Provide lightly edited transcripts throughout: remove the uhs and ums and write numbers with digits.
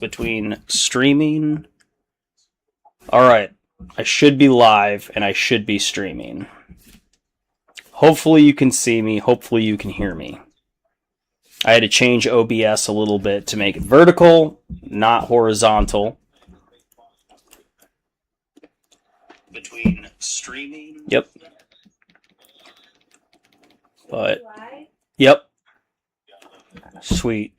between streaming. All right, I should be live and I should be streaming. Hopefully you can see me. Hopefully you can hear me. I had to change OBS a little bit to make it vertical, not horizontal. Between streaming. Yep. But, yep. Sweet.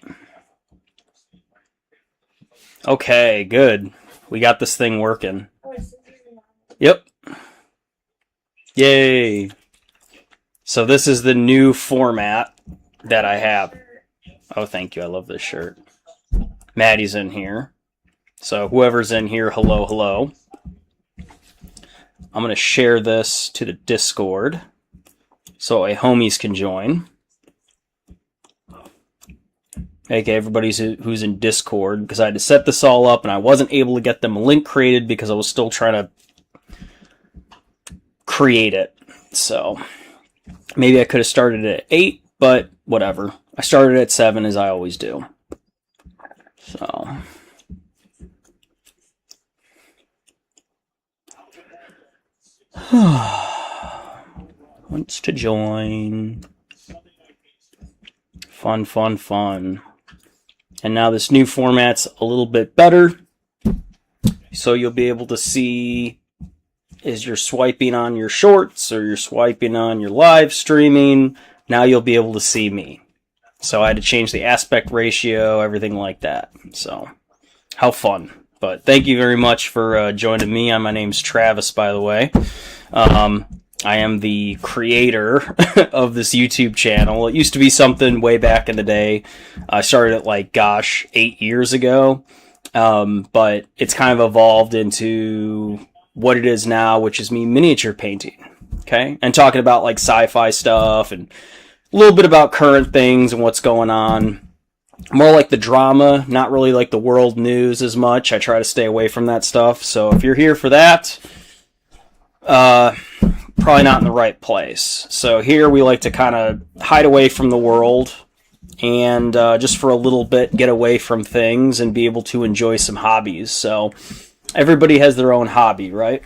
Okay, good. We got this thing working. Yep. Yay. So this is the new format that I have. Oh, thank you. I love this shirt. Maddie's in here. So whoever's in here, hello, hello. I'm going to share this to the Discord so my homies can join. Okay, everybody who's in Discord, because I had to set this all up and I wasn't able to get them a link created because I was still trying to create it. So maybe I could have started at 8, but whatever. I started at 7 as I always do. So wants to join. Fun, fun, fun. And now this new format's a little bit better. So you'll be able to see as you're swiping on your shorts or you're swiping on your live streaming, now you'll be able to see me. So I had to change the aspect ratio, everything like that. So how fun. But thank you very much for joining me. My name's Travis, by the way. I am the creator of this YouTube channel. It used to be something way back in the day. I started it 8 years ago. But it's kind of evolved into what it is now, which is me miniature painting. Okay? And talking about sci-fi stuff and a little bit about current things and what's going on. More like the drama, not really like the world news as much. I try to stay away from that stuff. So if you're here for that, probably not in the right place. So here we like to kind of hide away from the world and just for a little bit get away from things and be able to enjoy some hobbies. So everybody has their own hobby, right?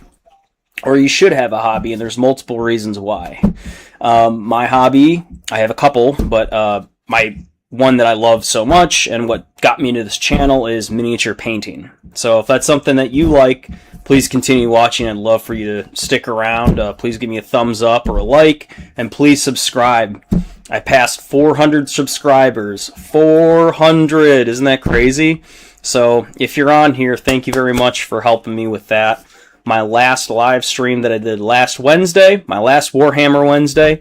Or you should have a hobby, and there's multiple reasons why. My hobby, I have a couple, but my one that I love so much and what got me into this channel is miniature painting. So if that's something that you like, please continue watching. I'd love for you to stick around. Please give me a thumbs up or a like, and please subscribe. I passed 400 subscribers. 400! Isn't that crazy? So if you're on here, thank you very much for helping me with that. My last live stream that I did last Wednesday, my last Warhammer Wednesday,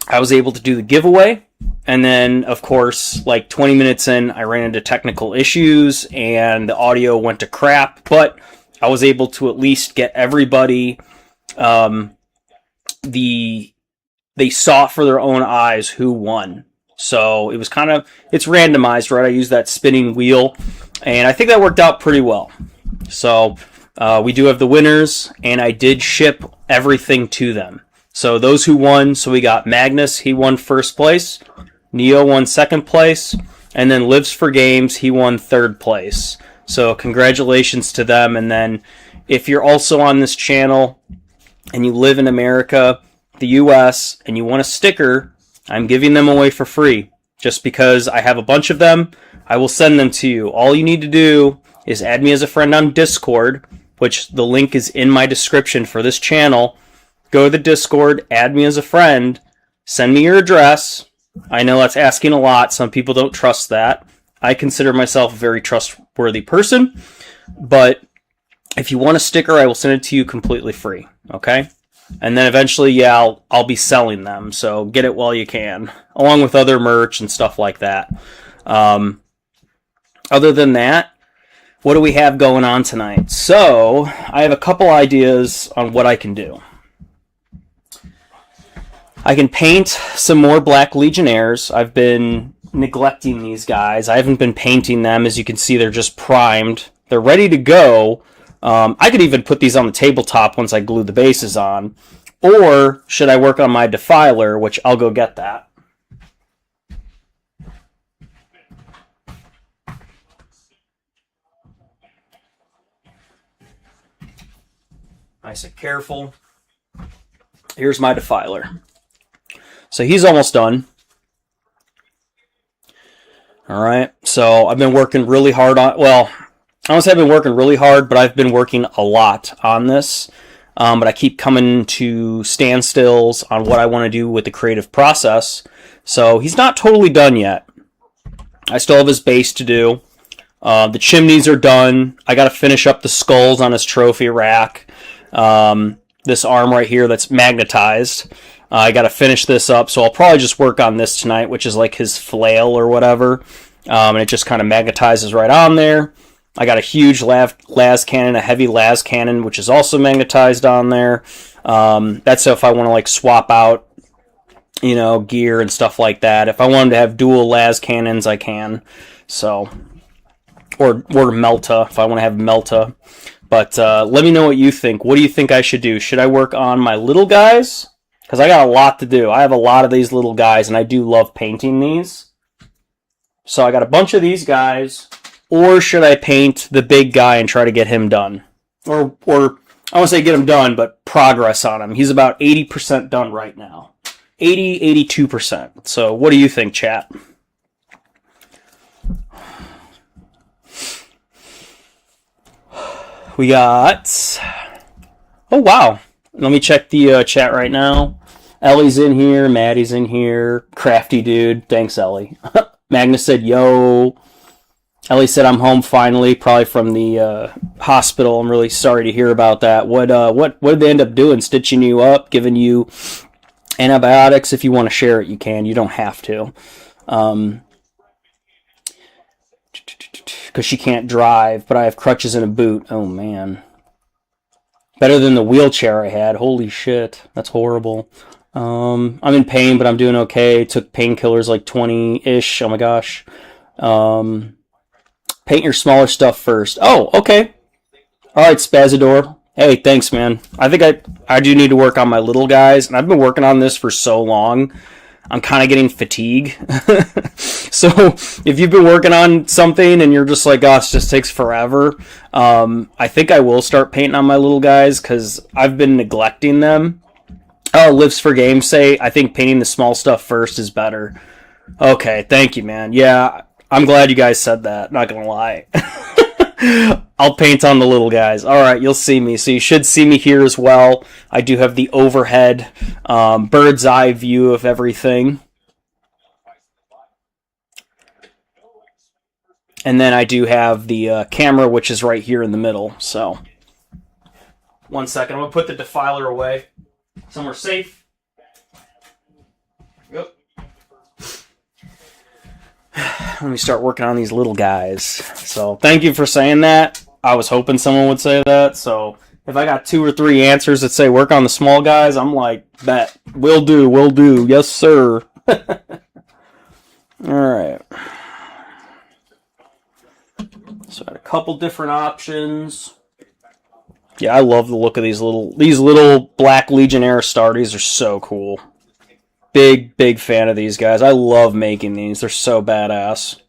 I was able to do the giveaway. And then, of course, 20 minutes in, I ran into technical issues and the audio went to crap. But I was able to at least get everybody, they saw it for their own eyes who won. So it was it's randomized, right? I used that spinning wheel, and I think that worked out pretty well. So we do have the winners, and I did ship everything to them. So those who won, so we got Magnus, he won first place, Neo won second place, and then Lives for Games, he won third place. So congratulations to them. And then if you're also on this channel and you live in America, the US, and you want a sticker, I'm giving them away for free. Just because I have a bunch of them, I will send them to you. All you need to do is add me as a friend on Discord, which the link is in my description for this channel. Go to the Discord, add me as a friend, send me your address. I know that's asking a lot. Some people don't trust that. I consider myself a very trustworthy person, but if you want a sticker, I will send it to you completely free, okay? And then eventually, yeah, I'll be selling them, so get it while you can, along with other merch and stuff like that. Other than that, what do we have going on tonight? So, I have a couple ideas on what I can do. I can paint some more Black Legionnaires. I've been neglecting these guys. I haven't been painting them. As you can see, they're just primed. They're ready to go. I could even put these on the tabletop once I glue the bases on. Or should I work on my Defiler, which I'll go get that. Nice and careful. Here's my defiler. So he's almost done. All right. So I've been working really hard on, well, I don't say I've been working really hard, but I've been working a lot on this. But I keep coming to standstills on what I want to do with the creative process. So he's not totally done yet. I still have his base to do. The chimneys are done. I got to finish up the skulls on his trophy rack. This arm right here that's magnetized. I got to finish this up, so I'll probably just work on this tonight, which is like his flail or whatever. And it just kind of magnetizes right on there. I got a huge las cannon, a heavy las cannon, which is also magnetized on there. That's if I want to like swap out, gear and stuff like that. If I wanted to have dual las cannons, I can. So, or Melta, if I want to have Melta. But let me know what you think. What do you think I should do? Should I work on my little guys? Because I got a lot to do. I have a lot of these little guys, and I do love painting these. So I got a bunch of these guys. Or should I paint the big guy and try to get him done? Or I won't say get him done, but progress on him. He's about 80% done right now. 82%. So what do you think, chat? We got... Oh, wow. Let me check the chat right now. Ellie's in here. Maddie's in here. Crafty dude. Thanks, Ellie. Magnus said, yo. Ellie said, I'm home finally, probably from the hospital. I'm really sorry to hear about that. What did they end up doing? Stitching you up? Giving you antibiotics? If you want to share it, you can. You don't have to. Because she can't drive, but I have crutches and a boot. Oh, man. Better than the wheelchair I had. Holy shit. That's horrible. I'm in pain, but I'm doing okay. Took painkillers like 20-ish. Oh, my gosh. Paint your smaller stuff first. Oh, okay. All right, Spazador. Hey, thanks, man. I think I do need to work on my little guys, and I've been working on this for so long. I'm kind of getting fatigue. So if you've been working on something and you're just like, gosh, this takes forever, I think I will start painting on my little guys because I've been neglecting them. Oh, Lives for Games say, I think painting the small stuff first is better. Okay, thank you, man. Yeah, I'm glad you guys said that, not gonna lie. I'll paint on the little guys. Alright, you'll see me. So you should see me here as well. I do have the overhead bird's eye view of everything. And then I do have the camera, which is right here in the middle. So, 1 second. I'm going to put the defiler away. Somewhere safe. Yep. Let me start working on these little guys. So, thank you for saying that. I was hoping someone would say that. So, if I got 2 or 3 answers that say work on the small guys, I'm like, bet. Will do. Yes, sir. Alright. So I had a couple different options. Yeah, I love the look of these little Black Legionnaire Astartes are so cool. Big fan of these guys. I love making these. They're so badass.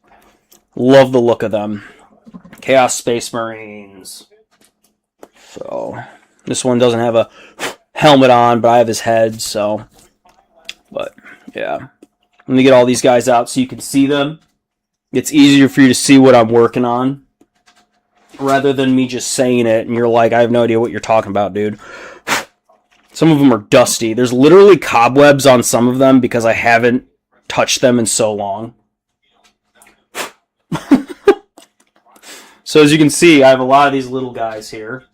Love the look of them. Chaos Space Marines. So this one doesn't have a helmet on, but I have his head, so. But yeah. Let me get all these guys out so you can see them. It's easier for you to see what I'm working on. Rather than me just saying it and you're like, I have no idea what you're talking about, dude. Some of them are dusty. There's literally cobwebs on some of them because I haven't touched them in so long. So as you can see, I have a lot of these little guys here.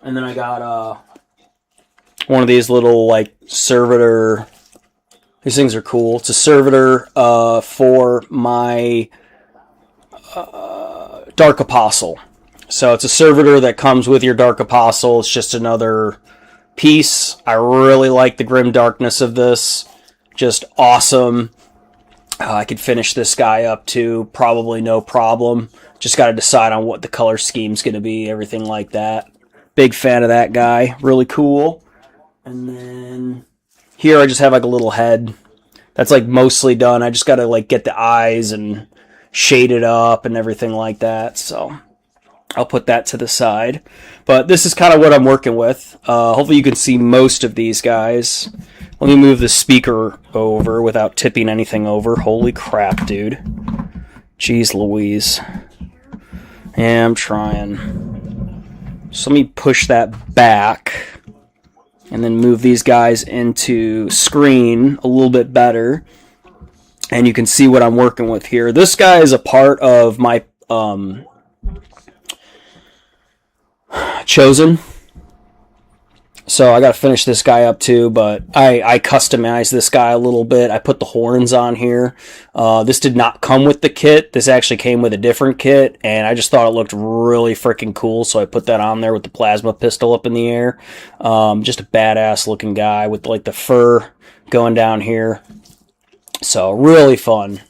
And then I got one of these little like servitor. These things are cool. It's a servitor for my Dark Apostle. So it's a servitor that comes with your Dark Apostle. It's just another piece. I really like the grim darkness of this. Just awesome. I could finish this guy up too. Probably no problem. Just got to decide on what the color scheme's going to be. Everything like that. Big fan of that guy. Really cool. And then here I just have like a little head. That's like mostly done. I just got to like get the eyes and shade it up and everything like that. So I'll put that to the side. But this is kind of what I'm working with. Hopefully you can see most of these guys. Let me move the speaker over without tipping anything over. Holy crap, dude. Jeez Louise. Yeah, I'm trying. So let me push that back and then move these guys into screen a little bit better. And you can see what I'm working with here. This guy is a part of my Chosen. So I got to finish this guy up too, but I customized this guy a little bit. I put the horns on here. This did not come with the kit. This actually came with a different kit, and I just thought it looked really freaking cool, so I put that on there with the plasma pistol up in the air. Just a badass looking guy with like the fur going down here. So really fun.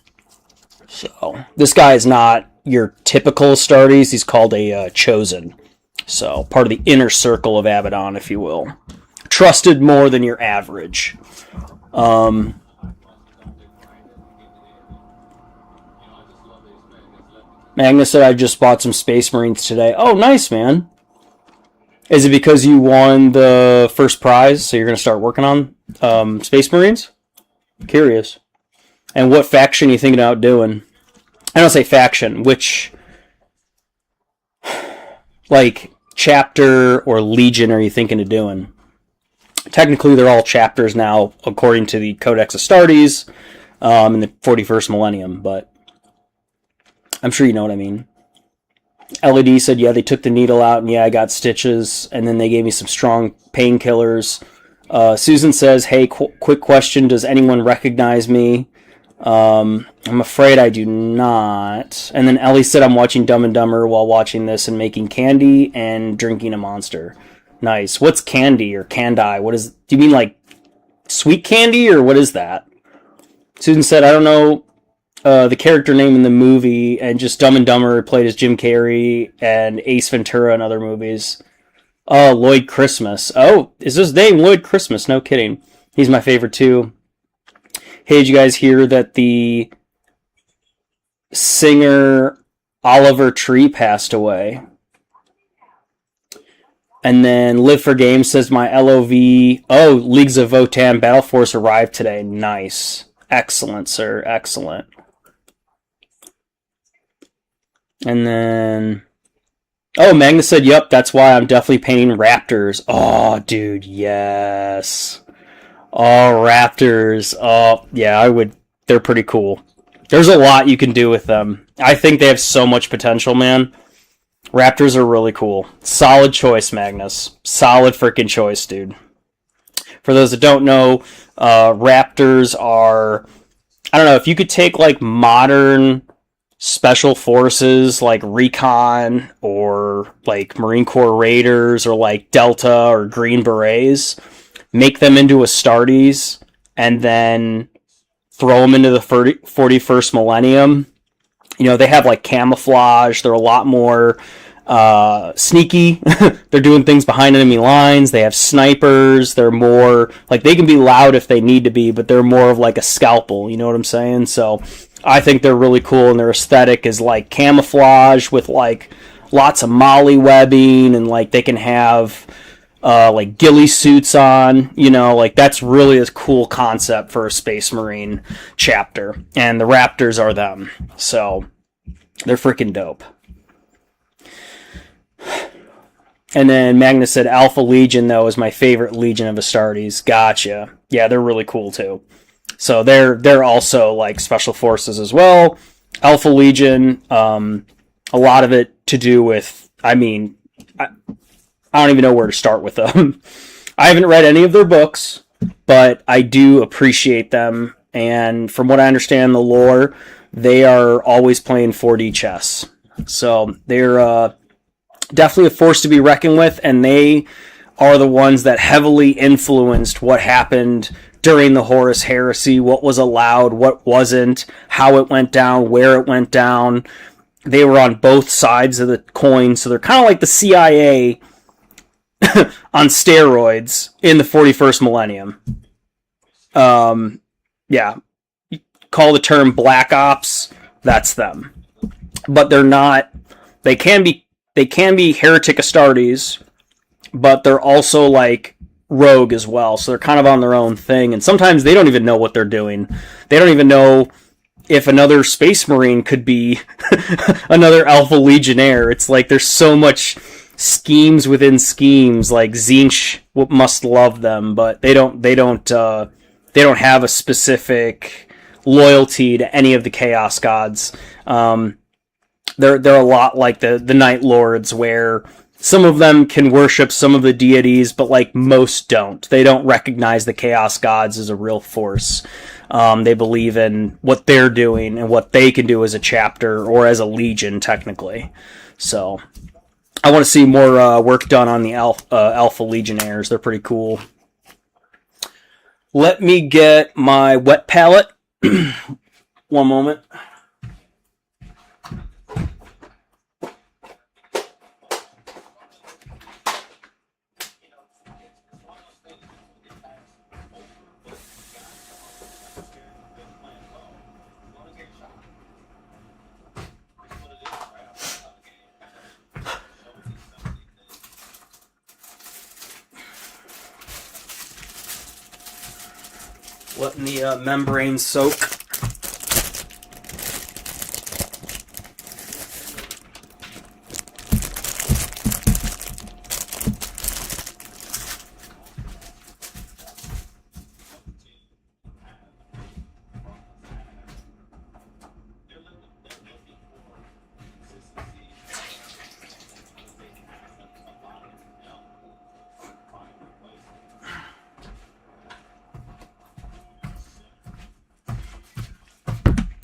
So this guy is not your typical Astartes. He's called a Chosen. So, part of the inner circle of Abaddon, if you will. Trusted more than your average. Magnus said, I just bought some Space Marines today. Oh, nice, man. Is it because you won the first prize, so you're going to start working on Space Marines? Curious. And what faction are you thinking about doing? I don't say faction, which... like... chapter or legion are you thinking of doing? Technically, they're all chapters now, according to the Codex Astartes in the 41st millennium, but I'm sure you know what I mean. LED said, yeah, they took the needle out, and yeah, I got stitches, and then they gave me some strong painkillers. Susan says, hey, quick question, does anyone recognize me? I'm afraid I do not. And then Ellie said, I'm watching Dumb and Dumber while watching this and making candy and drinking a Monster. Nice. What's candy or candy? What is? Do you mean like sweet candy or what is that? Susan said, I don't know the character name in the movie, and just Dumb and Dumber played as Jim Carrey and Ace Ventura in other movies. Oh, Lloyd Christmas. Oh, is his name Lloyd Christmas? No kidding. He's my favorite too. Hey, did you guys hear that the singer Oliver Tree passed away? And then Live for Games says my LOV... Oh, Leagues of Votan Battle Force arrived today. Nice. Excellent, sir. Excellent. And then... Oh, Magnus said, yep, that's why I'm definitely painting Raptors. Oh, dude, yes. Oh, Raptors. Oh, yeah, I would. They're pretty cool. There's a lot you can do with them. I think they have so much potential, man. Raptors are really cool. Solid choice, Magnus. Solid freaking choice, dude. For those that don't know, Raptors are... I don't know, if you could take, like, modern special forces, like Recon, or, like, Marine Corps Raiders, or, like, Delta, or Green Berets... make them into Astartes, and then throw them into the 41st millennium. You know, they have, like, camouflage. They're a lot more sneaky. They're doing things behind enemy lines. They have snipers. They're more... like, they can be loud if they need to be, but they're more of, like, a scalpel. You know what I'm saying? So, I think they're really cool, and their aesthetic is, like, camouflage with, like, lots of molly webbing, and, like, they can have... like ghillie suits on, you know, like that's really a cool concept for a Space Marine chapter. And the Raptors are them. So they're freaking dope. And then Magnus said Alpha Legion, though, is my favorite Legion of Astartes. Gotcha. Yeah, they're really cool too. So they're also like special forces as well. Alpha Legion, a lot of it to do with, I mean, I don't even know where to start with them. I haven't read any of their books, but I do appreciate them. And from what I understand the lore, they are always playing 4D chess. So they're definitely a force to be reckoned with, and they are the ones that heavily influenced what happened during the Horus Heresy, what was allowed, what wasn't, how it went down, where it went down. They were on both sides of the coin, so they're kind of like the CIA on steroids in the 41st millennium. Yeah. You call the term Black Ops, that's them. But they're not... They can be they can be Heretic Astartes, but they're also like rogue as well, so they're kind of on their own thing, and sometimes they don't even know what they're doing. They don't even know if another Space Marine could be another Alpha Legionnaire. It's like there's so much schemes within schemes. Like Tzeentch must love them, but they don't have a specific loyalty to any of the Chaos Gods. They're a lot like the Night Lords, where some of them can worship some of the deities, but like most don't. They don't recognize the Chaos Gods as a real force. They believe in what they're doing and what they can do as a chapter or as a legion, technically. So I want to see more work done on the Alpha Legionnaires. They're pretty cool. Let me get my wet palette. One moment. Letting the membrane soak.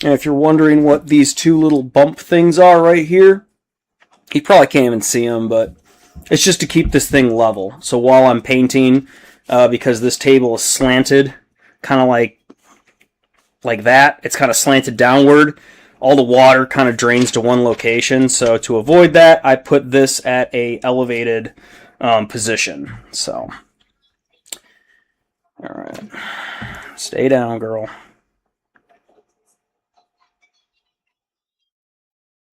And if you're wondering what these two little bump things are right here, you probably can't even see them, but it's just to keep this thing level. So while I'm painting, because this table is slanted, kind of like that, it's kind of slanted downward, all the water kind of drains to one location. So to avoid that, I put this at a elevated position. So, all right, stay down, girl.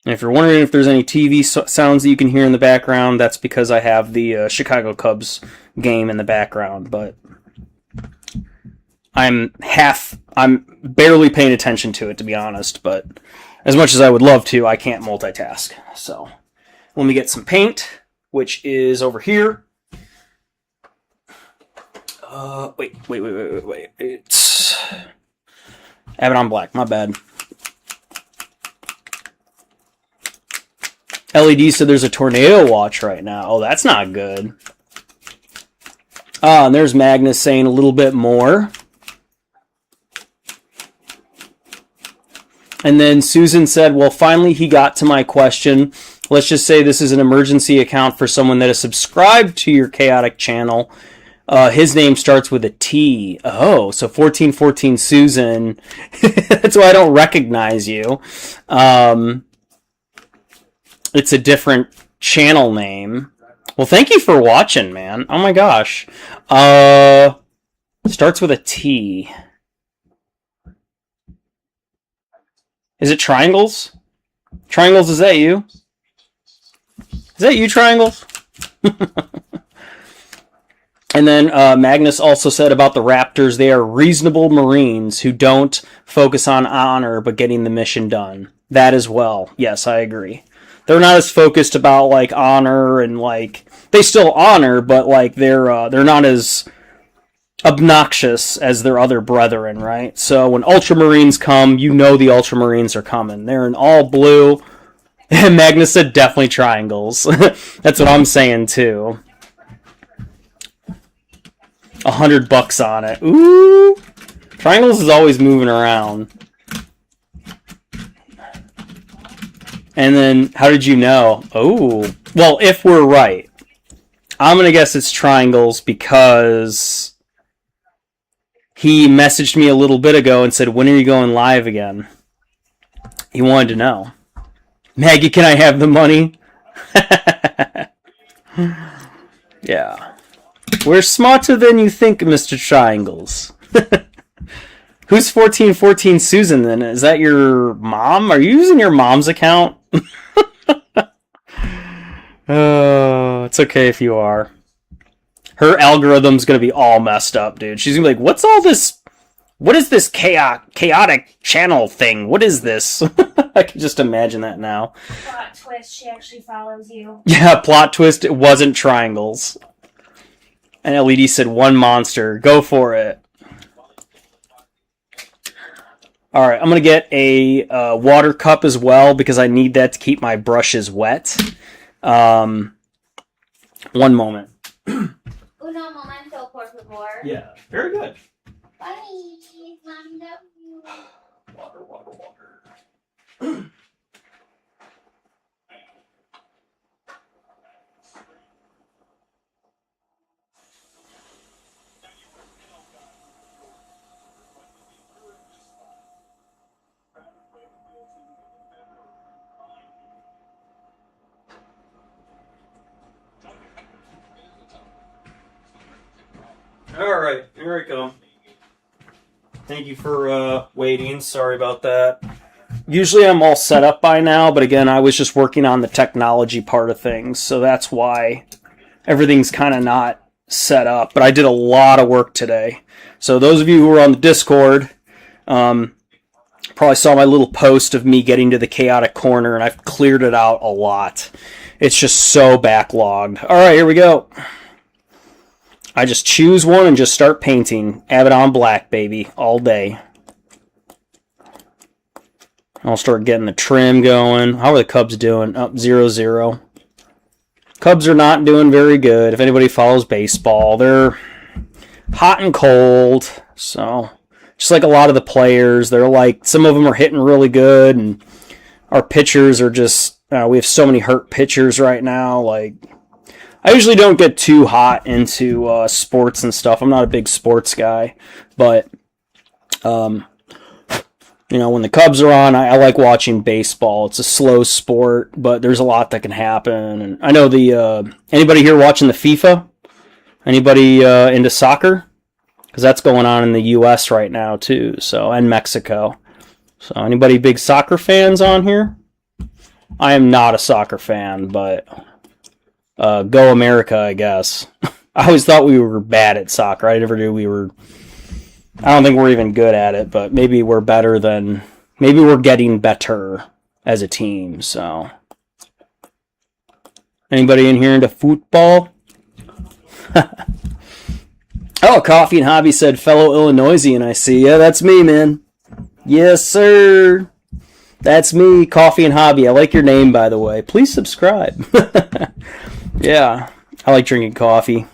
And if you're wondering if there's any TV sounds that you can hear in the background, that's because I have the Chicago Cubs game in the background. But I'm barely paying attention to it, to be honest. But as much as I would love to, I can't multitask. So let me get some paint, which is over here. Wait. It's I have it on black. My bad. LED said there's a tornado watch right now. Oh, that's not good. And there's Magnus saying a little bit more. And then Susan said, well, finally he got to my question. Let's just say this is an emergency account for someone that is subscribed to your Chaotic channel. His name starts with a T. Oh, so 1414 Susan. That's why I don't recognize you. It's a different channel name. Well, thank you for watching, man. Oh my gosh. Starts with a T. Is it Triangles? Triangles, is that you? Is that you, Triangles? And then Magnus also said about the Raptors, they are reasonable Marines who don't focus on honor but getting the mission done. That as well. Yes, I agree. They're not as focused about like honor and like they still honor, but like they're not as obnoxious as their other brethren, right? So when Ultramarines come, you know the Ultramarines are coming. They're in all blue. And Magnus said definitely Triangles. That's what I'm saying too. $100 on it. Ooh, Triangles is always moving around. And then, how did you know? Oh, well, if we're right, I'm going to guess it's Triangles because he messaged me a little bit ago and said, when are you going live again? He wanted to know. Maggie, can I have the money? Yeah. We're smarter than you think, Mr. Triangles. Who's 1414 Susan then? Is that your mom? Are you using your mom's account? Oh, it's okay if you are. Her algorithm's gonna be all messed up, dude. She's gonna be like, what's all this? What is this chaotic channel thing? What is this? I can just imagine that now. Plot twist, she actually follows you. Yeah, plot twist, it wasn't triangles. And LED said one monster. Go for it. Alright, I'm going to get a water cup as well because I need that to keep my brushes wet. One moment. Uno momento, por favor. Yeah, very good. Bye. Mom, love you. Water. Alright, here we go. Thank you for waiting. Sorry about that. Usually I'm all set up by now, but again, I was just working on the technology part of things, so that's why everything's kind of not set up. But I did a lot of work today. So those of you who are on the Discord probably saw my little post of me getting to the chaotic corner, and I've cleared it out a lot. It's just so backlogged. Alright, here we go. I just choose one and just start painting. Abaddon Black, baby, all day. I'll start getting the trim going. How are the Cubs doing? Up 0-0. Cubs are not doing very good. If anybody follows baseball, they're hot and cold. So, just like a lot of the players, they're like, some of them are hitting really good, and our pitchers are just, we have so many hurt pitchers right now, like, I usually don't get too hot into sports and stuff. I'm not a big sports guy, but when the Cubs are on, I like watching baseball. It's a slow sport, but there's a lot that can happen. And I know anybody here watching the FIFA? Anybody into soccer? Because that's going on in the U.S. right now too. So, and Mexico. So, anybody big soccer fans on here? I am not a soccer fan, but. Go America, I guess. I always thought we were bad at soccer. I never knew we were. I don't think we're even good at it, but maybe we're better than. Maybe we're getting better as a team, so. Anybody in here into football? Oh, Coffee and Hobby said fellow Illinoisian, I see. Yeah, that's me, man. Yes, sir. That's me, Coffee and Hobby. I like your name, by the way. Please subscribe. Yeah, I like drinking coffee.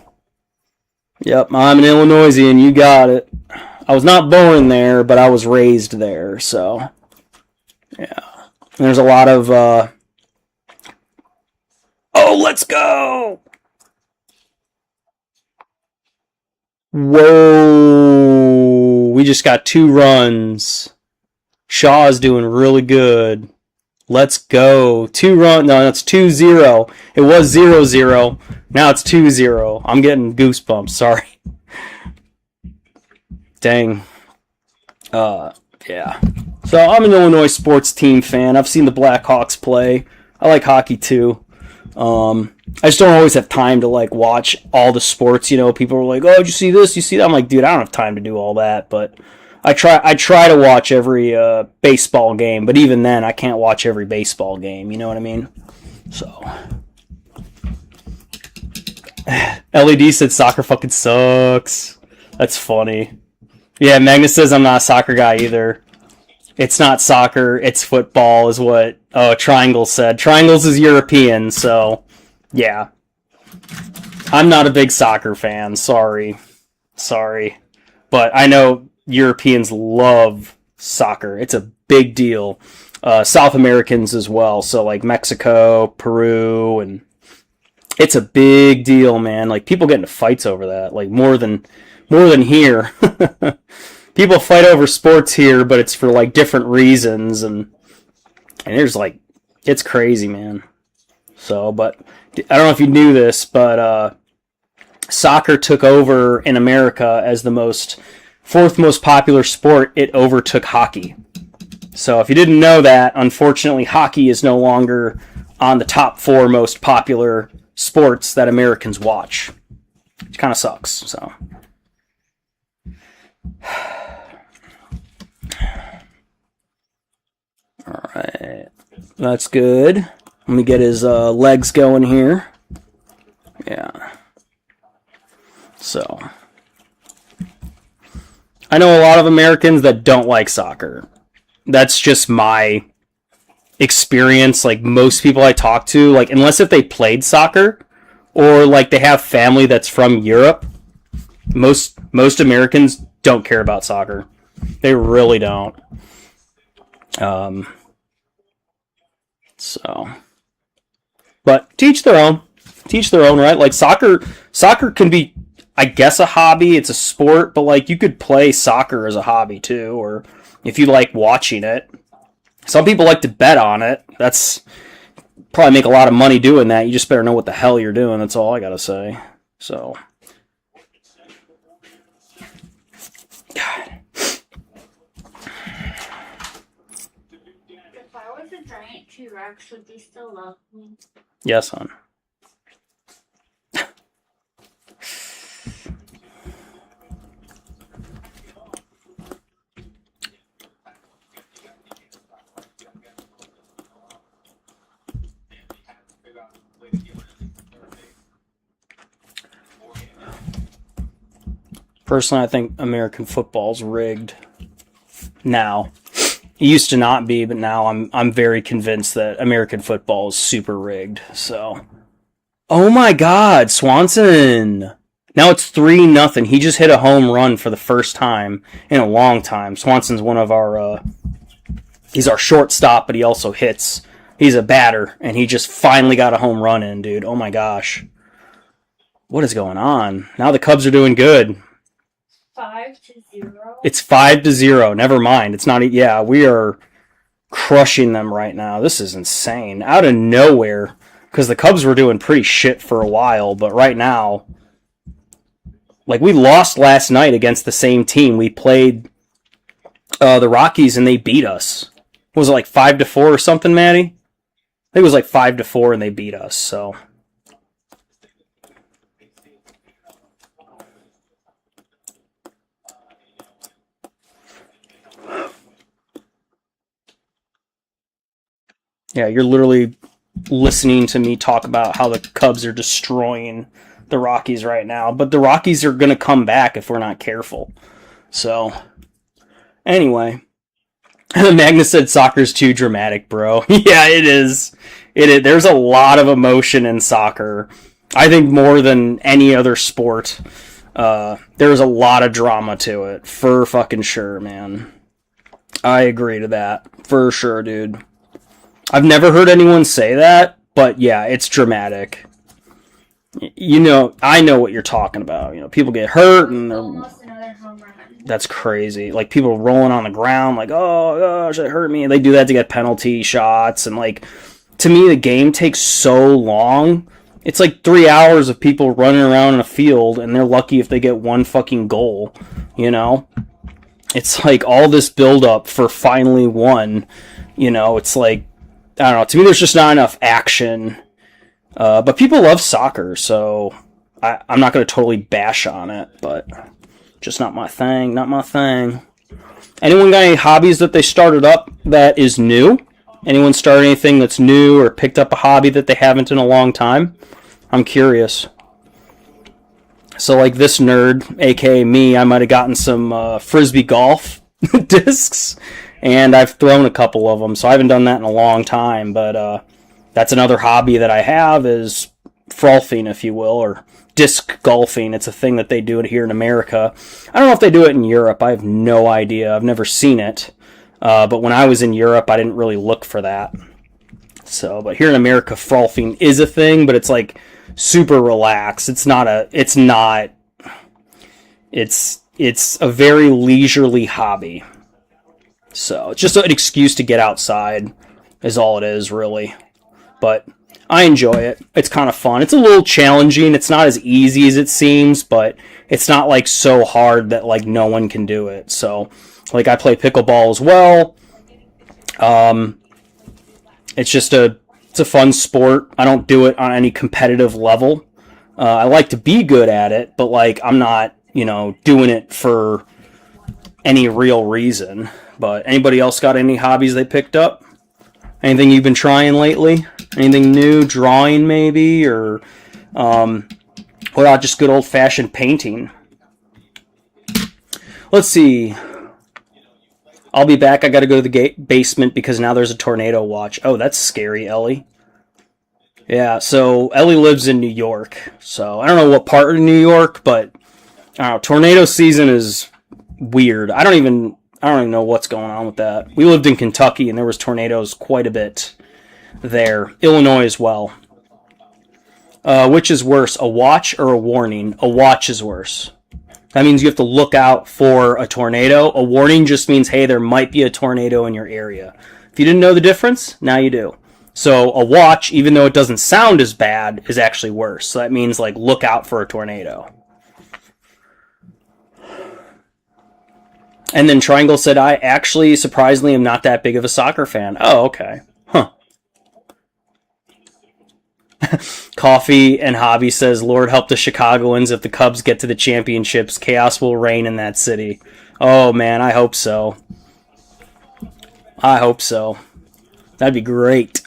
Yep, I'm an Illinoisian. You got it. I was not born there, but I was raised there, so. Yeah. There's a lot of, Oh, let's go! Whoa! We just got 2 runs. Shaw's doing really good. Let's go. 2 run. No, that's 2-0. It was 0-0. Now it's 2-0. I'm getting goosebumps. Sorry. Dang. Yeah. So I'm an Illinois sports team fan. I've seen the Blackhawks play. I like hockey too. I just don't always have time to like watch all the sports. People are like, "Oh, did you see this? You see that?" I'm like, dude, I don't have time to do all that, but. I try to watch every baseball game, but even then, I can't watch every baseball game. You know what I mean? So, LED said soccer fucking sucks. That's funny. Yeah, Magnus says I'm not a soccer guy either. It's not soccer, it's football, is what Triangles said. Triangles is European, so yeah. I'm not a big soccer fan. Sorry, but I know. Europeans love soccer. It's a big deal. South Americans as well. So like Mexico, Peru, and it's a big deal, man. Like people get into fights over that. Like more than here. People fight over sports here, but it's for like different reasons, and there's like it's crazy, man. So, but I don't know if you knew this, but soccer took over in America as the 4th most popular sport. It overtook hockey. So if you didn't know that, unfortunately, hockey is no longer on the top 4 most popular sports that Americans watch. Which kind of sucks, so. Alright. That's good. Let me get his legs going here. Yeah. So. I know a lot of Americans that don't like soccer. That's just my experience. Like, most people I talk to, like, unless if they played soccer or like they have family that's from Europe, most Americans don't care about soccer. They really don't. So, but teach their own. Teach their own, right? Like, soccer can be, I guess, a hobby. It's a sport, but like, you could play soccer as a hobby too, or if you like watching it. Some people like to bet on it. That's probably make a lot of money doing that. You just better know what the hell you're doing. That's all I gotta say. So, God. If I was a giant T-Rex, would you still love me? Yes, hon. Personally, I think American football's rigged now. It used to not be, but now I'm very convinced that American football is super rigged. So, oh my God, Swanson! Now it's 3-0. He just hit a home run for the first time in a long time. Swanson's one of our he's our shortstop, but he also hits. He's a batter, and he just finally got a home run in, dude. Oh my gosh, what is going on? Now the Cubs are doing good. 5-0. It's 5-0. Never mind. It's not. Yeah, we are crushing them right now. This is insane. Out of nowhere, because the Cubs were doing pretty shit for a while, but right now, like, we lost last night against the same team. We played the Rockies and they beat us. Was it like 5-4 or something, Maddie? I think it was like 5-4 and they beat us. So. Yeah, you're literally listening to me talk about how the Cubs are destroying the Rockies right now. But the Rockies are going to come back if we're not careful. So, anyway. Magnus said soccer's too dramatic, bro. Yeah, it is. It is. There's a lot of emotion in soccer. I think more than any other sport. There's a lot of drama to it. For fucking sure, man. I agree to that. For sure, dude. I've never heard anyone say that, but yeah, it's dramatic. You know, I know what you're talking about. You know, people get hurt and Almost another home run. that's crazy. Like, people rolling on the ground, like, oh gosh, it hurt me. And they do that to get penalty shots. And like, to me, the game takes so long. It's like 3 hours of people running around in a field, and they're lucky if they get one fucking goal. You know, it's like all this build up for finally one. You know, it's like, I don't know. To me, there's just not enough action. But people love soccer, so I'm not going to totally bash on it, but just not my thing. Not my thing. Anyone got any hobbies that they started up that is new? Anyone started anything that's new or picked up a hobby that they haven't in a long time? I'm curious. So, like this nerd, aka me, I might have gotten some frisbee golf discs. And I've thrown a couple of them, so I haven't done that in a long time. But that's another hobby that I have is frolfing, if you will, or disc golfing. It's a thing that they do it here in America. I don't know if they do it in Europe. I have no idea. I've never seen it. But when I was in Europe, I didn't really look for that. So, but here in America, frolfing is a thing, but it's like super relaxed. It's a very leisurely hobby. So, it's just an excuse to get outside is all it is, really. But I enjoy it. It's kind of fun. It's a little challenging. It's not as easy as it seems, but it's not like so hard that like no one can do it. So, like, I play pickleball as well. It's It's a fun sport. I don't do it on any competitive level. I like to be good at it, but like I'm not, doing it for any real reason. But anybody else got any hobbies they picked up? Anything you've been trying lately? Anything new? Drawing maybe, or what about just good old-fashioned painting? Let's see. I'll be back. I got to go to the basement because now there's a tornado watch. Oh, that's scary, Ellie. Yeah, so Ellie lives in New York. So I don't know what part of New York, but I don't know. Tornado season is weird. I don't even know what's going on with that. We lived in Kentucky and there was tornadoes quite a bit there. Illinois as well. Which is worse, a watch or a warning? A watch is worse. That means you have to look out for a tornado. A warning just means, hey, there might be a tornado in your area. If you didn't know the difference, now you do. So a watch, even though it doesn't sound as bad, is actually worse. So that means, like, look out for a tornado. And then Triangle said, I actually, surprisingly, am not that big of a soccer fan. Oh, okay. Huh. Coffee and Hobby says, Lord help the Chicagoans if the Cubs get to the championships. Chaos will reign in that city. Oh, man, I hope so. I hope so. That'd be great.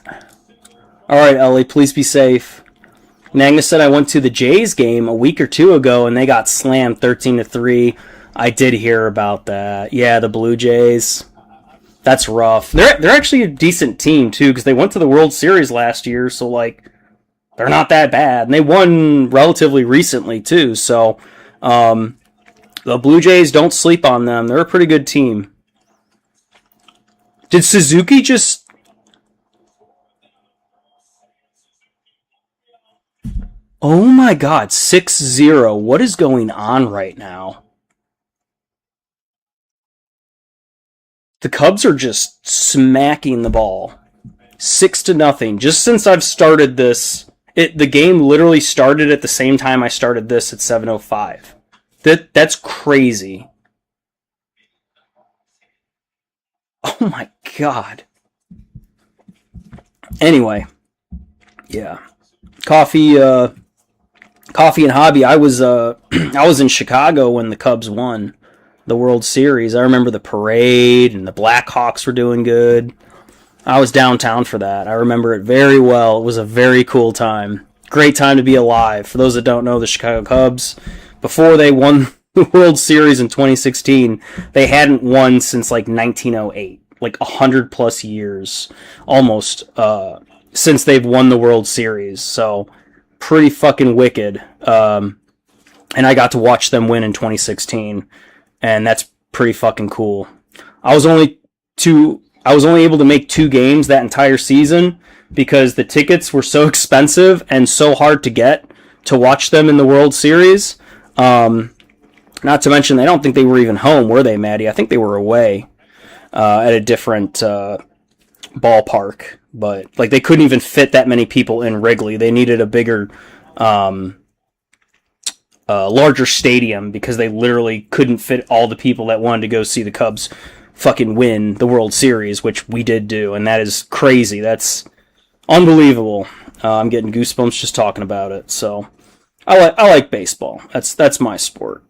All right, Ellie, please be safe. Nagna said I went to the Jays game a week or two ago, and they got slammed 13-3. I did hear about that. Yeah, the Blue Jays. That's rough. They're actually a decent team, too, because they went to the World Series last year, so, like, they're not that bad. And they won relatively recently, too. So, the Blue Jays, don't sleep on them. They're a pretty good team. Did Suzuki just... Oh my god, 6-0. What is going on right now? The Cubs are just smacking the ball. 6-0. Just since I've started this... The game literally started at the same time I started this at 7:05. That's crazy. Oh my god. Anyway, yeah. Coffee and Hobby. I was in Chicago when the Cubs won the World Series. I remember the parade and the Blackhawks were doing good. I was downtown for that. I remember it very well. It was a very cool time. Great time to be alive. For those that don't know, the Chicago Cubs, before they won the World Series in 2016, they hadn't won since like 1908. Like 100 plus years almost since they've won the World Series. So pretty fucking wicked. And I got to watch them win in 2016. And that's pretty fucking cool. I was only able to make 2 games that entire season because the tickets were so expensive and so hard to get to watch them in the World Series. Not to mention, I don't think they were even home, were they, Maddie? I think they were away at a different ballpark. But like they couldn't even fit that many people in Wrigley. They needed a bigger, larger stadium because they literally couldn't fit all the people that wanted to go see the Cubs fucking win the World Series, which we did do, and that is crazy. That's unbelievable. I'm getting goosebumps just talking about it. So I like baseball. That's my sport.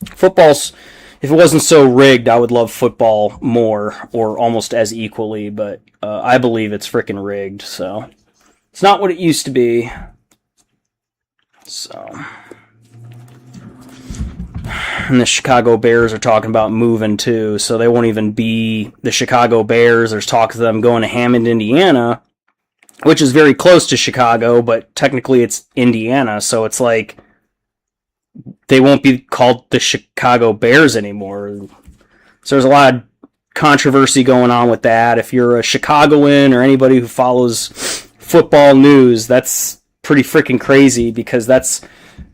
Football's, if it wasn't so rigged, I would love football more or almost as equally. But I believe it's freaking rigged. So it's not what it used to be. So. And the Chicago Bears are talking about moving too, so they won't even be the Chicago Bears. There's talk of them going to Hammond, Indiana, which is very close to Chicago, but technically it's Indiana, so it's like they won't be called the Chicago Bears anymore. So there's a lot of controversy going on with that. If you're a Chicagoan or anybody who follows football news, that's pretty freaking crazy because that's...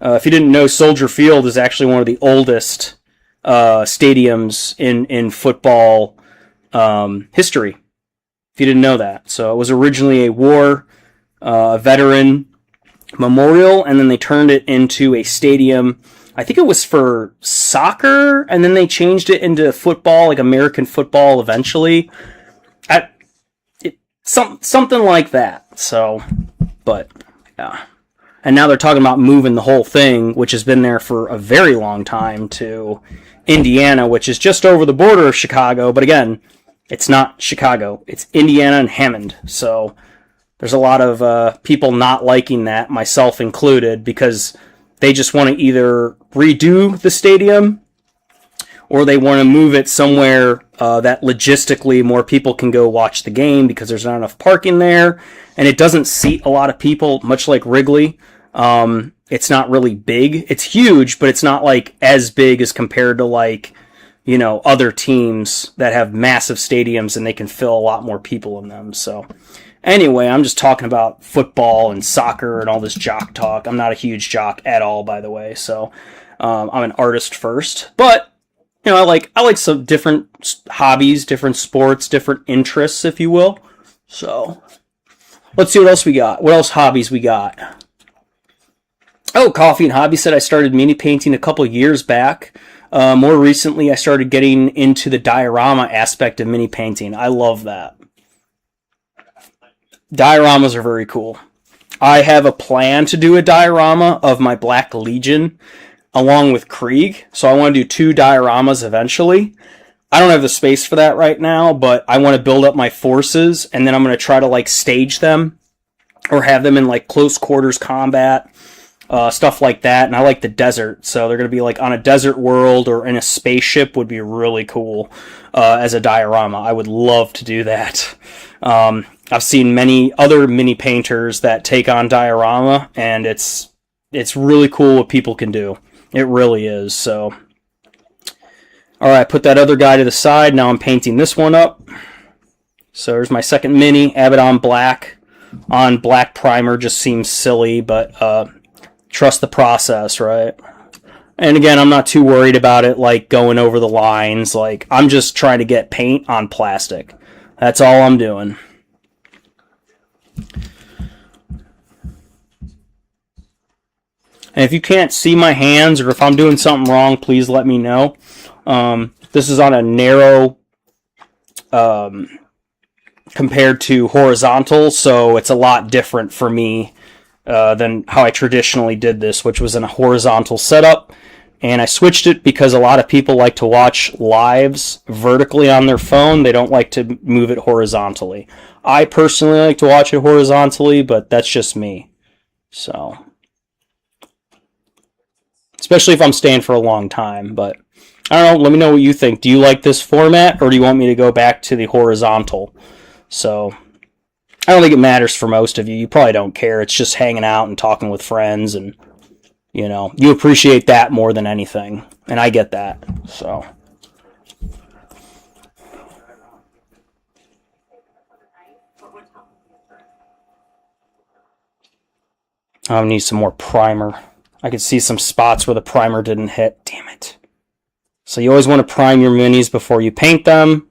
if you didn't know, Soldier Field is actually one of the oldest stadiums in football history. If you didn't know that. So it was originally a war veteran memorial, and then they turned it into a stadium. I think it was for soccer, and then they changed it into football, like American football eventually. something like that. So, but yeah. And now they're talking about moving the whole thing, which has been there for a very long time, to Indiana, which is just over the border of Chicago. But again, it's not Chicago. It's Indiana and Hammond. So there's a lot of people not liking that, myself included, because they just want to either redo the stadium or they want to move it somewhere that logistically more people can go watch the game because there's not enough parking there. And it doesn't seat a lot of people, much like Wrigley. It's not really big. It's huge, but it's not like as big as compared to like, you know, other teams that have massive stadiums and they can fill a lot more people in them. So anyway, I'm just talking about football and soccer and all this jock talk. I'm not a huge jock at all, by the way. So I'm an artist first, but you know, I like some different hobbies, different sports, different interests, if you will. So let's see what else we got. What else hobbies we got? Oh, Coffee and Hobby said I started mini painting a couple years back. More recently, I started getting into the diorama aspect of mini painting. I love that. Dioramas are very cool. I have a plan to do a diorama of my Black Legion along with Krieg. So I want to do 2 dioramas eventually. I don't have the space for that right now, but I want to build up my forces, and then I'm going to try to like stage them or have them in like close quarters combat, stuff like that. And I like the desert, so they're going to be like on a desert world or in a spaceship would be really cool as a diorama. I would love to do that. I've seen many other mini painters that take on diorama, and it's really cool what people can do. It really is. So, all right, put that other guy to the side. Now I'm painting this one up. So there's my second mini. Abaddon Black on black primer just seems silly, but trust the process, right? And again, I'm not too worried about it, like going over the lines. Like, I'm just trying to get paint on plastic. That's all I'm doing. And if you can't see my hands, or if I'm doing something wrong, please let me know. This is on a narrow compared to horizontal, so it's a lot different for me than how I traditionally did this, which was in a horizontal setup. And I switched it because a lot of people like to watch lives vertically on their phone. They don't like to move it horizontally. I personally like to watch it horizontally, but that's just me. So, especially if I'm staying for a long time. But I don't know, let me know what you think. Do you like this format, or do you want me to go back to the horizontal? So I don't think it matters for most of you. You probably don't care. It's just hanging out and talking with friends, and you know, you appreciate that more than anything. And I get that. So I need some more primer. I could see some spots where the primer didn't hit. Damn it. So you always want to prime your minis before you paint them.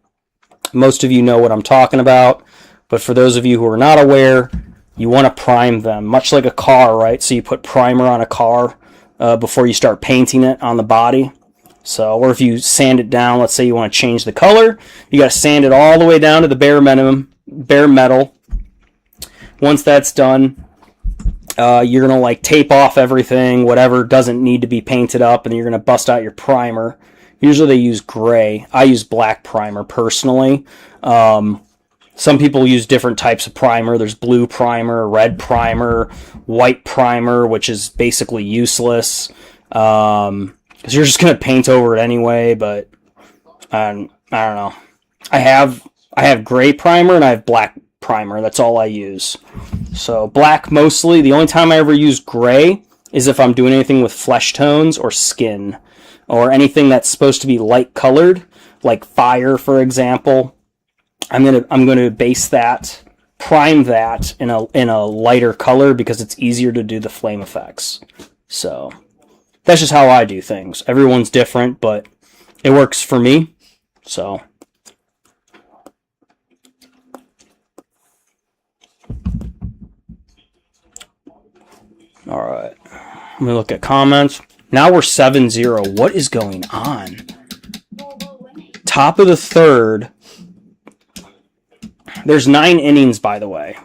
Most of you know what I'm talking about. But for those of you who are not aware, you want to prime them. Much like a car, right? So you put primer on a car before you start painting it on the body. So, or if you sand it down, let's say you want to change the color, you got to sand it all the way down to the bare metal. Once that's done, you're going to like tape off everything, whatever doesn't need to be painted up, and you're going to bust out your primer. Usually they use gray. I use black primer personally. Some people use different types of primer. There's blue primer, red primer, white primer, which is basically useless because you're just going to paint over it anyway. But I don't know. I have gray primer and I have black primer. That's all I use. So black mostly. The only time I ever use gray is if I'm doing anything with flesh tones or skin or anything that's supposed to be light colored, like fire, for example. I'm gonna base that, prime that in a lighter color because it's easier to do the flame effects. So that's just how I do things. Everyone's different, but it works for me. So all right, let me look at comments. Now we're 7-0. What is going on? Top of the third. There's 9 innings, by the way.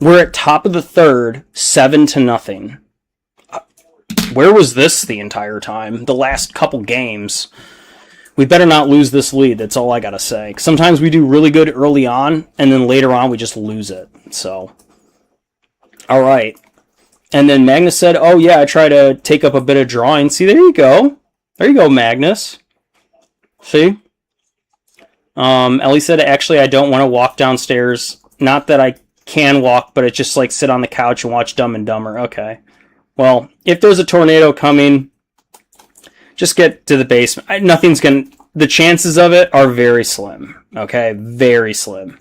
We're at top of the third, 7-0. Where was this the entire time? The last couple games. We better not lose this lead. That's all I gotta say. Sometimes we do really good early on, and then later on we just lose it. So, all right. And then Magnus said, "Oh yeah, I try to take up a bit of drawing." See, there you go. There you go, Magnus. See. Ellie said, "Actually, I don't want to walk downstairs. Not that I can walk, but it's just like sit on the couch and watch Dumb and Dumber." Okay. Well, if there's a tornado coming, just get to the basement. The chances of it are very slim. Okay? Very slim.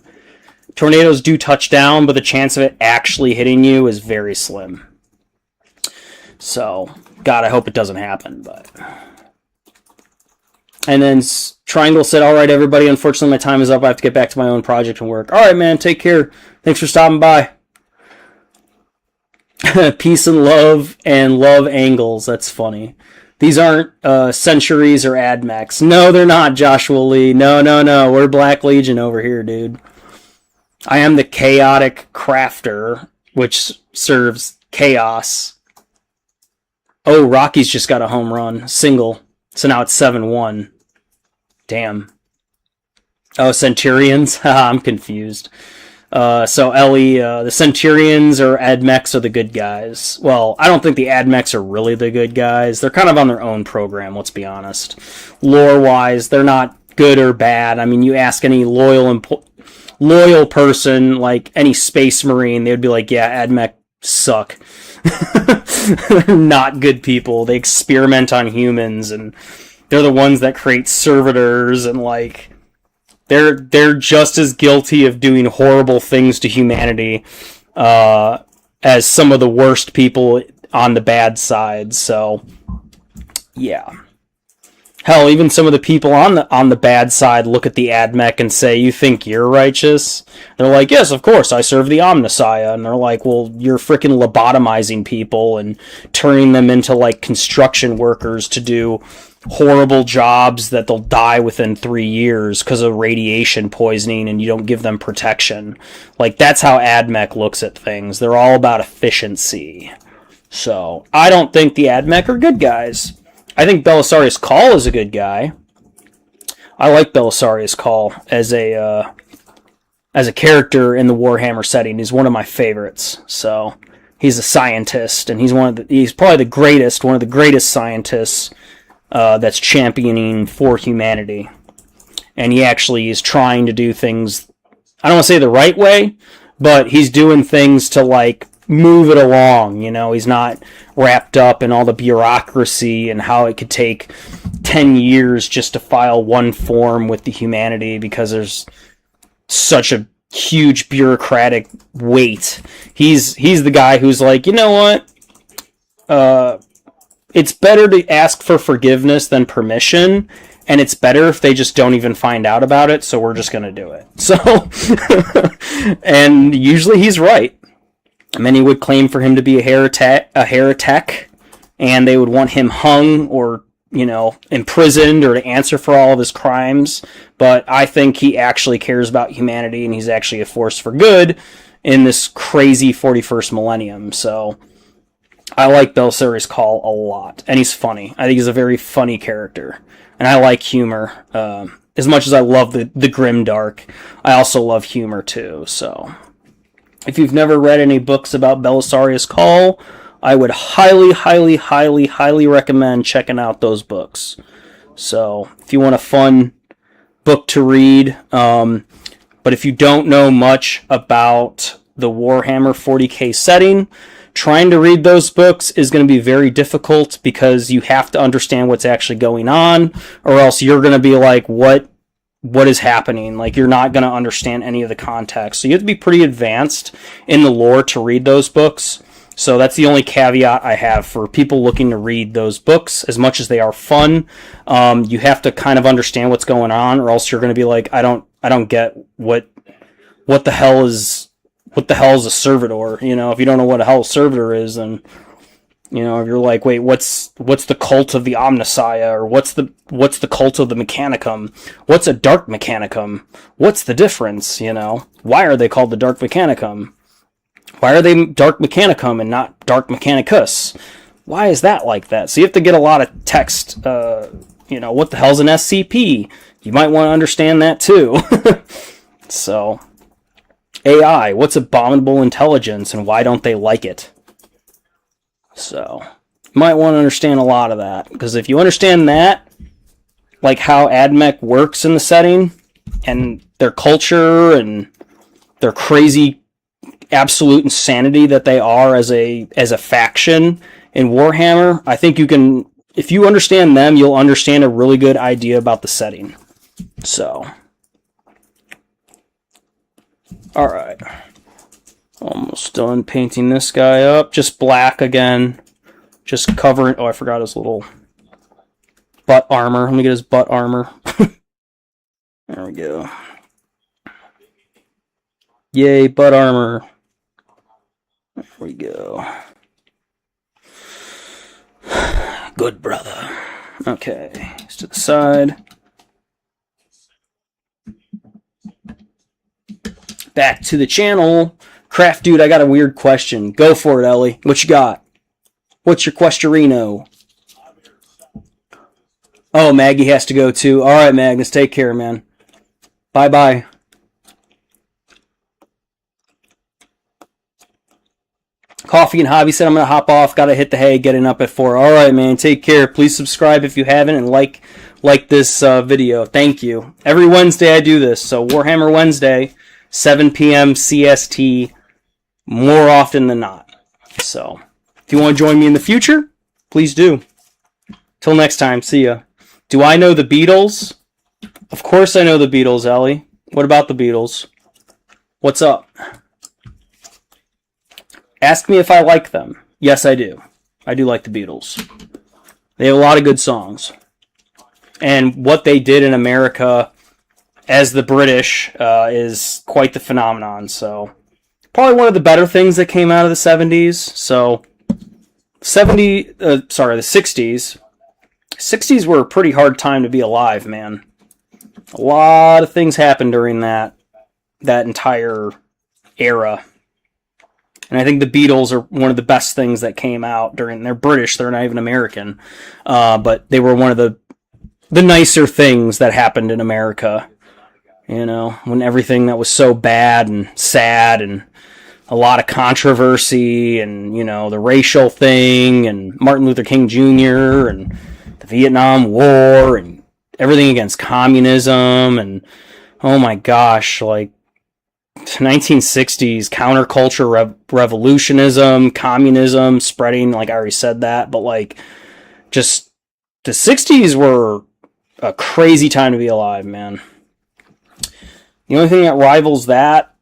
Tornadoes do touch down, but the chance of it actually hitting you is very slim. So, God, I hope it doesn't happen, but... And then Triangle said, "All right, everybody, unfortunately my time is up. I have to get back to my own project and work." All right, man, take care. Thanks for stopping by. Peace and love angles. That's funny. These aren't centuries or admechs. No, they're not, Joshua Lee. No. We're Black Legion over here, dude. I am the Chaotic Crafter, which serves chaos. Oh, Rocky's just got a home run. Single. So now it's 7-1. Damn. Oh, Centurions? I'm confused. So Ellie, the Centurions or Admechs are the good guys. Well, I don't think the Admechs are really the good guys. They're kind of on their own program, let's be honest. Lore-wise, they're not good or bad. I mean, you ask any loyal person, like any Space Marine, they'd be like, yeah, Admech suck. They're not good people. They experiment on humans, and they're the ones that create servitors, and like... They're just as guilty of doing horrible things to humanity as some of the worst people on the bad side. So, yeah. Hell, even some of the people on the bad side look at the Admech and say, "You think you're righteous?" They're like, "Yes, of course, I serve the Omnissiah." And they're like, "Well, you're freaking lobotomizing people and turning them into like construction workers to do horrible jobs that they'll die within 3 years because of radiation poisoning, and you don't give them protection." Like, that's how Admech looks at things. They're all about efficiency. So, I don't think the Admech are good guys. I think Belisarius Cawl is a good guy. I like Belisarius Cawl as a character in the Warhammer setting. He's one of my favorites. So, he's a scientist, and he's probably one of the greatest scientists that's championing for humanity. And he actually is trying to do things, I don't want to say the right way, but he's doing things to like move it along. You know, he's not wrapped up in all the bureaucracy and how it could take 10 years just to file one form with the humanity because there's such a huge bureaucratic weight. He's the guy who's like, you know what? It's better to ask for forgiveness than permission, and it's better if they just don't even find out about it, so we're just going to do it. So, and usually he's right. Many would claim for him to be a heretic, and they would want him hung or, you know, imprisoned or to answer for all of his crimes, but I think he actually cares about humanity, and he's actually a force for good in this crazy 41st millennium, so... I like Belisarius Cawl a lot, and he's funny. I think he's a very funny character, and I like humor. As much as I love the grimdark, I also love humor too. So, if you've never read any books about Belisarius Cawl, I would highly, highly, highly, highly recommend checking out those books. So, if you want a fun book to read, but if you don't know much about the Warhammer 40k setting, trying to read those books is going to be very difficult because you have to understand what's actually going on, or else you're going to be like, what is happening? Like, you're not going to understand any of the context. So you have to be pretty advanced in the lore to read those books. So that's the only caveat I have for people looking to read those books. As much as they are fun, you have to kind of understand what's going on, or else you're going to be like, I don't get what the hell is a servitor. You know, if you don't know what a hell a servitor is, then You know, if you're like, wait, what's the cult of the Omnissiah, or what's the cult of the Mechanicum? What's a Dark Mechanicum? What's the difference? You know, why are they called the Dark Mechanicum? Why are they Dark Mechanicum and not Dark Mechanicus? Why is that like that? So you have to get a lot of text. You know, what the hell's an SCP? You might want to understand that too. So, AI, what's abominable intelligence and why don't they like it? So, you might want to understand a lot of that, because if you understand that, like how AdMech works in the setting, and their culture, and their crazy absolute insanity that they are as a faction in Warhammer, I think you can, if you understand them, you'll understand a really good idea about the setting. So, alright. Almost done painting this guy up. Just black again. Just covering... Oh, I forgot his little butt armor. Let me get his butt armor. There we go. Yay, butt armor. There we go. Good brother. Okay, he's to the side. Back to the channel. Craft Dude, I got a weird question. Go for it, Ellie. What you got? What's your questionerino? Oh, Maggie has to go too. Alright, Magnus, take care, man. Bye-bye. Coffee and Hobby said I'm going to hop off. Got to hit the hay, getting up at 4. Alright, man, take care. Please subscribe if you haven't, and like this video. Thank you. Every Wednesday I do this, so Warhammer Wednesday, 7 p.m. CST, more often than not. So, if you want to join me in the future, please do. Till next time, see ya. Do I know the Beatles? Of course I know the Beatles, Ellie. What about the Beatles? What's up? Ask me if I like them. Yes, I do. I do like the Beatles. They have a lot of good songs. And what they did in America as the British is quite the phenomenon. So, probably one of the better things that came out of the 70s. So, the 60s. 60s were a pretty hard time to be alive, man. A lot of things happened during that entire era. And I think the Beatles are one of the best things that came out during... They're British, they're not even American. But they were one of the nicer things that happened in America. You know, when everything that was so bad and sad and a lot of controversy and, you know, the racial thing and Martin Luther King Jr. and the Vietnam War and everything against communism and, oh my gosh, like, 1960s counterculture revolutionism, communism spreading, like I already said that, but like, just, the 60s were a crazy time to be alive, man. The only thing that rivals that,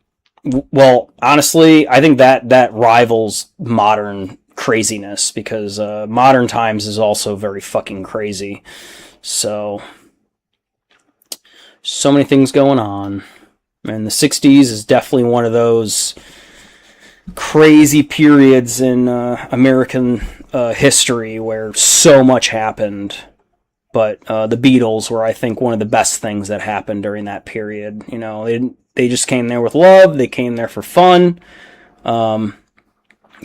well, honestly, I think that rivals modern craziness, because modern times is also very fucking crazy. So many things going on. And the 60s is definitely one of those crazy periods in American history where so much happened. But the Beatles were, I think, one of the best things that happened during that period. You know, they just came there with love. They came there for fun. You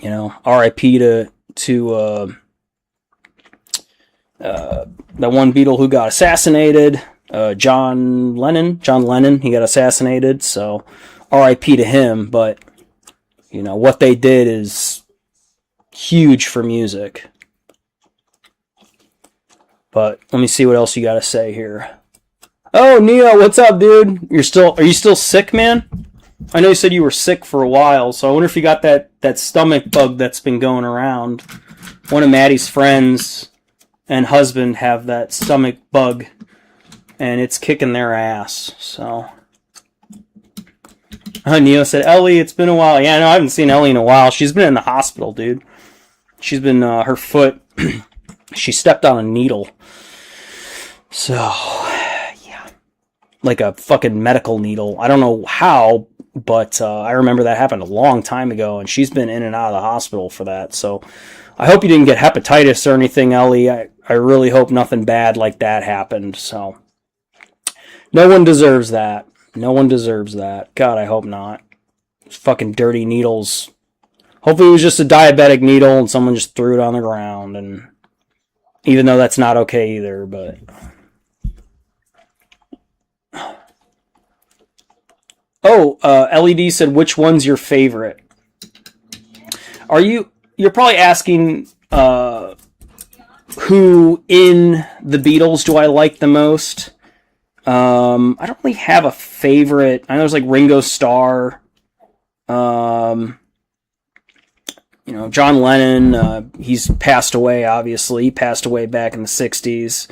know, R.I.P. to that one Beatle who got assassinated. John Lennon, he got assassinated, so R.I.P. to him, but, you know, what they did is huge for music. But, let me see what else you gotta say here. Oh, Neo, what's up, dude? Are you still sick, man? I know you said you were sick for a while, so I wonder if you got that stomach bug that's been going around. One of Maddie's friends and husband have that stomach bug, and it's kicking their ass, so. Neo said, Ellie, it's been a while. Yeah, no, I haven't seen Ellie in a while. She's been in the hospital, dude. She's been, her foot, she stepped on a needle. So, yeah. like a fucking medical needle. I don't know how, but I remember that happened a long time ago, and she's been in and out of the hospital for that. So I hope you didn't get hepatitis or anything, Ellie. I really hope nothing bad like that happened. So no one deserves that. No one deserves that. God, I hope not. Fucking dirty needles. Hopefully it was just a diabetic needle and someone just threw it on the ground. And even though that's not okay either, but... Oh, LED said, which one's your favorite? You're probably asking who in the Beatles do I like the most? I don't really have a favorite. I know there's like Ringo Starr, John Lennon. He's passed away, obviously. He passed away back in the 60s.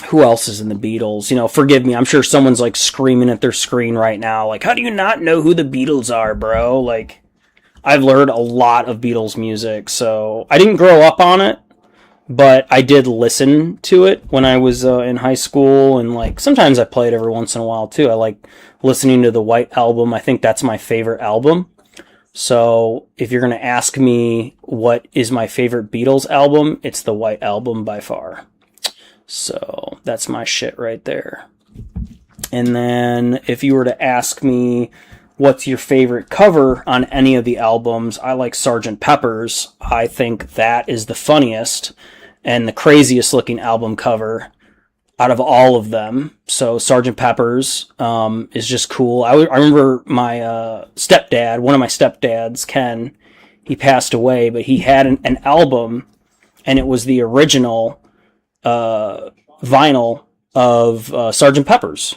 Who else is in the Beatles? Forgive me. I'm sure someone's like screaming at their screen right now. Like, how do you not know who the Beatles are, bro? Like, I've learned a lot of Beatles music. So I didn't grow up on it, but I did listen to it when I was in high school. And like, sometimes I play it every once in a while too. I like listening to the White Album. I think that's my favorite album. So if you're going to ask me what is my favorite Beatles album, it's the White Album by far. So that's my shit right there. And then if you were to ask me what's your favorite cover on any of the albums, I like Sgt. Pepper's. I think that is the funniest and the craziest looking album cover out of all of them. So Sgt. Pepper's is just cool. I remember my stepdad, one of my stepdads, Ken, he passed away, but he had an album, and it was the original vinyl of Sgt. Pepper's.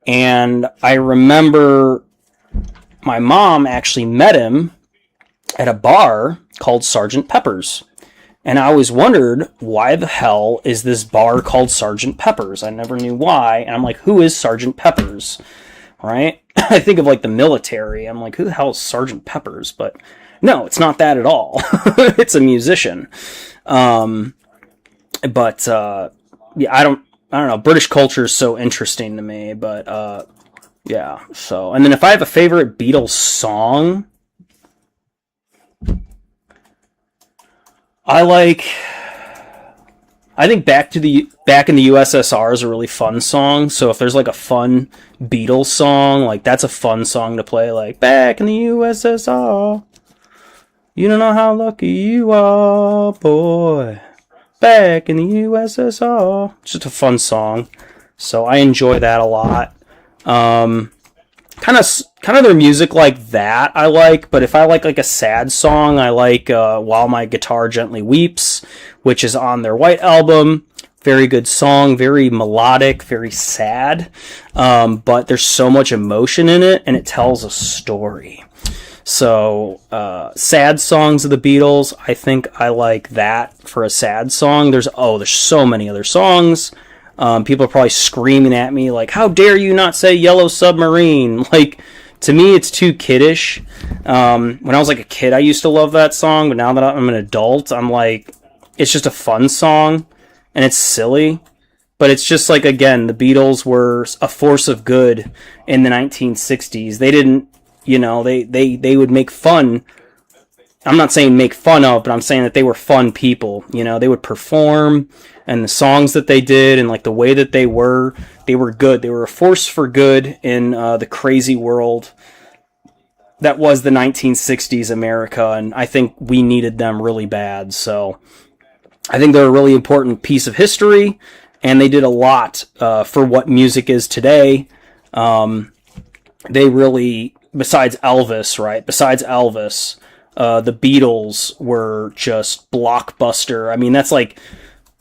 And I remember my mom actually met him at a bar called Sgt. Pepper's. And I always wondered, why the hell is this bar called Sgt. Pepper's? I never knew why. And I'm like, who is Sgt. Pepper's? Right? I think of like the military. I'm like, who the hell is Sgt. Pepper's? But no, it's not that at all. It's a musician. But yeah, I don't know. British culture is so interesting to me, but yeah. So, and then if I have a favorite Beatles song, I think Back in the USSR is a really fun song. So if there's like a fun Beatles song, like that's a fun song to play, like Back in the USSR. You don't know how lucky you are, boy. Back in the USSR. Just a fun song. So I enjoy that a lot. Kind of their music like that I like, but if I like a sad song, I like While My Guitar Gently Weeps, which is on their White Album. Very good song, very melodic, very sad, but there's so much emotion in it, and it tells a story. So, sad songs of the Beatles, I think I like that for a sad song. There's so many other songs. People are probably screaming at me like, how dare you not say Yellow Submarine? Like, to me, it's too kiddish. When I was like a kid, I used to love that song, but now that I'm an adult, I'm like, it's just a fun song, and it's silly. But it's just like, again, the Beatles were a force of good in the 1960s. They didn't, they would make fun. I'm not saying make fun of, but I'm saying that they were fun people. They would perform, and the songs that they did and like the way that they were good. They were a force for good in the crazy world that was the 1960s America, and I think we needed them really bad. So I think they're a really important piece of history, and they did a lot for what music is today. They really, besides Elvis, the Beatles were just blockbuster. I mean, that's like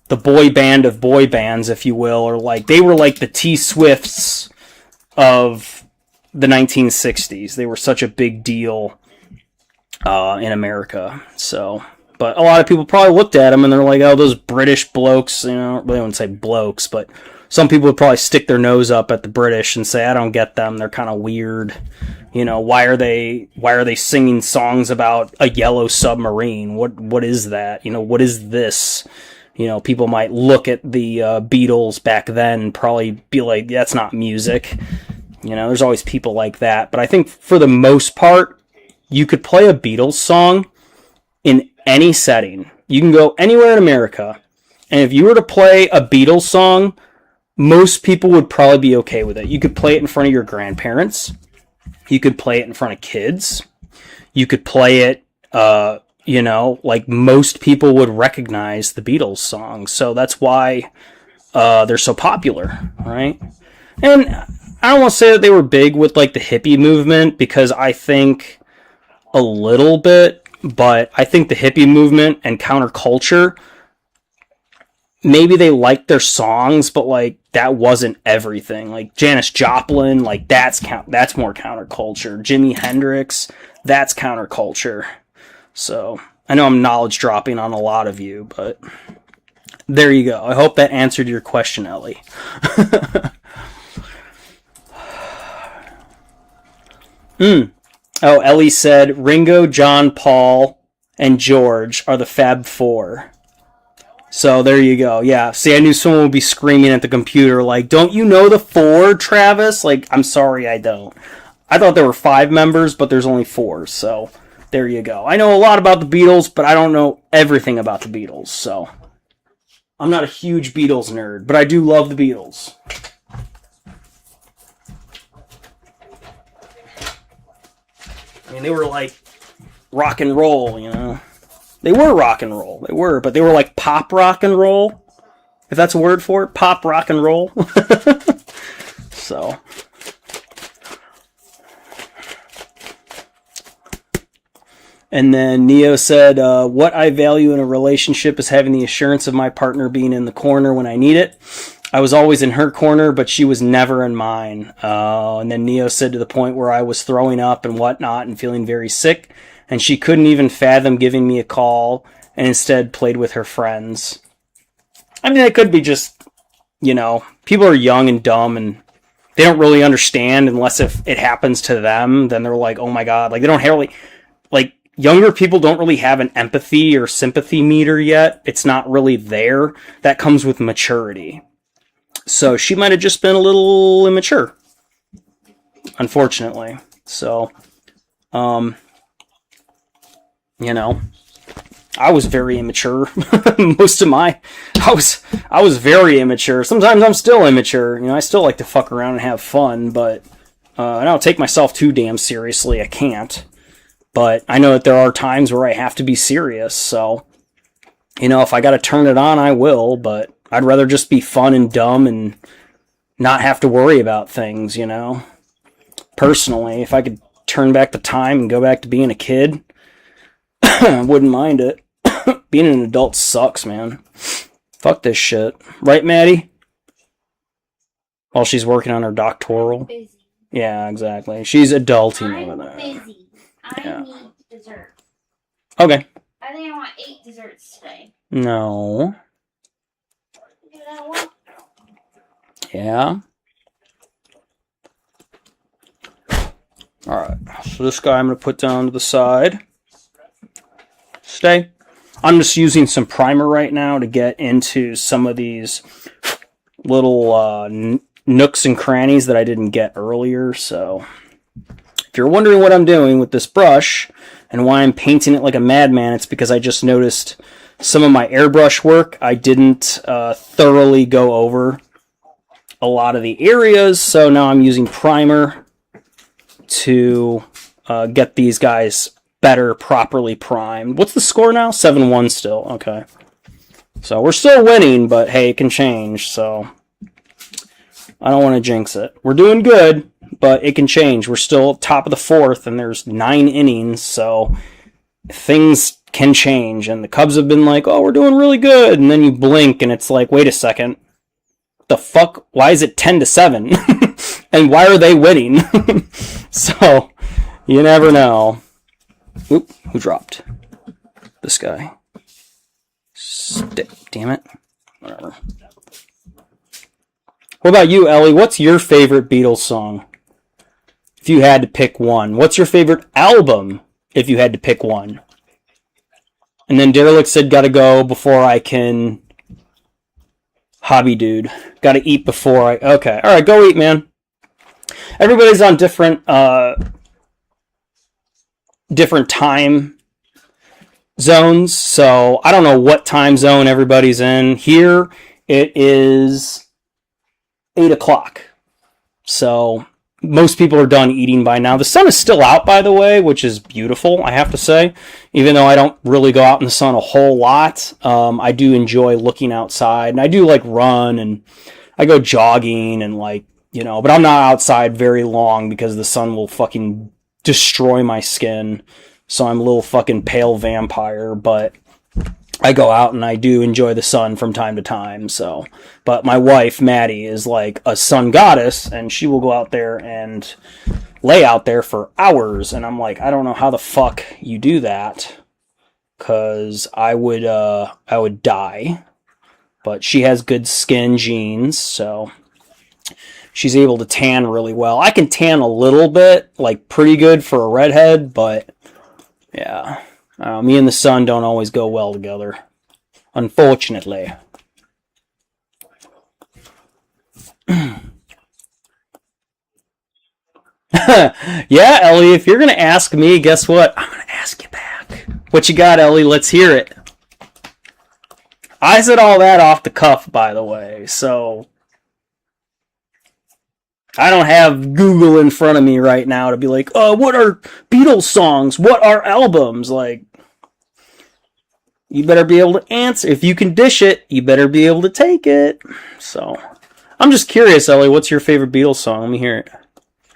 the boy band of boy bands, if you will, or like they were like the T-Swifts of the 1960s. They were such a big deal in America. So, but a lot of people probably looked at them and they're like, "Oh, those British blokes." They wouldn't say blokes, but some people would probably stick their nose up at the British and say, "I don't get them. They're kind of weird. Why are they singing songs about a yellow submarine? What is that? What is this?" You know, people might look at the Beatles back then and probably be like, that's not music. You know, there's always people like that. But I think for the most part, you could play a Beatles song in any setting. You can go anywhere in America, and if you were to play a Beatles song, most people would probably be okay with it. You could play it in front of your grandparents. You could play it in front of kids. You could play it, you know, like most people would recognize the Beatles songs. So that's why they're so popular, right? And I don't want to say that they were big with like the hippie movement, because I think a little bit, but I think the hippie movement and counterculture, maybe they liked their songs, but like that wasn't everything. Like Janis Joplin, like that's more counterculture. Jimi Hendrix, that's counterculture. So I know I'm knowledge dropping on a lot of you, but there you go. I hope that answered your question, Ellie. Oh, Ellie said Ringo, John, Paul, and George are the Fab Four. So there you go. Yeah. See, I knew someone would be screaming at the computer like, don't you know the four, Travis? Like, I'm sorry, I don't. I thought there were 5 members, but there's only 4. So there you go. I know a lot about the Beatles, but I don't know everything about the Beatles. So I'm not a huge Beatles nerd, but I do love the Beatles. I mean, they were like rock and roll, you know. They were rock and roll. They were, but they were like pop rock and roll, if that's a word for it. Pop rock and roll. So. And then Neo said, what I value in a relationship is having the assurance of my partner being in the corner when I need it. I was always in her corner, but she was never in mine. And then Neo said, to the point where I was throwing up and whatnot and feeling very sick, and she couldn't even fathom giving me a call and instead played with her friends. I mean, it could be just, you know, people are young and dumb and they don't really understand unless if it happens to them, then they're like, oh my God, like they don't really, like younger people don't really have an empathy or sympathy meter yet. It's not really there. That comes with maturity. So she might have just been a little immature, unfortunately. So, you know, I was very immature. I was very immature. Sometimes I'm still immature. You know, I still like to fuck around and have fun, but I don't take myself too damn seriously. I can't. But I know that there are times where I have to be serious. So, you know, if I got to turn it on, I will. But I'd rather just be fun and dumb and not have to worry about things, you know. Personally, if I could turn back the time and go back to being a kid, I wouldn't mind it. Being an adult sucks, man. Fuck this shit. Right, Maddie? While she's working on her doctoral. Busy. Yeah, exactly. She's adulting over there. I'm busy. I need dessert. Okay. I think I want 8 desserts today. No. You know what? Yeah. Alright. So this guy I'm going to put down to the side. Stay. I'm just using some primer right now to get into some of these little nooks and crannies that I didn't get earlier. So if you're wondering what I'm doing with this brush and why I'm painting it like a madman, it's because I just noticed some of my airbrush work I didn't thoroughly go over a lot of the areas. So now I'm using primer to get these guys better, properly primed. What's the score now? 7-1 still. Okay. So we're still winning, but hey, it can change, so I don't want to jinx it. We're doing good, but it can change. We're still top of the 4th, and there's 9 innings, so things can change. And the Cubs have been like, oh, we're doing really good, and then you blink, and it's like, wait a second. The fuck? Why is it 10-7? And why are they winning? So, you never know. Oop, who dropped? This guy. Damn it. Whatever. What about you, Ellie? What's your favorite Beatles song? If you had to pick one. What's your favorite album? If you had to pick one. And then Derelict said, gotta go before I can Hobby dude. Gotta eat before I... Okay. Alright, go eat, man. Everybody's on different time zones, so I don't know what time zone everybody's in. Here, it is 8 o'clock. So most people are done eating by now. The sun is still out, by the way, which is beautiful, I have to say. Even though I don't really go out in the sun a whole lot, I do enjoy looking outside. And I do, like, run, and I go jogging, and, like, you know, but I'm not outside very long because the sun will fucking destroy my skin. So I'm a little fucking pale vampire, but I go out and I do enjoy the sun from time to time, so. But my wife, Maddie, is like a sun goddess, and she will go out there and lay out there for hours, and I'm like, I don't know how the fuck you do that, because I would die. But she has good skin genes, so she's able to tan really well. I can tan a little bit, like pretty good for a redhead, but yeah. Me and the sun don't always go well together, unfortunately. Yeah, Ellie, if you're going to ask me, guess what? I'm going to ask you back. What you got, Ellie? Let's hear it. I said all that off the cuff, by the way, so I don't have Google in front of me right now to be like, oh, what are Beatles songs? What are albums? Like, you better be able to answer. If you can dish it, you better be able to take it. So, I'm just curious, Ellie, what's your favorite Beatles song? Let me hear it.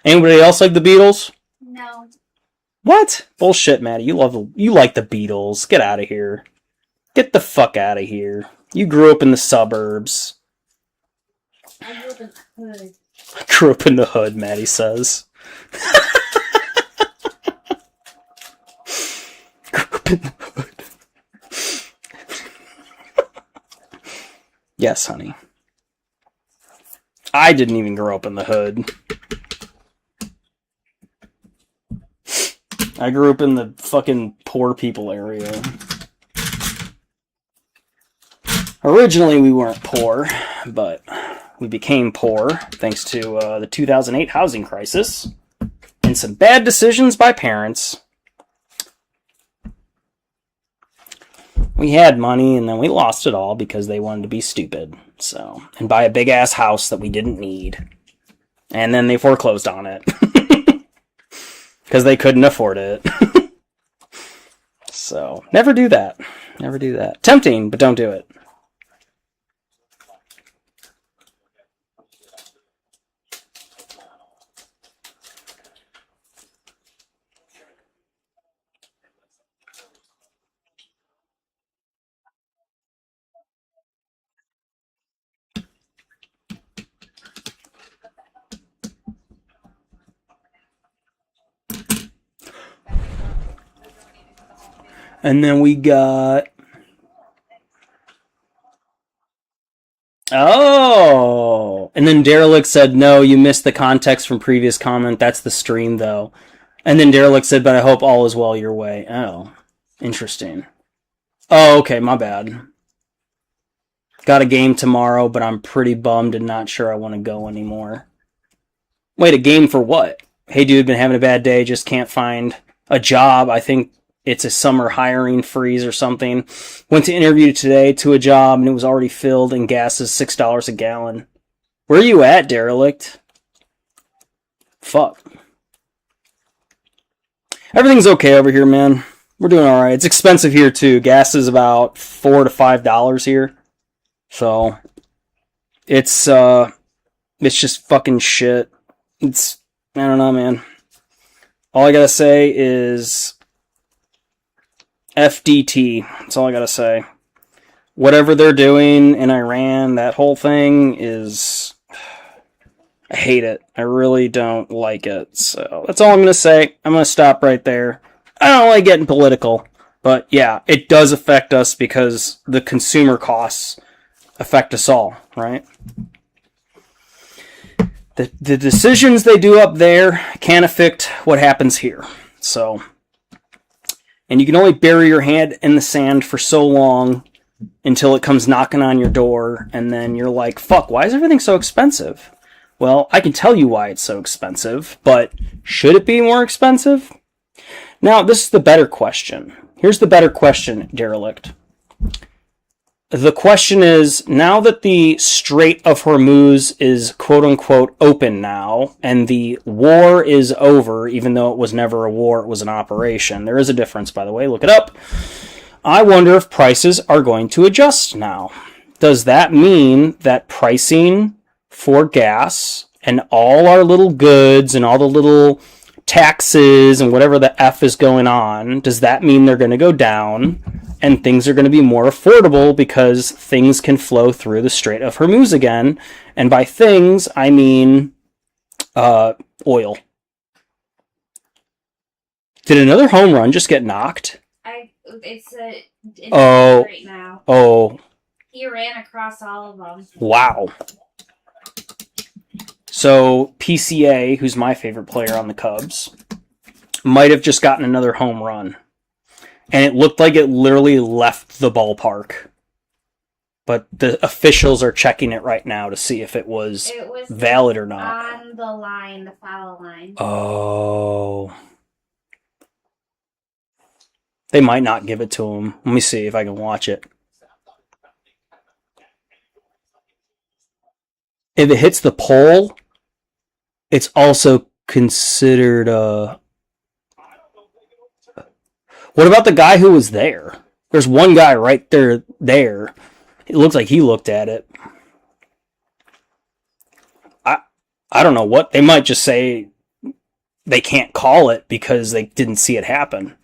Anybody else like the Beatles? No. What? Bullshit, Maddie. You like the Beatles. Get out of here. Get the fuck out of here. You grew up in the suburbs. I grew up in the hood. I grew up in the hood, Maddie says. Grew up in the hood. Yes, honey. I didn't even grow up in the hood. I grew up in the fucking poor people area. Originally, we weren't poor, but we became poor thanks to the 2008 housing crisis and some bad decisions by parents. We had money, and then we lost it all because they wanted to be stupid. So, and buy a big-ass house that we didn't need. And then they foreclosed on it. Because they couldn't afford it. So, never do that. Never do that. Tempting, but don't do it. And then we got... Oh! And then Derelict said, no, you missed the context from previous comment. That's the stream, though. And then Derelict said, but I hope all is well your way. Oh. Interesting. Oh, okay, my bad. Got a game tomorrow, but I'm pretty bummed and not sure I want to go anymore. Wait, a game for what? Hey, dude, been having a bad day, just can't find a job. I think it's a summer hiring freeze or something. Went to interview today to a job, and it was already filled, and gas is $6 a gallon. Where are you at, Derelict? Fuck. Everything's okay over here, man. We're doing alright. It's expensive here, too. Gas is about $4 to $5 here. So, it's just fucking shit. I don't know, man. All I gotta say is FDT. That's all I gotta say. Whatever they're doing in Iran, that whole thing is... I hate it. I really don't like it. So, that's all I'm gonna say. I'm gonna stop right there. I don't like getting political. But, yeah, it does affect us because the consumer costs affect us all, right? The decisions they do up there can affect what happens here. So, and you can only bury your hand in the sand for so long until it comes knocking on your door, and then you're like, fuck, why is everything so expensive? Well, I can tell you why it's so expensive, but should it be more expensive? Now, this is the better question. Here's the better question, Derelict. The question is, now that the Strait of Hormuz is quote-unquote open now, and the war is over, even though it was never a war, it was an operation. There is a difference, by the way. Look it up. I wonder if prices are going to adjust now. Does that mean that pricing for gas and all our little goods and all the little taxes and whatever the F is going on, does that mean they're going to go down and things are going to be more affordable because things can flow through the Strait of Hormuz again? And by things, I mean oil. Did another home run just get knocked? It's Oh. right now. Oh. He ran across all of them. Wow. So PCA, who's my favorite player on the Cubs, might have just gotten another home run. And it looked like it literally left the ballpark. But the officials are checking it right now to see if it was valid or not. On the line, the foul line. Oh. They might not give it to him. Let me see if I can watch it. If it hits the pole, it's also considered What about the guy who was there? There's one guy right there. It looks like he looked at it. I don't know what. They might just say they can't call it because they didn't see it happen.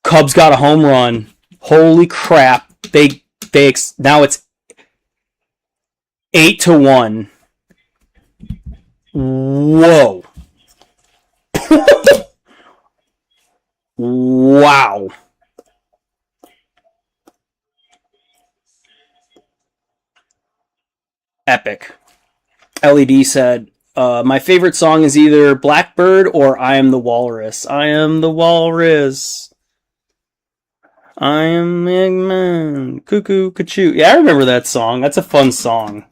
Cubs got a home run. Holy crap. Now it's 8-1. Whoa. Wow. Epic. LED said, my favorite song is either Blackbird or I Am the Walrus. I am the walrus. I am Eggman. Cuckoo, cachoo. Yeah, I remember that song. That's a fun song.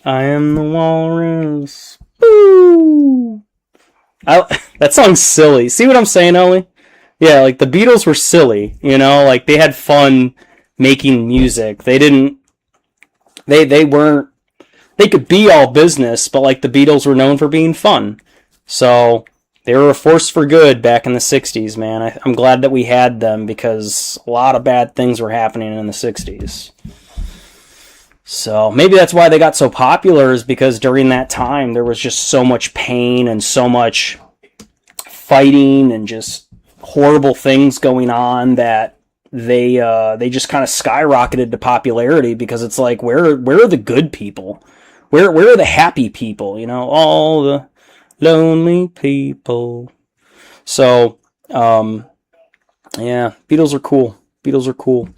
I am the walrus. Woo! That song's silly. See what I'm saying, Ellie? Yeah, like the Beatles were silly, you know, like they had fun making music. They weren't, they could be all business, but like the Beatles were known for being fun. So they were a force for good back in the 60s, man. I'm glad that we had them because a lot of bad things were happening in the 60s. So maybe that's why they got so popular, is because during that time there was just so much pain and so much fighting and just horrible things going on that they just kind of skyrocketed to popularity, because it's like, where are the good people? Where are the happy people? You know, all the lonely people. So, yeah, Beatles are cool. Beatles are cool.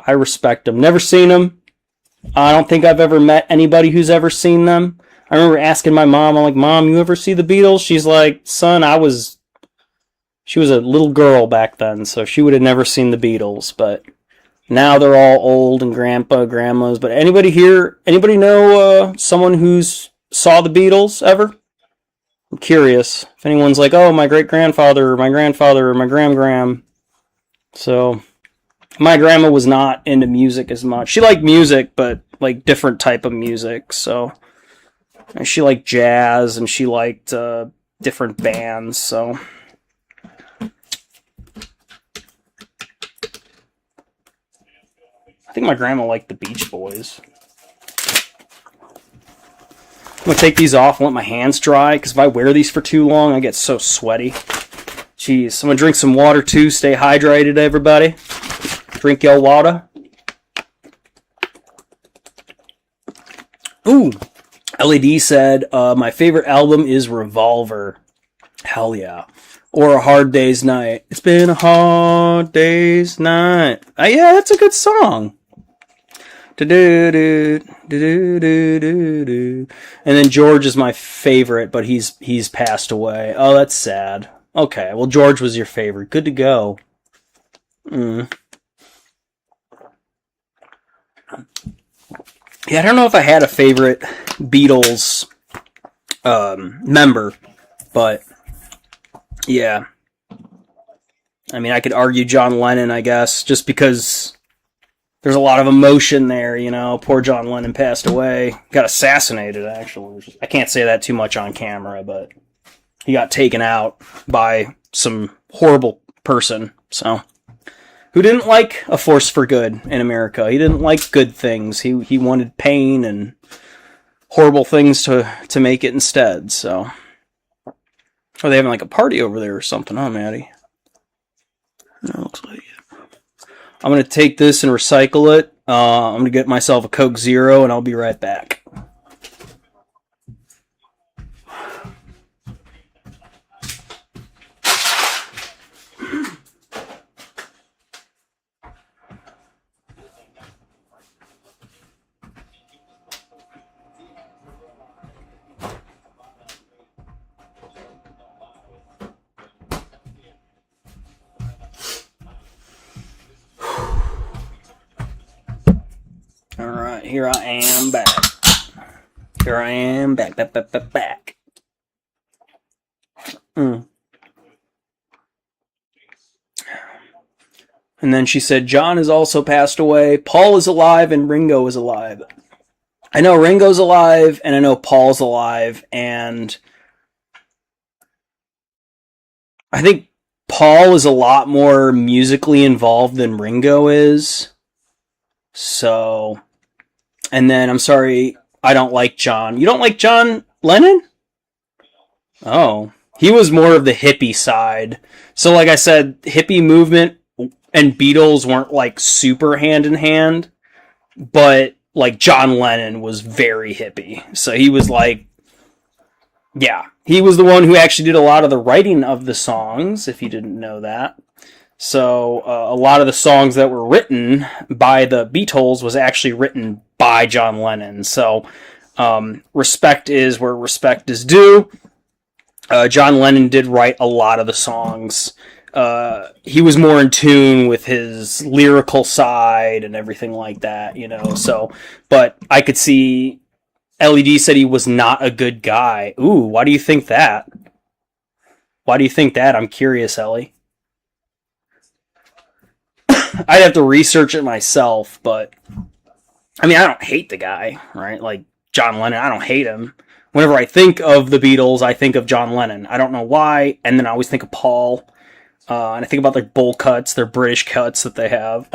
I respect them. Never seen them. I don't think I've ever met anybody who's ever seen them. I remember asking my mom, I'm like, Mom, you ever see the Beatles? She's like, son, she was a little girl back then, so she would have never seen the Beatles, but now they're all old and grandmas. But anybody know someone who's saw the Beatles ever? I'm curious. If anyone's like, oh, my great-grandfather, or my grandfather, or my gram. So, my grandma was not into music as much. She liked music, but like different type of music, so. And she liked jazz, and she liked different bands, so. I think my grandma liked the Beach Boys. I'm going to take these off and let my hands dry, because if I wear these for too long, I get so sweaty. Jeez, I'm going to drink some water too. Stay hydrated, everybody. Drink your water. Ooh, LED said, my favorite album is Revolver. Hell yeah. Or A Hard Day's Night. It's been a hard day's night. Yeah, that's a good song. And then George is my favorite, but he's passed away. Oh, that's sad. Okay, well, George was your favorite. Good to go. Mm. Yeah, I don't know if I had a favorite Beatles member, but yeah. I mean, I could argue John Lennon, I guess, just because there's a lot of emotion there, you know. Poor John Lennon passed away. Got assassinated, actually. I can't say that too much on camera, but he got taken out by some horrible person, so. Who didn't like a force for good in America. He didn't like good things. He wanted pain and horrible things to make it instead, so. Are they having like a party over there or something, huh, Maddie? No, looks like it. I'm going to take this and recycle it. I'm going to get myself a Coke Zero, and I'll be right back. All right, here I am back. Here I am back. Mm. And then she said, John has also passed away. Paul is alive and Ringo is alive. I know Ringo's alive and I know Paul's alive, and I think Paul is a lot more musically involved than Ringo is. So, and then I'm sorry, I don't like John. You don't like John Lennon? Oh, he was more of the hippie side. So, like I said, hippie movement and Beatles weren't like super hand in hand, but like John Lennon was very hippie. So he was like, yeah, he was the one who actually did a lot of the writing of the songs, if you didn't know that. So a lot of the songs that were written by the Beatles was actually written by John Lennon. So respect is where respect is due. John Lennon did write a lot of the songs. He was more in tune with his lyrical side and everything like that, you know. So, but I could see LED said he was not a good guy. Ooh, why do you think that? Why do you think that? I'm curious, Ellie. I'd have to research it myself, but I mean, I don't hate the guy, right? Like John Lennon, I don't hate him. Whenever I think of the Beatles, I think of John Lennon. I don't know why, and then I always think of Paul. And I think about their bowl cuts, their British cuts that they have.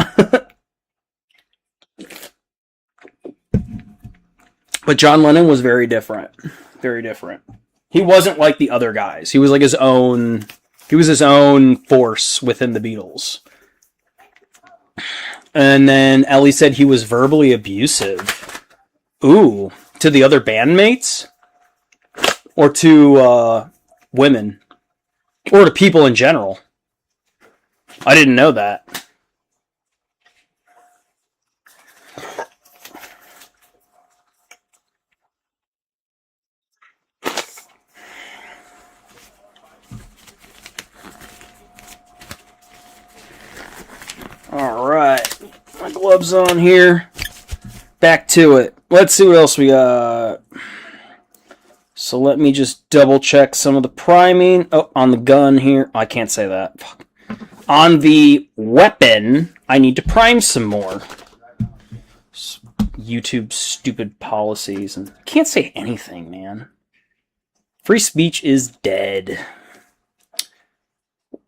But John Lennon was very different. Very different. He wasn't like the other guys. He was like his own. He was his own force within the Beatles. And then Ellie said he was verbally abusive. Ooh, to the other bandmates? Or to women? Or to people in general? I didn't know that. Alright. My gloves on here. Back to it. Let's see what else we got. So let me just double check some of the priming. Oh, on the gun here. Oh, I can't say that. Fuck. On the weapon, I need to prime some more. YouTube stupid policies. And can't say anything, man. Free speech is dead.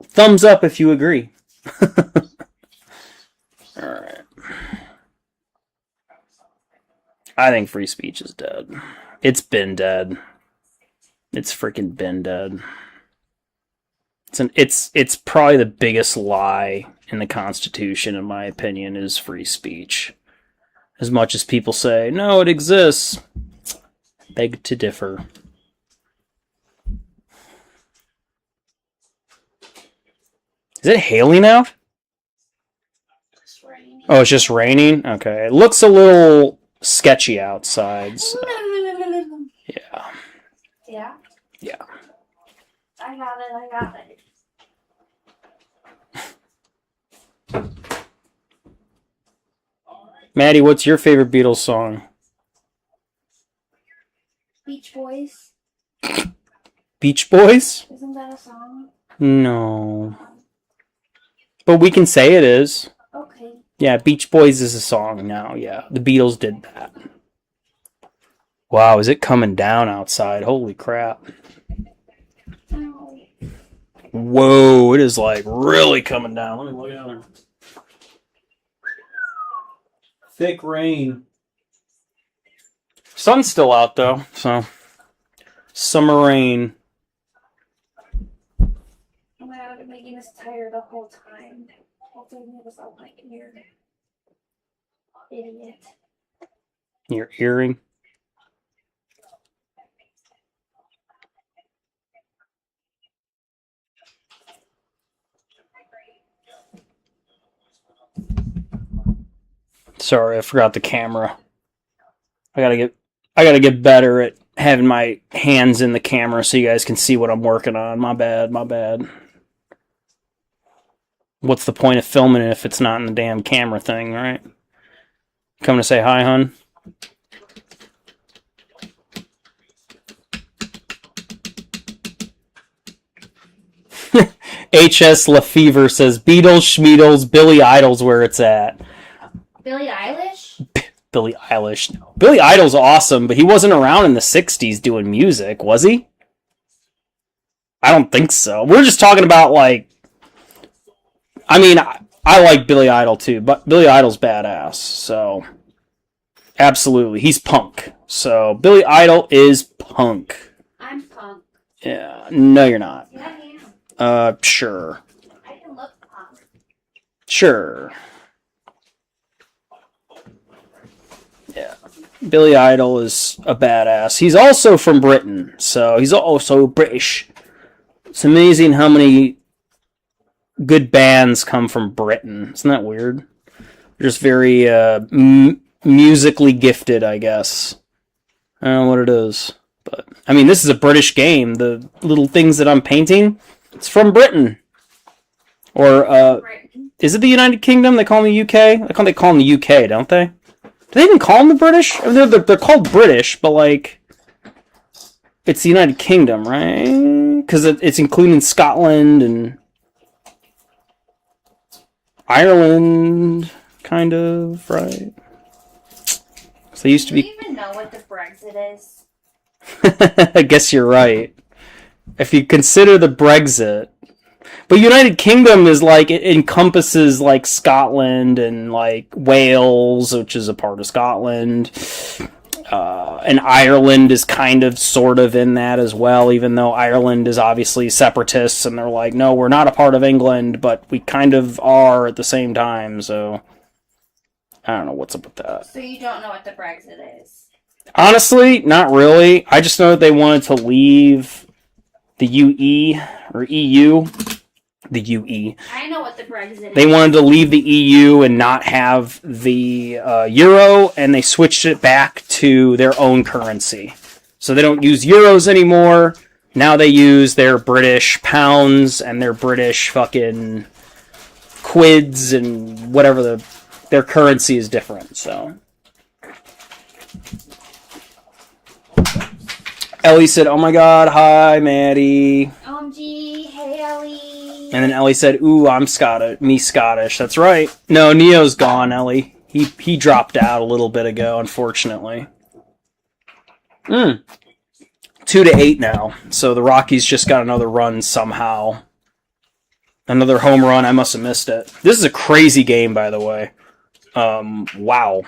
Thumbs up if you agree. Alright. I think free speech is dead. It's been dead. It's freaking been dead. It's probably the biggest lie in the Constitution, in my opinion, is free speech. As much as people say, no, it exists, beg to differ. Is it hailing out? It's raining. Oh, it's just raining? Okay. It looks a little sketchy outside. So. Yeah. Yeah? Yeah. I got it. Maddie, what's your favorite Beatles song? Beach Boys. Beach Boys? Isn't that a song? No. But we can say it is. Okay. Yeah, Beach Boys is a song now. Yeah, the Beatles did that. Wow, is it coming down outside? Holy crap. Oh. Whoa, it is like really coming down. Let me look out there. Thick rain. Sun's still out though, so summer rain. Oh my god, I've been making this tire the whole time. Hopefully it was all my ear. Idiot. Your earring. Sorry, I forgot the camera. I gotta get better at having my hands in the camera so you guys can see what I'm working on. My bad. What's the point of filming it if it's not in the damn camera thing, right? Coming to say hi, hun? HS Lefevre says Beatles, Schmeedles, Billy Idol's where it's at. Billie Eilish? Billie Eilish. No. Billy Idol's awesome, but he wasn't around in the 60s doing music, was he? I don't think so. We're just talking about, like... I mean, I like Billy Idol, too, but Billy Idol's badass, so... Absolutely. He's punk. So, Billy Idol is punk. I'm punk. Yeah. No, you're not. Yeah, I am. Sure. I can look punk. Sure. Yeah. Billy Idol is a badass. He's also from Britain, so he's also British. It's amazing how many good bands come from Britain. Isn't that weird? They're just very musically gifted, I guess. I don't know what it is. But, I mean, this is a British game. The little things that I'm painting, it's from Britain. Or, Britain. Is it the United Kingdom? They call them the UK? They call them the UK, don't they? Do they even call them the British? I mean, they're called British, but, like, it's the United Kingdom, right? Because it's including Scotland and Ireland, kind of, right? So they used to be... Do you even know what the Brexit is? I guess you're right. If you consider the Brexit... But United Kingdom is like, it encompasses like Scotland and like Wales, which is a part of Scotland. And Ireland is kind of sort of in that as well, even though Ireland is obviously separatists and they're like, no, we're not a part of England, but we kind of are at the same time, so I don't know what's up with that. So you don't know what the Brexit is? Honestly, not really. I just know that they wanted to leave the UE or EU. The UE. I know what the Brexit is. They wanted to leave the EU and not have the euro, and they switched it back to their own currency. So they don't use euros anymore. Now they use their British pounds and their British fucking quids and whatever their currency is different. So Ellie said, "Oh my God, hi Maddie." OMG, hey Ellie. And then Ellie said, "Ooh, I'm Scottish. Me Scottish." That's right. No, Neo's gone, Ellie. He dropped out a little bit ago, unfortunately. 2-8 now. So the Rockies just got another run somehow. Another home run. I must have missed it. This is a crazy game, by the way. Wow.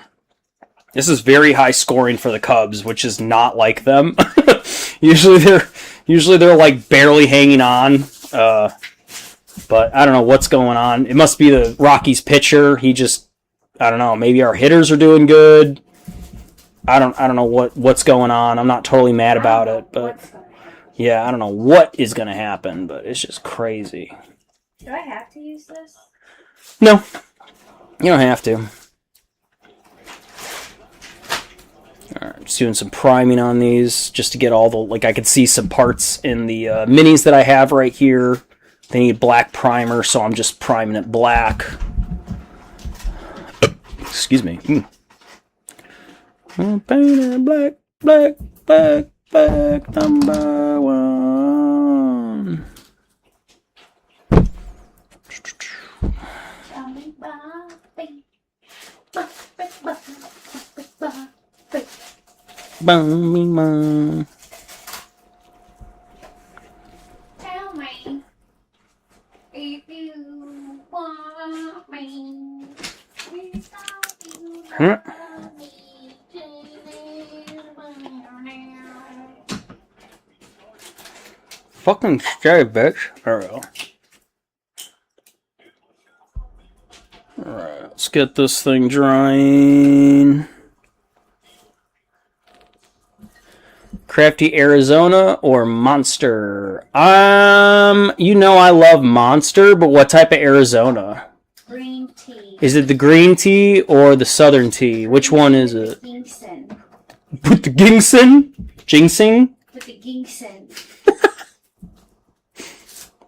This is very high scoring for the Cubs, which is not like them. usually they're like barely hanging on. But I don't know what's going on. It must be the Rockies pitcher. He just, I don't know. Maybe our hitters are doing good. I don't know what's going on. I'm not totally mad about it, but yeah, I don't know what is going to happen, but it's just crazy. Do I have to use this? No, you don't have to. Alright, just doing some priming on these just to get all the, like I could see some parts in the minis that I have right here. They need black primer, so I'm just priming it black. Excuse me. Painter black, black, black, black, number one. Bum. Tell me if you want me. Huh? Fucking stay, bitch. There we go. Alright, let's get this thing drying. Crafty Arizona or Monster? You know I love Monster, but what type of Arizona? Green tea. Is it the green tea or the southern tea? Which one is it? Ginseng. With the ginseng? Ginseng? With the ginseng.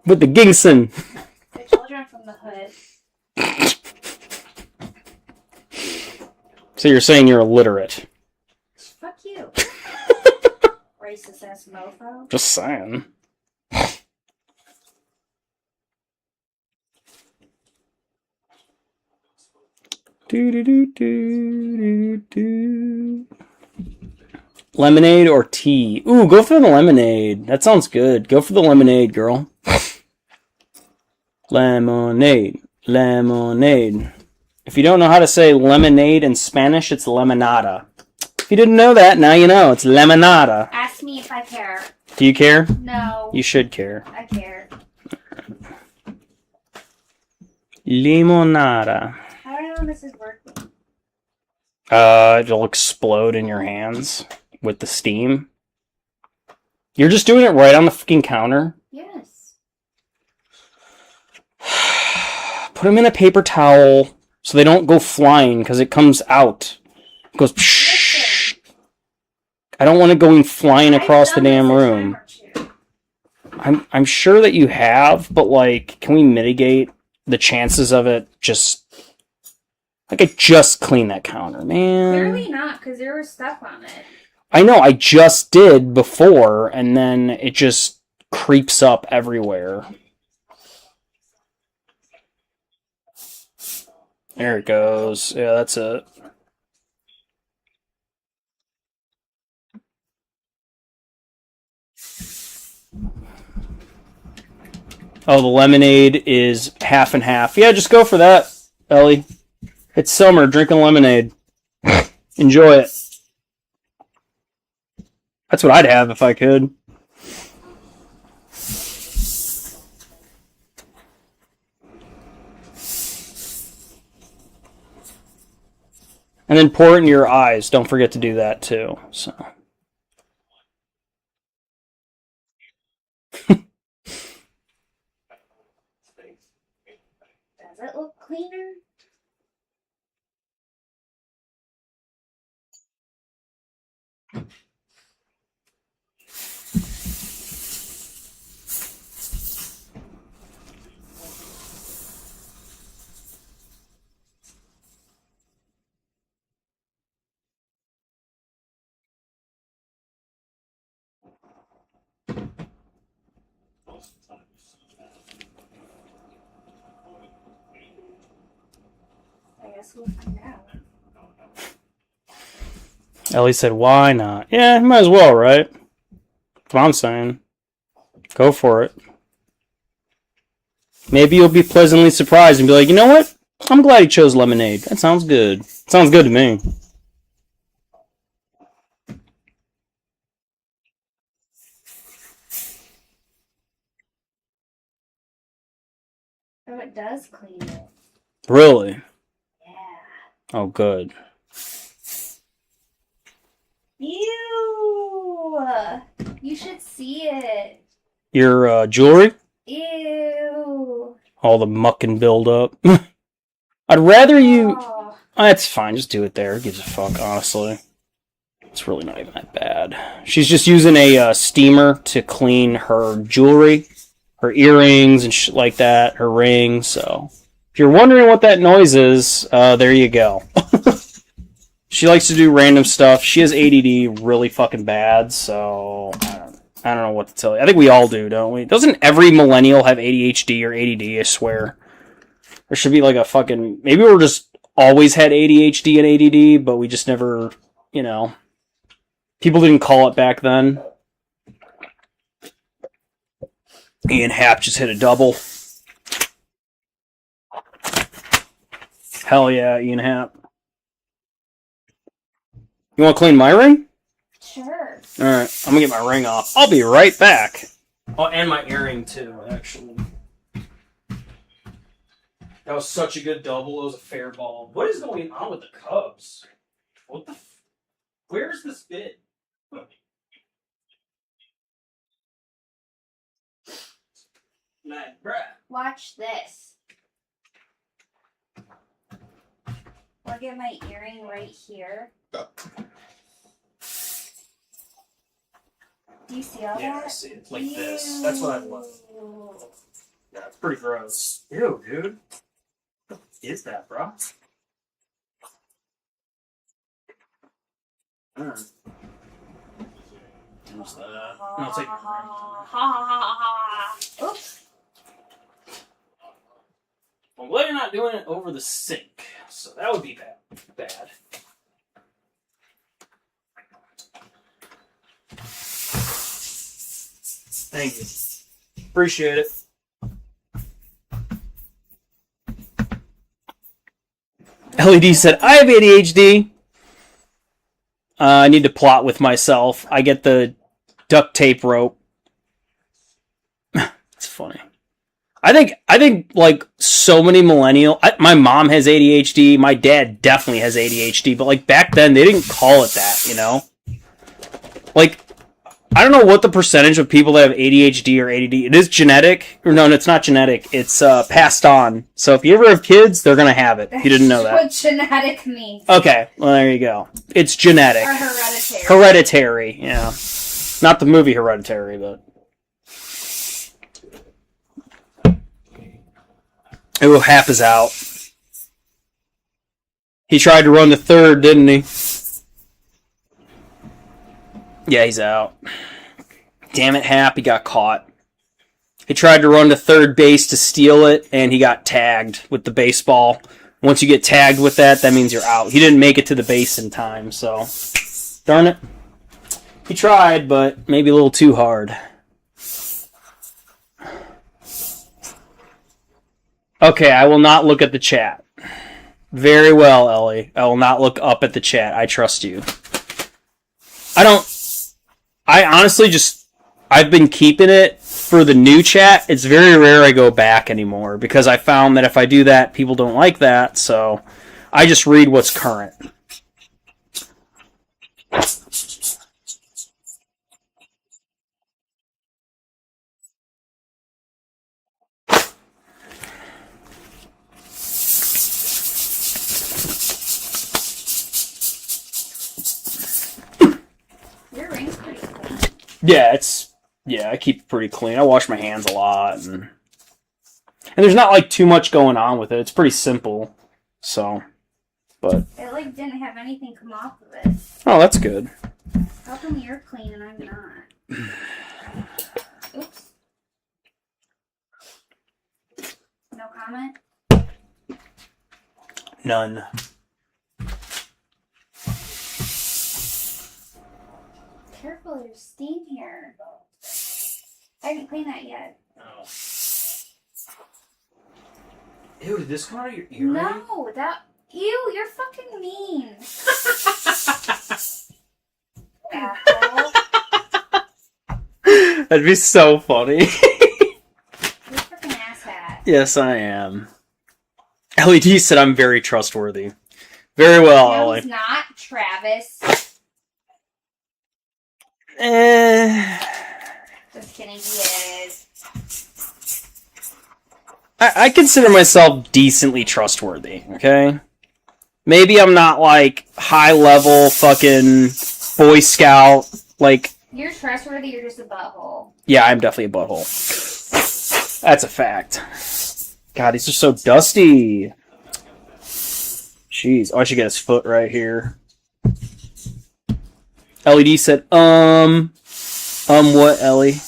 With the ginseng. The children from the hood. So you're saying you're illiterate? Fuck you. Racist ass mofo. Just saying. Lemonade or tea? Ooh, go for the lemonade. That sounds good. Go for the lemonade, girl. Lemonade. Lemonade. If you don't know how to say lemonade in Spanish, it's lemonada. If you didn't know that, now you know. It's lemonada. Ask me if I care. Do you care? No. You should care. I care. Limonada. How do I know when this is working? It'll explode in your hands with the steam. You're just doing it right on the fucking counter? Yes. Put them in a paper towel so they don't go flying because it comes out. It goes psh. I don't want it going flying across the damn room. I'm sure that you have, but like, can we mitigate the chances of it just... Like, I just cleaned that counter, man. Clearly not, because there was stuff on it. I know, I just did before, and then it just creeps up everywhere. There it goes. Yeah, that's it. Oh, the lemonade is half and half. Yeah, just go for that, Ellie. It's summer, drinking lemonade. Enjoy it. That's what I'd have if I could. And then pour it in your eyes. Don't forget to do that too. So. Does it look cleaner? I guess we'll find out. Ellie said, why not? Yeah, might as well, right? That's what I'm saying. Go for it. Maybe you'll be pleasantly surprised and be like, you know what? I'm glad he chose lemonade. That sounds good. Sounds good to me. Oh, it does clean it. Really? Yeah. Oh, good. Ew! You should see it. Your jewelry? Ew. All the muck and build up. I'd rather you... Oh. That's fine, just do it there. Who gives a fuck, honestly. It's really not even that bad. She's just using a steamer to clean her jewelry, her earrings and shit like that, her rings, so... If you're wondering what that noise is, there you go. She likes to do random stuff. She has ADD really fucking bad, so I don't know what to tell you. I think we all do, don't we? Doesn't every millennial have ADHD or ADD, I swear? There should be like a fucking... Maybe we're just always had ADHD and ADD, but we just never, you know... People didn't call it back then. Ian Happ just hit a double. Hell yeah, Ian Happ. You want to clean my ring? Sure. Alright, I'm gonna get my ring off. I'll be right back. Oh, and my earring too, actually. That was such a good double. It was a fair ball. What is going on with the Cubs? What the Where's this bid? Watch this. Look at my earring right here. Do you see all that? Yeah, I see it. Like this. That's what I love. Yeah, it's pretty gross. Ew, dude. What is that, bro? Alright. What's that? No, it's like... Oops. I'm glad you're not doing it over the sink. So that would be bad. Thank you. Appreciate it. LED said, I have ADHD. I need to plot with myself. I get the duct tape rope. It's funny. I think like so many my mom has ADHD. My dad definitely has ADHD. But like back then, they didn't call it that, you know? Like, I don't know what the percentage of people that have ADHD or ADD. It is genetic. Or no, it's not genetic. It's passed on. So if you ever have kids, they're going to have it. You didn't know that. That's what genetic means. Okay, well, there you go. It's genetic. Or hereditary. Hereditary, yeah. Not the movie Hereditary, but... Ooh, Hap is out. He tried to run the third, didn't he? Yeah, he's out. Damn it, Hap, he got caught. He tried to run to third base to steal it, and he got tagged with the baseball. Once you get tagged with that, that means you're out. He didn't make it to the base in time, so... Darn it. He tried, but maybe a little too hard. Okay, I will not look at the chat. Very well, Ellie. I will not look up at the chat. I trust you. I honestly just... I've been keeping it for the new chat. It's very rare I go back anymore, because I found that if I do that, people don't like that, so I just read what's current. Yeah, I keep it pretty clean. I wash my hands a lot, and there's not like too much going on with it. It's pretty simple, so. But it like didn't have anything come off of it. Oh, that's good. How come you're clean and I'm not? Oops. No comment? None. Careful, there's steam here. I haven't cleaned that yet. Oh. Ew, did this come out of your ear? No, that... Ew, you're fucking mean. Asshole. That'd be so funny. You're a freaking asshat. Yes, I am. LED said I'm very trustworthy. Very well, No, Ellie. he's not, Travis. Just kidding, he is. I consider myself decently trustworthy, okay? Maybe I'm not, like, high-level fucking Boy Scout, like... You're trustworthy, you're just a butthole. Yeah, I'm definitely a butthole. That's a fact. God, these are so dusty. Jeez. Oh, I should get his foot right here. LED said, what, Ellie?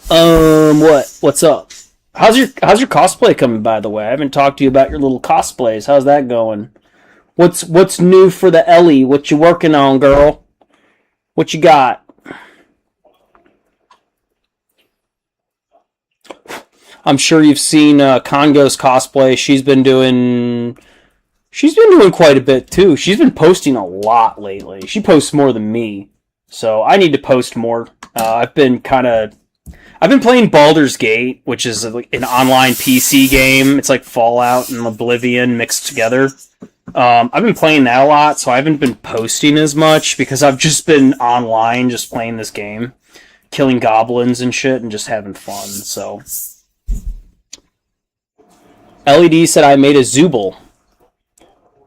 What? What's up? How's your cosplay coming, by the way? I haven't talked to you about your little cosplays. How's that going? What's new for the Ellie? What you working on, girl? What you got? I'm sure you've seen Congo's cosplay. She's been doing quite a bit too. She's been posting a lot lately. She posts more than me, so I need to post more. I've been playing Baldur's Gate, which is an online PC game. It's like Fallout and Oblivion mixed together. I've been playing that a lot, so I haven't been posting as much because I've just been online, just playing this game, killing goblins and shit, and just having fun. So, LED said I made a Zooble.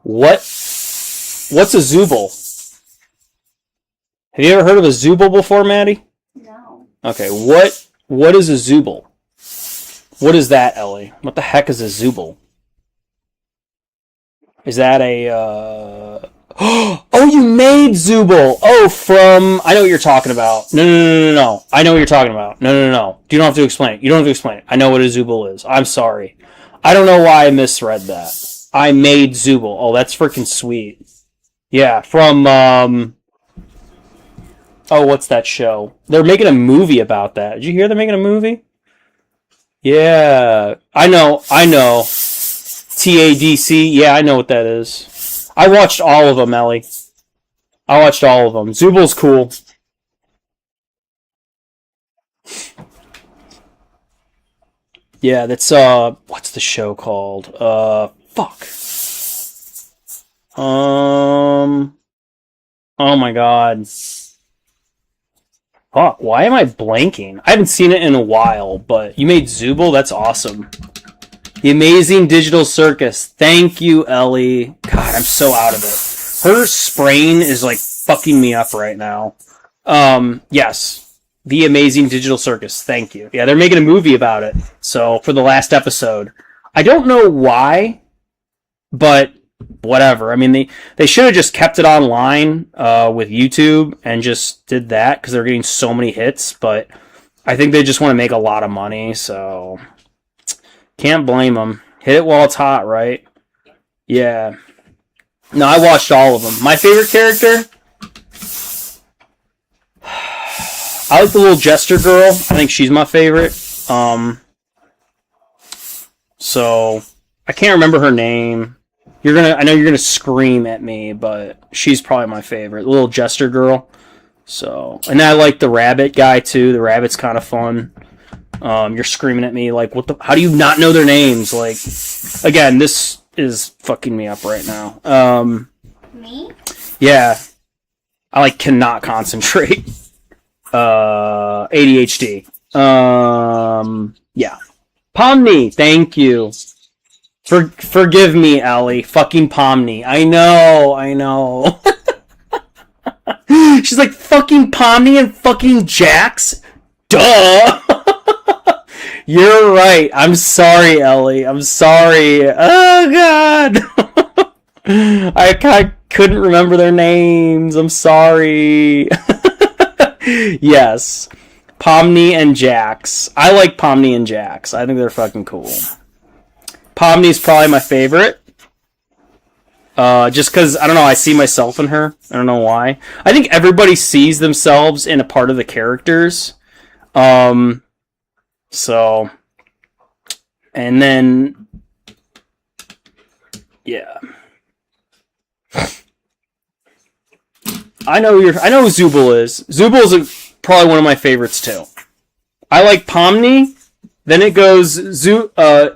What's a Zooble? Have you ever heard of a Zooble before, Maddie? No. Okay, what is a Zooble? What is that, Ellie? What the heck is a Zooble? Is that a Oh, you made Zooble! Oh, from... I know what you're talking about. No. I know what you're talking about. No. You don't have to explain it. You don't have to explain it. I know what a Zooble is. I'm sorry. I don't know why I misread that. I made Zooble. Oh, that's freaking sweet. Yeah, from, oh, what's that show? They're making a movie about that. Did you hear they're making a movie? Yeah. I know. TADC. Yeah, I know what that is. I watched all of them, Ellie. I watched all of them. Zooble's cool. Yeah, that's, what's the show called? Fuck. Oh my god. Fuck, why am I blanking? I haven't seen it in a while, but you made Zooble? That's awesome. The Amazing Digital Circus. Thank you, Ellie. God, I'm so out of it. Her sprain is like fucking me up right now. Yes. The Amazing Digital Circus. Thank you. Yeah, they're making a movie about it. So, for the last episode. I don't know why, but whatever. I mean, they should have just kept it online with YouTube and just did that because they're getting so many hits, but I think they just want to make a lot of money, so can't blame them. Hit it while it's hot, right? Yeah. No, I watched all of them. My favorite character? I like the little jester girl. I think she's my favorite. So I can't remember her name. I know you're gonna scream at me, but she's probably my favorite. The little jester girl. So, and I like the rabbit guy too. The rabbit's kind of fun. You're screaming at me like, how do you not know their names? Like, again, this is fucking me up right now. Me? Yeah. I cannot concentrate. ADHD. Yeah. Pomni, thank you. Forgive me, Ellie. Fucking Pomni. I know. She's like, fucking Pomni and fucking Jax? Duh! You're right. I'm sorry, Ellie. I'm sorry. Oh, God. I couldn't remember their names. I'm sorry. Yes. Pomni and Jax. I like Pomni and Jax. I think they're fucking cool. Pomni's probably my favorite. Just because, I don't know, I see myself in her. I don't know why. I think everybody sees themselves in a part of the characters. So. And then. Yeah. I know who Zooble is. Zooble's probably one of my favorites too. I like Pomni. Then it goes Zooble.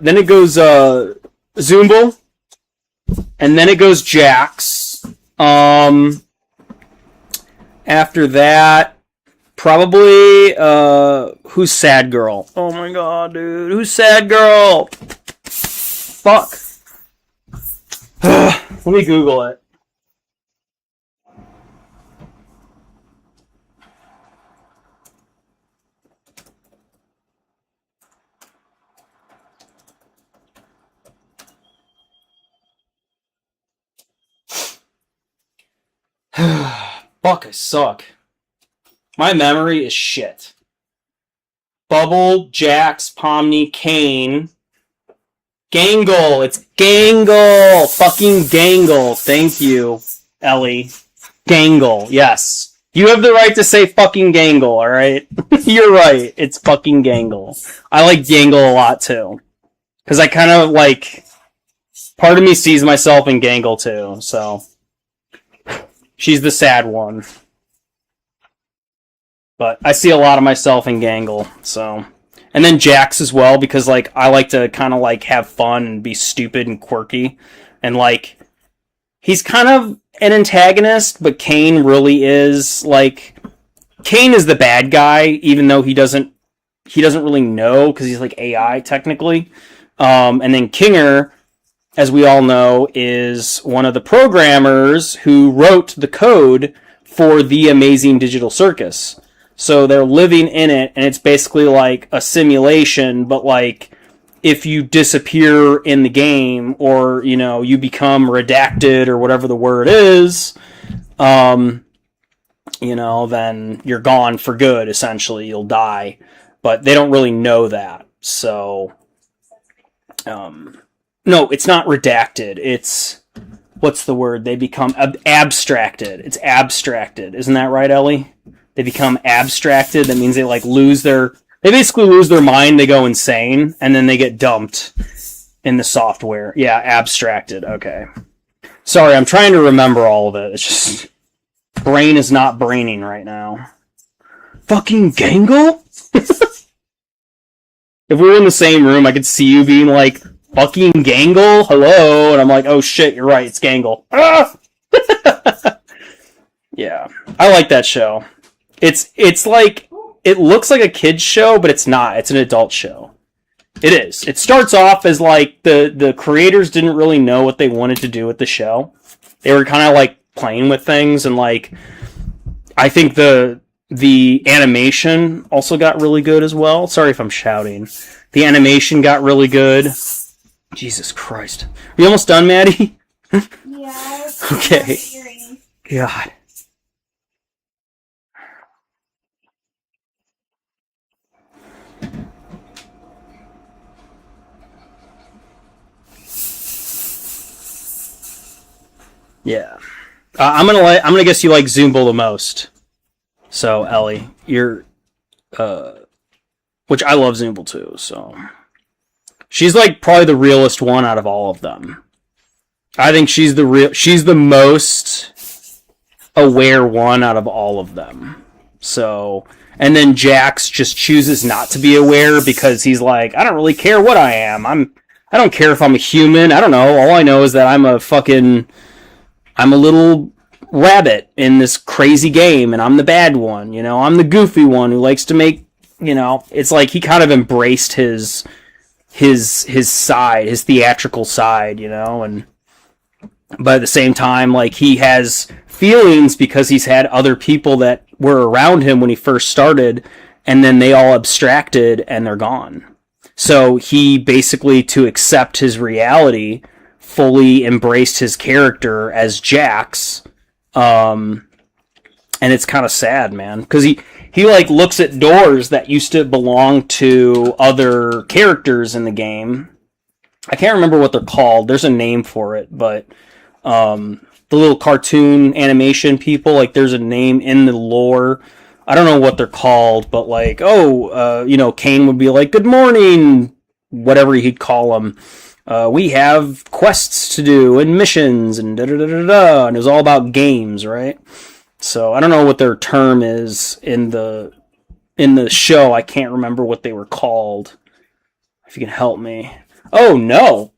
And then it goes Jax. After that, probably who's Sad Girl? Oh my god, dude. Who's Sad Girl? Fuck. Let me Google it. Fuck, I suck. My memory is shit. Bubble, Jax, Pomni, Kane. Gangle! It's Gangle! Fucking Gangle. Thank you, Ellie. Gangle, yes. You have the right to say fucking Gangle, alright? You're right. It's fucking Gangle. I like Gangle a lot, too. Because I kind of, like... Part of me sees myself in Gangle, too, so... She's the sad one. But I see a lot of myself in Gangle, so... And then Jax as well, because, like, I like to kind of, like, have fun and be stupid and quirky. And, like, he's kind of an antagonist, but Kane really is, like... Kane is the bad guy, even though he doesn't really know, because he's, like, AI, technically. And then Kinger, as we all know, is one of the programmers who wrote the code for the Amazing Digital Circus. So they're living in it, and it's basically like a simulation, but like if you disappear in the game, or, you know, you become redacted or whatever the word is, you know, then you're gone for good, essentially. You'll die. But they don't really know that. So, no, it's not redacted. It's, what's the word? They become abstracted. It's abstracted. Isn't that right, Ellie? They become abstracted. That means they like they basically lose their mind. They go insane, and then they get dumped in the software. Yeah, abstracted. Okay. Sorry, I'm trying to remember all of it. It's just brain is not braining right now. Fucking Gangle? If we were in the same room, I could see you being like, fucking Gangle? Hello? And I'm like, oh shit, you're right, it's Gangle. Ah! Yeah. I like that show. It's like, it looks like a kid's show, but it's not. It's an adult show. It is. It starts off as like, the creators didn't really know what they wanted to do with the show. They were kind of like playing with things, and like, I think the animation also got really good as well. Sorry if I'm shouting. The animation got really good. Jesus Christ. Are you almost done, Maddie? Yeah. Okay. God. Yeah. I'm gonna guess you like Zoombl the most. So, Ellie, you're, which I love Zoombl too, so. She's like probably the realest one out of all of them. I think she's the most aware one out of all of them. So, and then Jax just chooses not to be aware because he's like, I don't really care what I am. I don't care if I'm a human. I don't know. All I know is that I'm a little rabbit in this crazy game, and I'm the bad one, you know? I'm the goofy one who likes to make, you know, it's like he kind of embraced his side, his theatrical side, you know, and but at the same time, like, he has feelings because he's had other people that were around him when he first started, and then they all abstracted and they're gone. So he basically, to accept his reality, fully embraced his character as Jax, and it's kind of sad, man, because he like looks at doors that used to belong to other characters in the game. I can't remember what they're called. There's a name for it, but the little cartoon animation people, like, there's a name in the lore. I don't know what they're called, but like, you know, Kane would be like, good morning, whatever he'd call them. We have quests to do and missions and da-da-da-da-da, and it was all about games, right? So I don't know what their term is in the show. I can't remember what they were called. If you can help me. Oh no,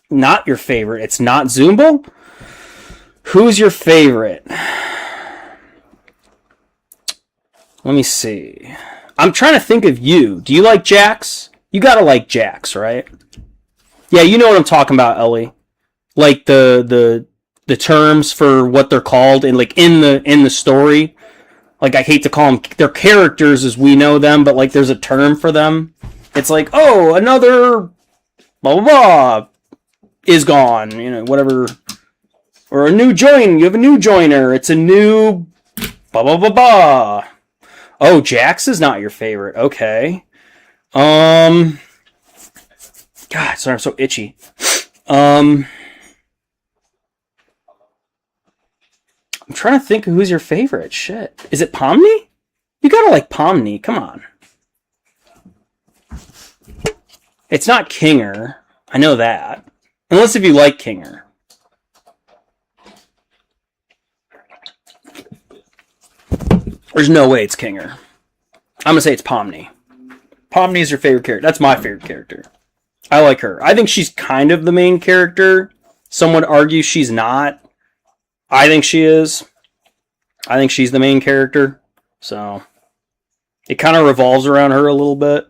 not your favorite. It's not Zoombl? Who's your favorite? Let me see. I'm trying to think of you. Do you like Jax? You gotta like Jax, right? Yeah, you know what I'm talking about, Ellie. Like the terms for what they're called in the story. Like, I hate to call them, they're characters as we know them, but like there's a term for them. It's like, oh, another blah blah blah is gone, you know, whatever. Or a new join, you have a new joiner. It's a new Ba ba ba ba. Oh, Jax is not your favorite. Okay. God, sorry, I'm so itchy. I'm trying to think of who's your favorite. Shit. Is it Pomni? You gotta like Pomni. Come on. It's not Kinger. I know that. Unless if you like Kinger. There's no way it's Kinger. I'm gonna say it's Pomni. Pomni is your favorite character. That's my favorite character. I like her. I think she's kind of the main character. Some would argue she's not. I think she is. I think she's the main character. So it kind of revolves around her a little bit.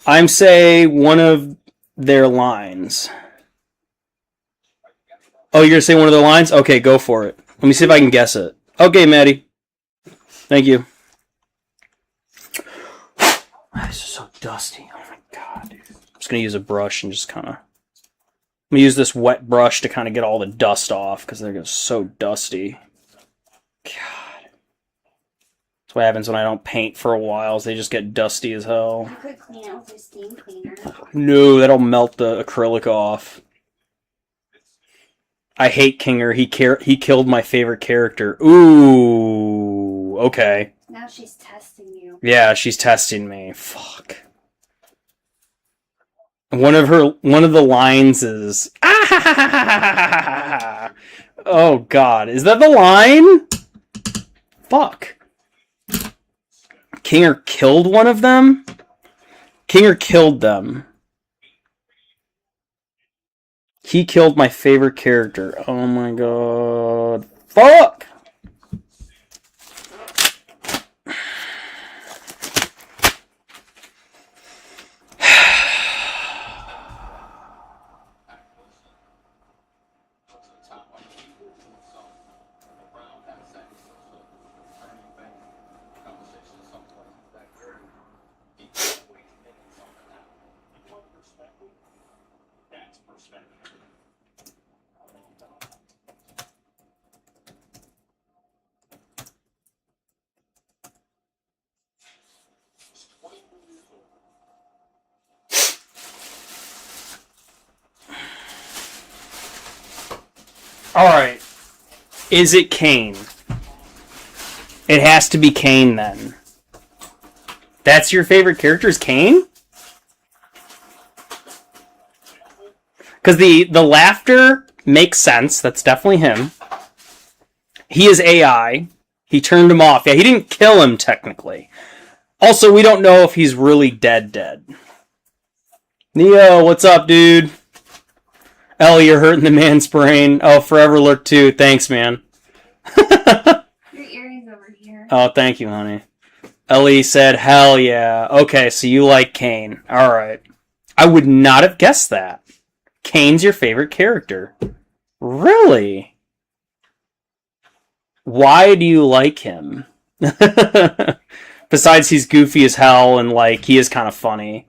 I'm say one of their lines. Oh, you're gonna say one of their lines? Okay, go for it. Let me see if I can guess it. Okay, Maddie. Thank you. This is so dusty. Oh my god, dude. I'm just gonna use a brush and just kind of. I'm gonna use this wet brush to kind of get all the dust off because they're just so dusty. God. That's what happens when I don't paint for a while. Is they just get dusty as hell. You could clean it with your steam cleaner. No, that'll melt the acrylic off. I hate Kinger. He killed my favorite character. Ooh. Okay. Now she's testing you. Yeah, she's testing me. Fuck. One of the lines is ah! Oh god, is that the line? Fuck. Kinger killed one of them? Kinger killed them. He killed my favorite character. Oh my god. Fuck! Alright. Is it Kane? It has to be Kane then. That's your favorite character is Kane? Because the laughter makes sense. That's definitely him. He is AI. He turned him off. Yeah, he didn't kill him technically. Also, we don't know if he's really dead. Neo, what's up, dude? Ellie, you're hurting the man's brain. Oh, Forever Look 2. Thanks, man. Your earrings over here. Oh, thank you, honey. Ellie said, hell yeah. Okay, so you like Kane. Alright. I would not have guessed that. Kane's your favorite character. Really? Why do you like him? Besides, he's goofy as hell and like he is kind of funny.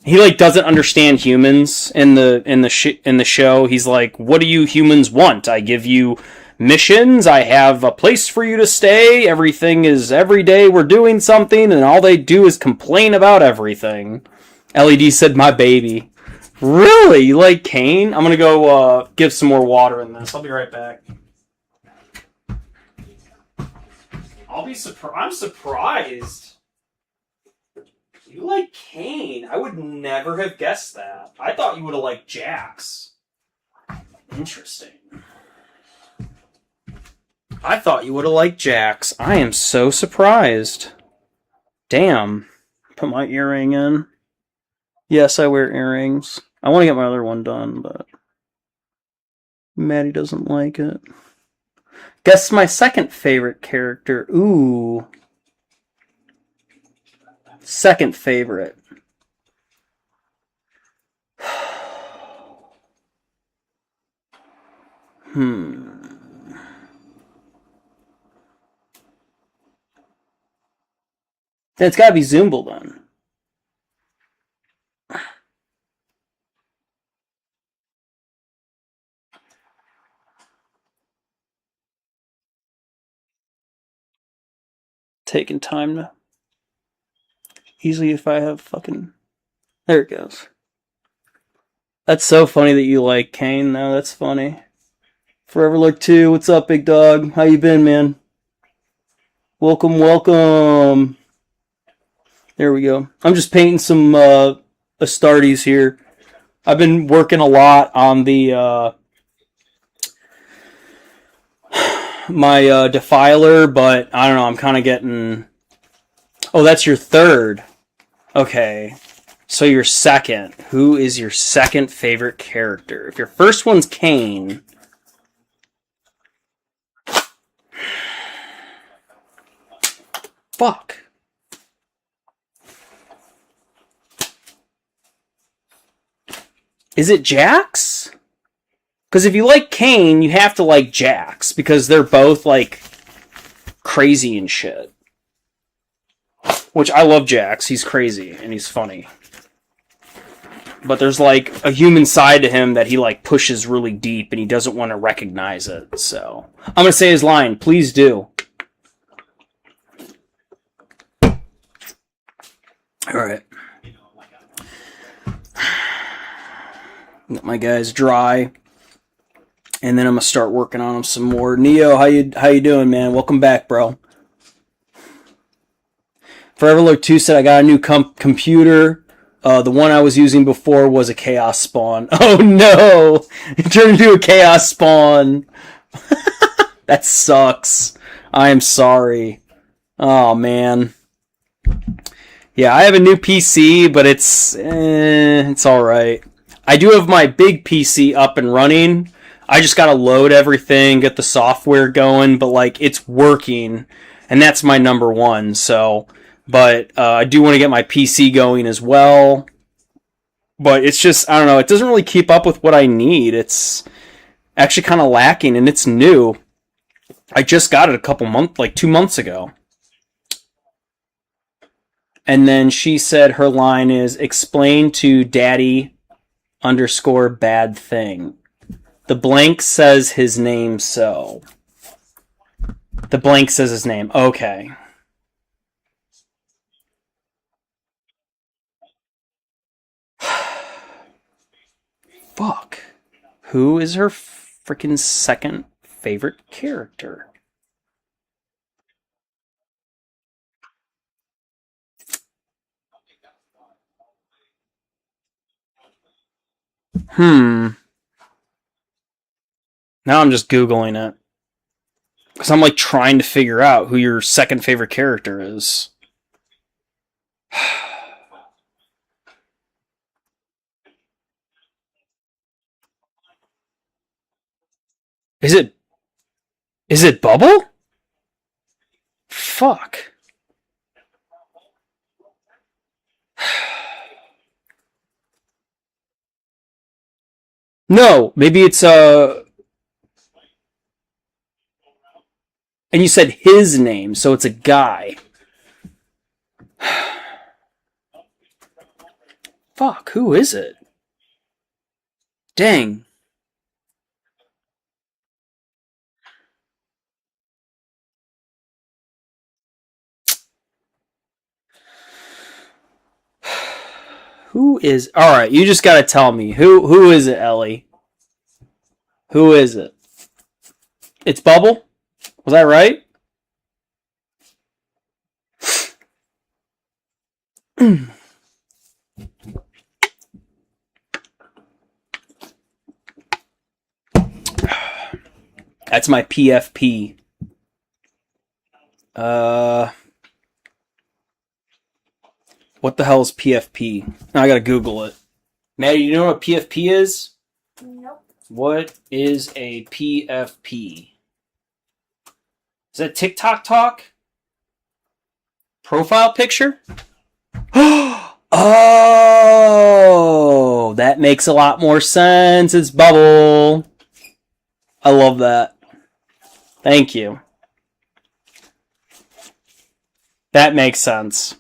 He like doesn't understand humans in the show. He's like, "What do you humans want? I give you missions. I have a place for you to stay. Everything is every day we're doing something, and all they do is complain about everything." LED said, "My baby." Really? You like Kane? I'm gonna go give some more water in this. I'll be right back. I'm surprised. You like Kane? I would never have guessed that. I thought you would have liked Jax. Interesting. I thought you would have liked Jax. I am so surprised. Damn. Put my earring in. Yes, I wear earrings. I want to get my other one done, but Maddie doesn't like it. Guess my second favorite character. Ooh. Second favorite. Then it's gotta be Zoombl then. taking time to... Easily if I have fucking... There it goes. That's so funny that you like Kane, though. That's funny. Forever Look 2, what's up, big dog? How you been, man? Welcome, welcome. There we go. I'm just painting some Astartes here. I've been working a lot on the my Defiler, but I don't know, I'm kind of getting... Oh, that's your third. Okay. So your second. Who is your second favorite character? If your first one's Kane... Fuck. Is it Jax? Because if you like Kane, you have to like Jax, because they're both, like, crazy and shit. Which, I love Jax. He's crazy, and he's funny. But there's, like, a human side to him that he, like, pushes really deep, and he doesn't want to recognize it, so... I'm gonna say his line. Please do. Alright. Let my guys dry. And then I'm gonna start working on them some more. Neo, how you doing, man? Welcome back, bro. Forever Look 2 said I got a new computer. The one I was using before was a chaos spawn. Oh no! It turned into a chaos spawn. That sucks. I am sorry. Oh man. Yeah, I have a new PC, but it's alright. I do have my big PC up and running. I just gotta load everything, get the software going, but like it's working, and that's my number one. So, but I do want to get my PC going as well. But it's just, I don't know, it doesn't really keep up with what I need. It's actually kind of lacking, and it's new. I just got it like 2 months ago. And then she said her line is, explain to daddy_bad thing. The blank says his name, so. The blank says his name. Okay. Fuck. Who is her freaking second favorite character? Now I'm just Googling it. Because I'm like trying to figure out who your second favorite character is. Is it Bubble? Fuck. No, maybe it's and you said his name, so it's a guy. Fuck, who is it? Dang. Who is... Alright, you just gotta tell me. Who is it, Ellie? Who is it? It's Bubble? Was I right? That's my PFP. What the hell is PFP? Now I gotta Google it. Maddie, you know what PFP is? Nope. What is a PFP? Is that TikTok talk? Profile picture? Oh, that makes a lot more sense. It's Bubble. I love that. Thank you. That makes sense.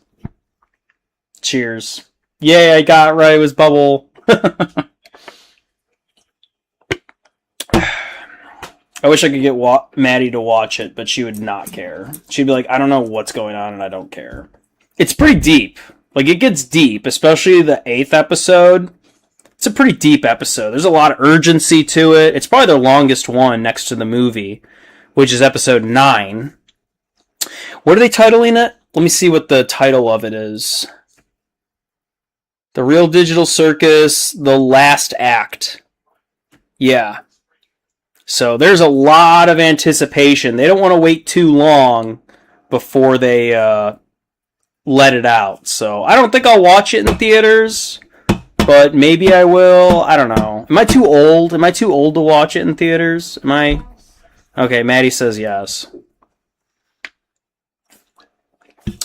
Cheers. Yay, I got it right. It was Bubble. I wish I could get Maddie to watch it, but she would not care. She'd be like, I don't know what's going on, and I don't care. It's pretty deep. Like, it gets deep, especially the 8th episode. It's a pretty deep episode. There's a lot of urgency to it. It's probably their longest one next to the movie, which is episode 9. What are they titling it? Let me see what the title of it is. The Real Digital Circus, The Last Act. Yeah. So there's a lot of anticipation. They don't want to wait too long before they let it out. So I don't think I'll watch it in theaters, but maybe I will. I don't know. Am I too old? Am I too old to watch it in theaters? Am I? Okay, Maddie says yes.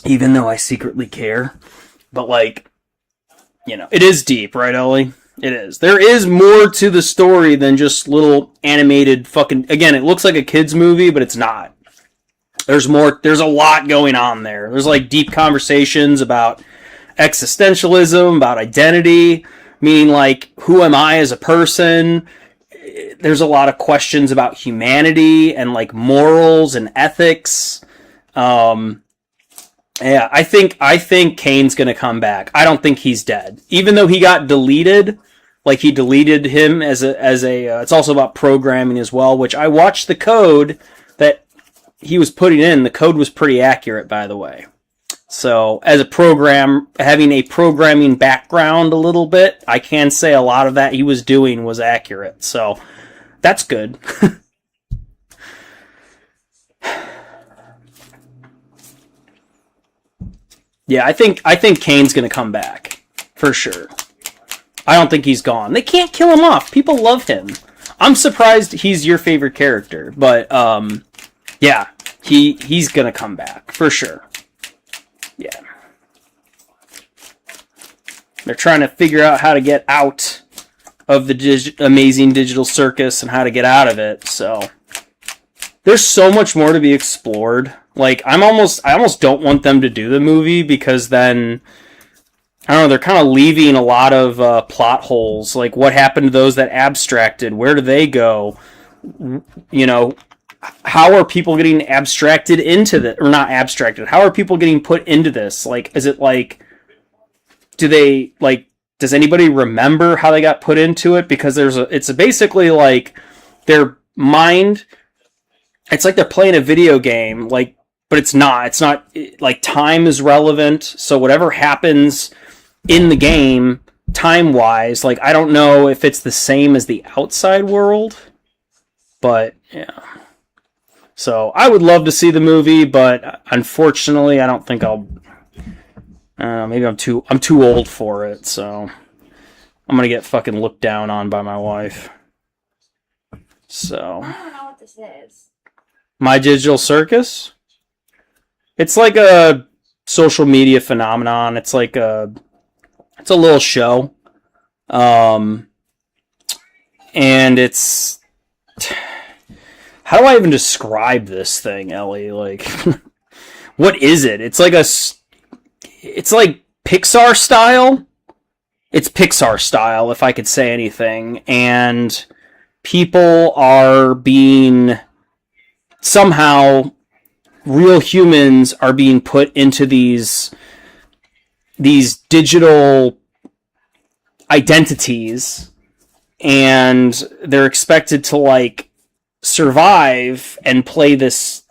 Even though I secretly care. But, like, you know, it is deep, right, Ellie? It is. There is more to the story than just little animated fucking... Again, it looks like a kid's movie, but it's not. There's more. There's a lot going on there. There's, like, deep conversations about existentialism, about identity, meaning, like, who am I as a person? There's a lot of questions about humanity and, like, morals and ethics. Yeah, I think Kane's gonna come back. I don't think he's dead, even though he got deleted. Like, he deleted him as a. It's also about programming as well, which I watched the code that he was putting in. The code was pretty accurate, by the way. So, as a program, having a programming background a little bit, I can say a lot of that he was doing was accurate. So, that's good. Yeah, I think Kane's gonna come back for sure. I don't think he's gone. They can't kill him off. People love him. I'm surprised he's your favorite character, but yeah, he's gonna come back for sure. Yeah, they're trying to figure out how to get out of the amazing digital circus and how to get out of it. So there's so much more to be explored. Like, I almost don't want them to do the movie, because then, I don't know, they're kind of leaving a lot of plot holes. Like, what happened to those that abstracted? Where do they go? You know, how are people getting abstracted into the, or not abstracted? How are people getting put into this? Like, is it like, does anybody remember how they got put into it? Because it's basically like their mind. It's like they're playing a video game, like, but it's not. It's not, like, time is relevant. So whatever happens in the game, time-wise, like, I don't know if it's the same as the outside world, but yeah. So I would love to see the movie, but unfortunately, I don't think I'll. Maybe I'm too old for it. So I'm gonna get fucking looked down on by my wife. So. I don't know what this is. My Digital Circus? It's like a social media phenomenon. It's like it's a little show. And it's, how do I even describe this thing, Ellie? Like, what is it? It's like Pixar style. It's Pixar style, if I could say anything. And people are being, somehow, real humans are being put into these digital identities, and they're expected to, like, survive and play these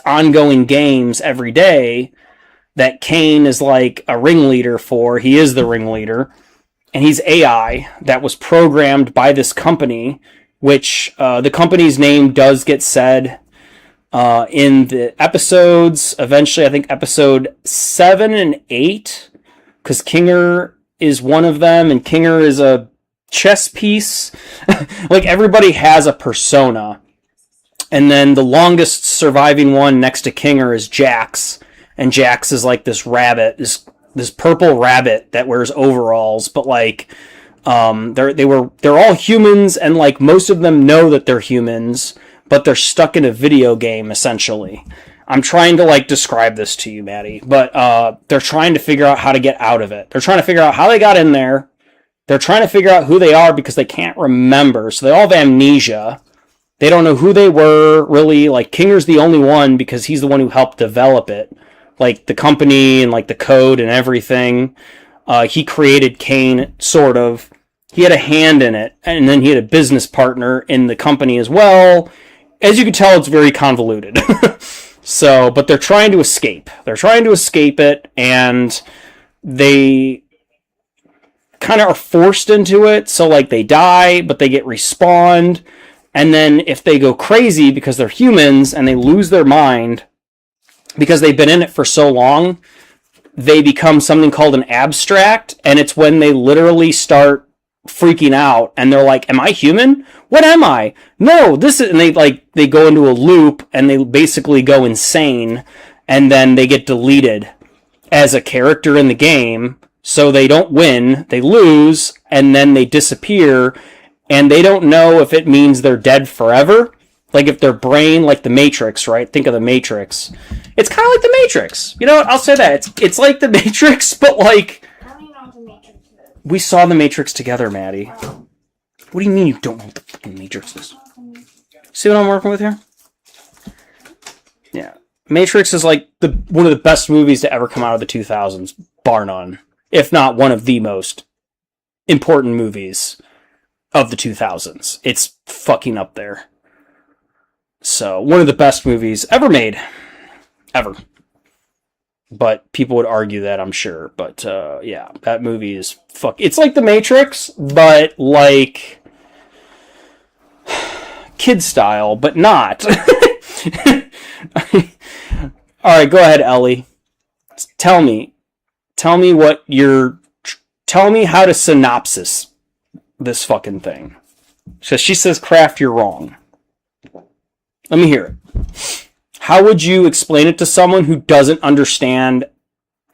ongoing games every day that Kane is like a ringleader for. He is the ringleader, and he's AI that was programmed by this company, which the company's name does get said in the episodes. Eventually, I think episode 7 and 8, because Kinger is one of them, and Kinger is a chess piece. Like, everybody has a persona. And then the longest surviving one next to Kinger is Jax. And Jax is like this rabbit, this purple rabbit that wears overalls, but like they're all humans, and like most of them know that they're humans, but they're stuck in a video game essentially. I'm trying to like describe this to you, Maddie, but they're trying to figure out how to get out of it. They're trying to figure out how they got in there. They're trying to figure out who they are because they can't remember. So they all have amnesia. They don't know who they were, really. Like, Kinger's the only one because he's the one who helped develop it. Like, the company and, like, the code and everything. He created Kane, sort of. He had a hand in it, and then he had a business partner in the company as well. As you can tell, it's very convoluted. So, but they're trying to escape. They're trying to escape it, and they kind of are forced into it. So, like, they die, but they get respawned. And then if they go crazy because they're humans and they lose their mind because they've been in it for so long, they become something called an abstract. And it's when they literally start freaking out and they're like, am I human? What am I? No, this is, and they go into a loop and they basically go insane, and then they get deleted as a character in the game. So they don't win, they lose, and then they disappear, and they don't know if it means they're dead forever. Like, if their brain, like the Matrix, right? Think of the Matrix. It's kind of like the Matrix. You know what? I'll say that. It's like the Matrix, but like... How do you know what the Matrix is? We saw the Matrix together, Maddie. Oh. What do you mean you don't know what the fucking Matrix is? See what I'm working with here? Yeah. Matrix is like one of the best movies to ever come out of the 2000s, bar none. If not one of the most important movies of the 2000s. It's fucking up there. So, one of the best movies ever made. Ever. But people would argue that, I'm sure. But, yeah, that movie is it's like The Matrix, but like kid style, but not. Alright, go ahead, Ellie. Tell me what tell me how to synopsis this fucking thing. So she says, Craft, you're wrong. Let me hear it. How would you explain it to someone who doesn't understand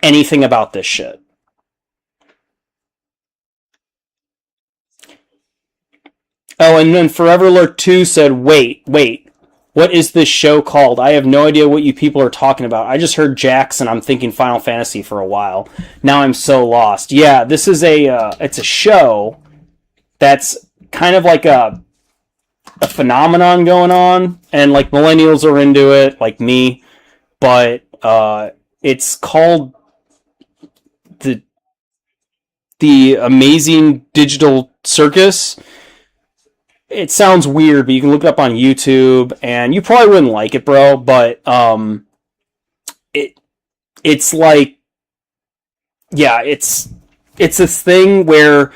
anything about this shit? Oh, and then Forever Alert 2 said, wait, what is this show called? I have no idea what you people are talking about. I just heard Jax and I'm thinking Final Fantasy for a while. Now I'm so lost. Yeah, this is it's a show that's kind of like a phenomenon going on, and like millennials are into it, like me, but it's called the Amazing Digital Circus. It sounds weird, but you can look it up on YouTube, and you probably wouldn't like it, bro, but it's like, yeah, it's this thing where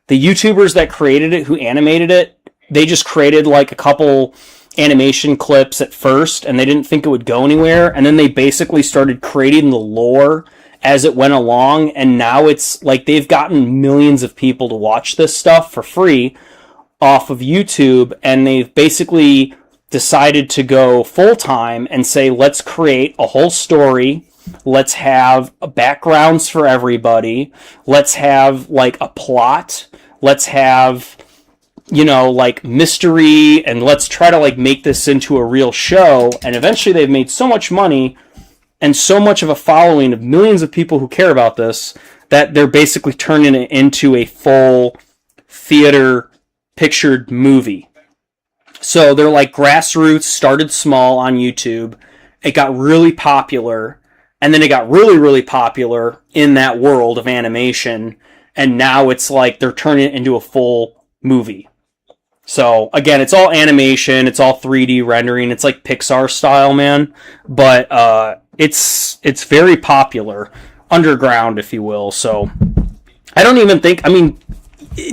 the YouTubers that created it, who animated it, they just created like a couple animation clips at first, and they didn't think it would go anywhere, and then they basically started creating the lore as it went along, and now it's like they've gotten millions of people to watch this stuff for free off of YouTube, and they've basically decided to go full-time and say, let's create a whole story, let's have backgrounds for everybody, let's have like a plot, let's have, you know, like mystery, and let's try to like make this into a real show. And eventually they've made so much money and so much of a following of millions of people who care about this that they're basically turning it into a full theater pictured movie. So they're like grassroots, started small on YouTube. It got really popular, and then it got really, really popular in that world of animation, and now it's like they're turning it into a full movie. So again, it's all animation, it's all 3D rendering, it's like Pixar style, man. But it's very popular, underground, if you will. So I don't even think, I mean,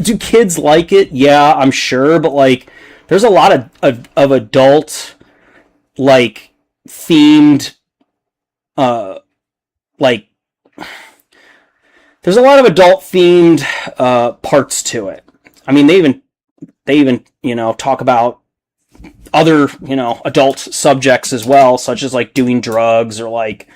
do kids like it? Yeah, I'm sure, but like there's a lot of adult like themed like there's a lot of adult themed parts to it. I mean, they even, you know, talk about other, you know, adult subjects as well, such as like doing drugs or like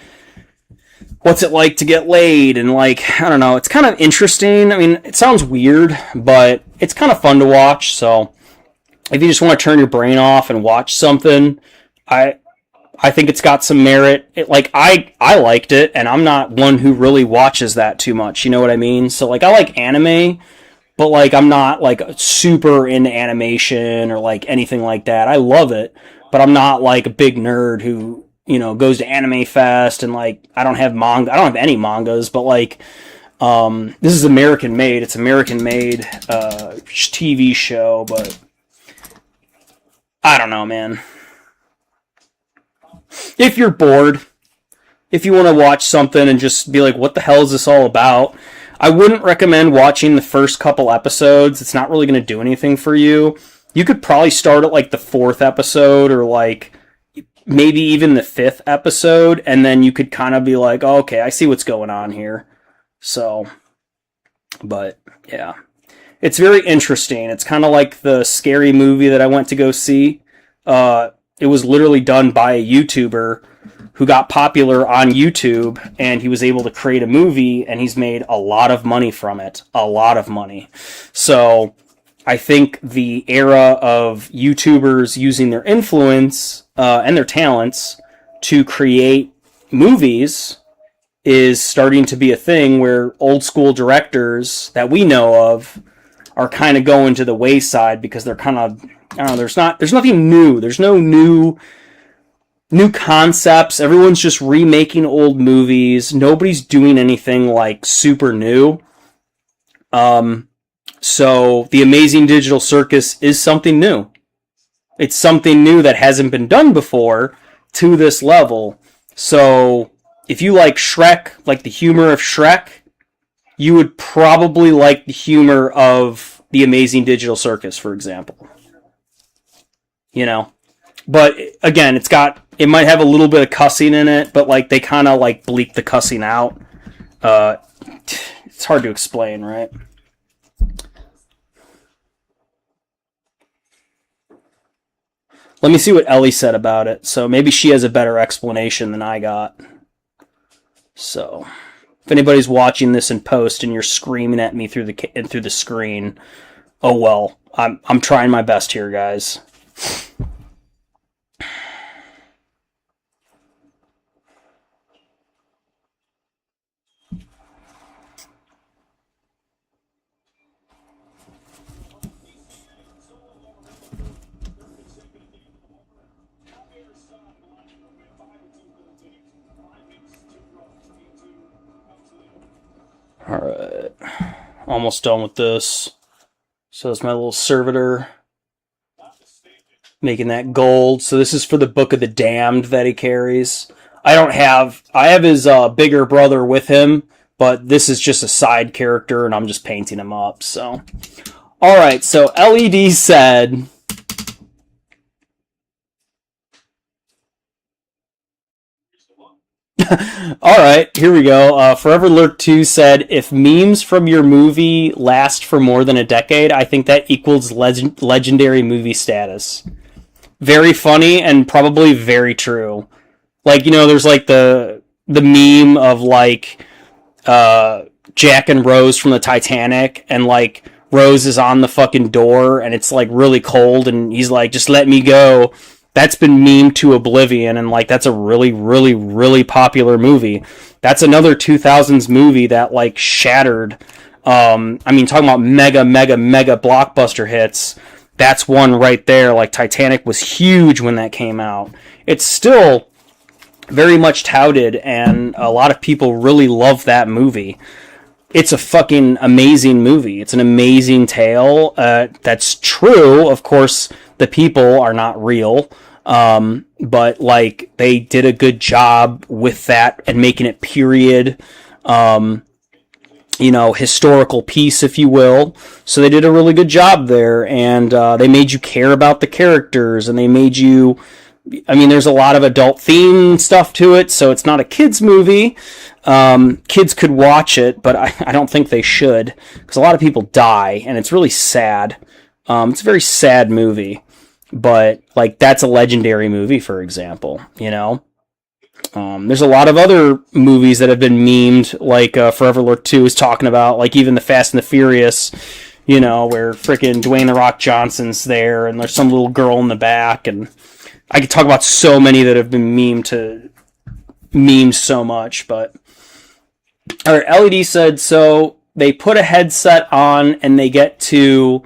what's it like to get laid, and like, I don't know, it's kind of interesting. I mean, it sounds weird, but it's kind of fun to watch. So if you just want to turn your brain off and watch something, I think it's got some merit. I liked it, and I'm not one who really watches that too much, you know what I mean? So like, I like anime, but like I'm not like super into animation or like anything like that. I love it, but I'm not like a big nerd who, goes to Anime Fest and like I don't have manga. I don't have any mangas, but like this is American made. It's American made TV show, but I don't know, man. If you're bored, if you want to watch something and just be like, what the hell is this all about? I wouldn't recommend watching the first couple episodes. It's not really going to do anything for you. You could probably start at like the 4th episode or like maybe even the 5th episode, and then you could kind of be like, oh, okay, I see what's going on here. So, but yeah, it's very interesting. It's kind of like the Scary Movie that I went to go see. It was literally done by a YouTuber who got popular on YouTube, and he was able to create a movie, and he's made a lot of money from it. A lot of money. So I think the era of YouTubers using their influence and their talents to create movies is starting to be a thing where old school directors that we know of are kind of going to the wayside because they're kind of, I don't know, there's nothing new. There's no new concepts. Everyone's just remaking old movies. Nobody's doing anything like super new. So the Amazing Digital Circus is something new. It's something new that hasn't been done before to this level. So if you like Shrek, like the humor of Shrek, you would probably like the humor of the Amazing Digital Circus, for example. But again, it might have a little bit of cussing in it, but like they kind of like bleep the cussing out. It's hard to explain, right? Let me see what Ellie said about it. So maybe she has a better explanation than I got. So if anybody's watching this in post and you're screaming at me through the screen, oh well. I'm trying my best here, guys. Alright. Almost done with this. So that's my little servitor. Making that gold. So this is for the Book of the Damned that he carries. I have his bigger brother with him, but this is just a side character and I'm just painting him up, so. Alright, so LED said, alright, here we go. Forever Lurk 2 said, if memes from your movie last for more than a decade, I think that equals legendary movie status. Very funny and probably very true. Like, there's like the meme of like Jack and Rose from the Titanic, and like Rose is on the fucking door and it's like really cold and he's like, just let me go. That's been memed to oblivion, and like that's a really, really, really popular movie. That's another 2000s movie that like shattered. Talking about mega, mega, mega blockbuster hits. That's one right there. Like Titanic was huge when that came out. It's still very much touted, and a lot of people really love that movie. It's a fucking amazing movie. It's an amazing tale. That's true. Of course, the people are not real. But like they did a good job with that and making it period, historical piece, if you will. So they did a really good job there, and they made you care about the characters, and they made you. There's a lot of adult theme stuff to it, so it's not a kids movie. Kids could watch it, but I don't think they should, because a lot of people die, and it's really sad. It's a very sad movie, but like that's a legendary movie, for example. There's a lot of other movies that have been memed, like Forever Lurk 2 is talking about, like even the Fast and the Furious, where freaking Dwayne The Rock Johnson's there, and there's some little girl in the back, and I could talk about so many that have been memed so much, but... Alright, LED said, so they put a headset on and they get to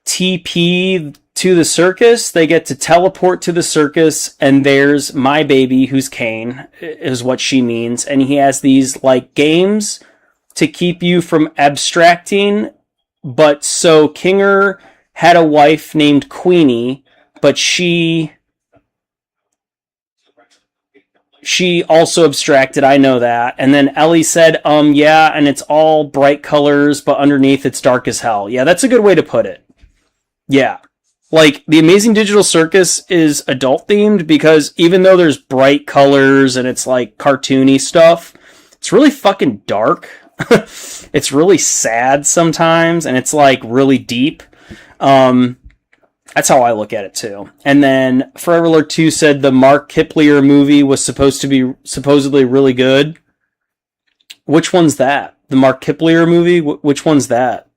TP to the circus. They get to teleport to the circus, and there's my baby, who's Kane, is what she means. And he has these like games to keep you from abstracting. But so Kinger had a wife named Queenie, but she also abstracted, I know that. And then Ellie said, yeah, and it's all bright colors, but underneath it's dark as hell. Yeah, that's a good way to put it. Yeah. Like, the Amazing Digital Circus is adult themed because even though there's bright colors and it's like cartoony stuff, it's really fucking dark. It's really sad sometimes, and it's like really deep. That's how I look at it too. And then Forever Alert 2 said the Mark Kiplier movie was supposed to be supposedly really good. Which one's that? The Mark Kiplier movie? Which one's that?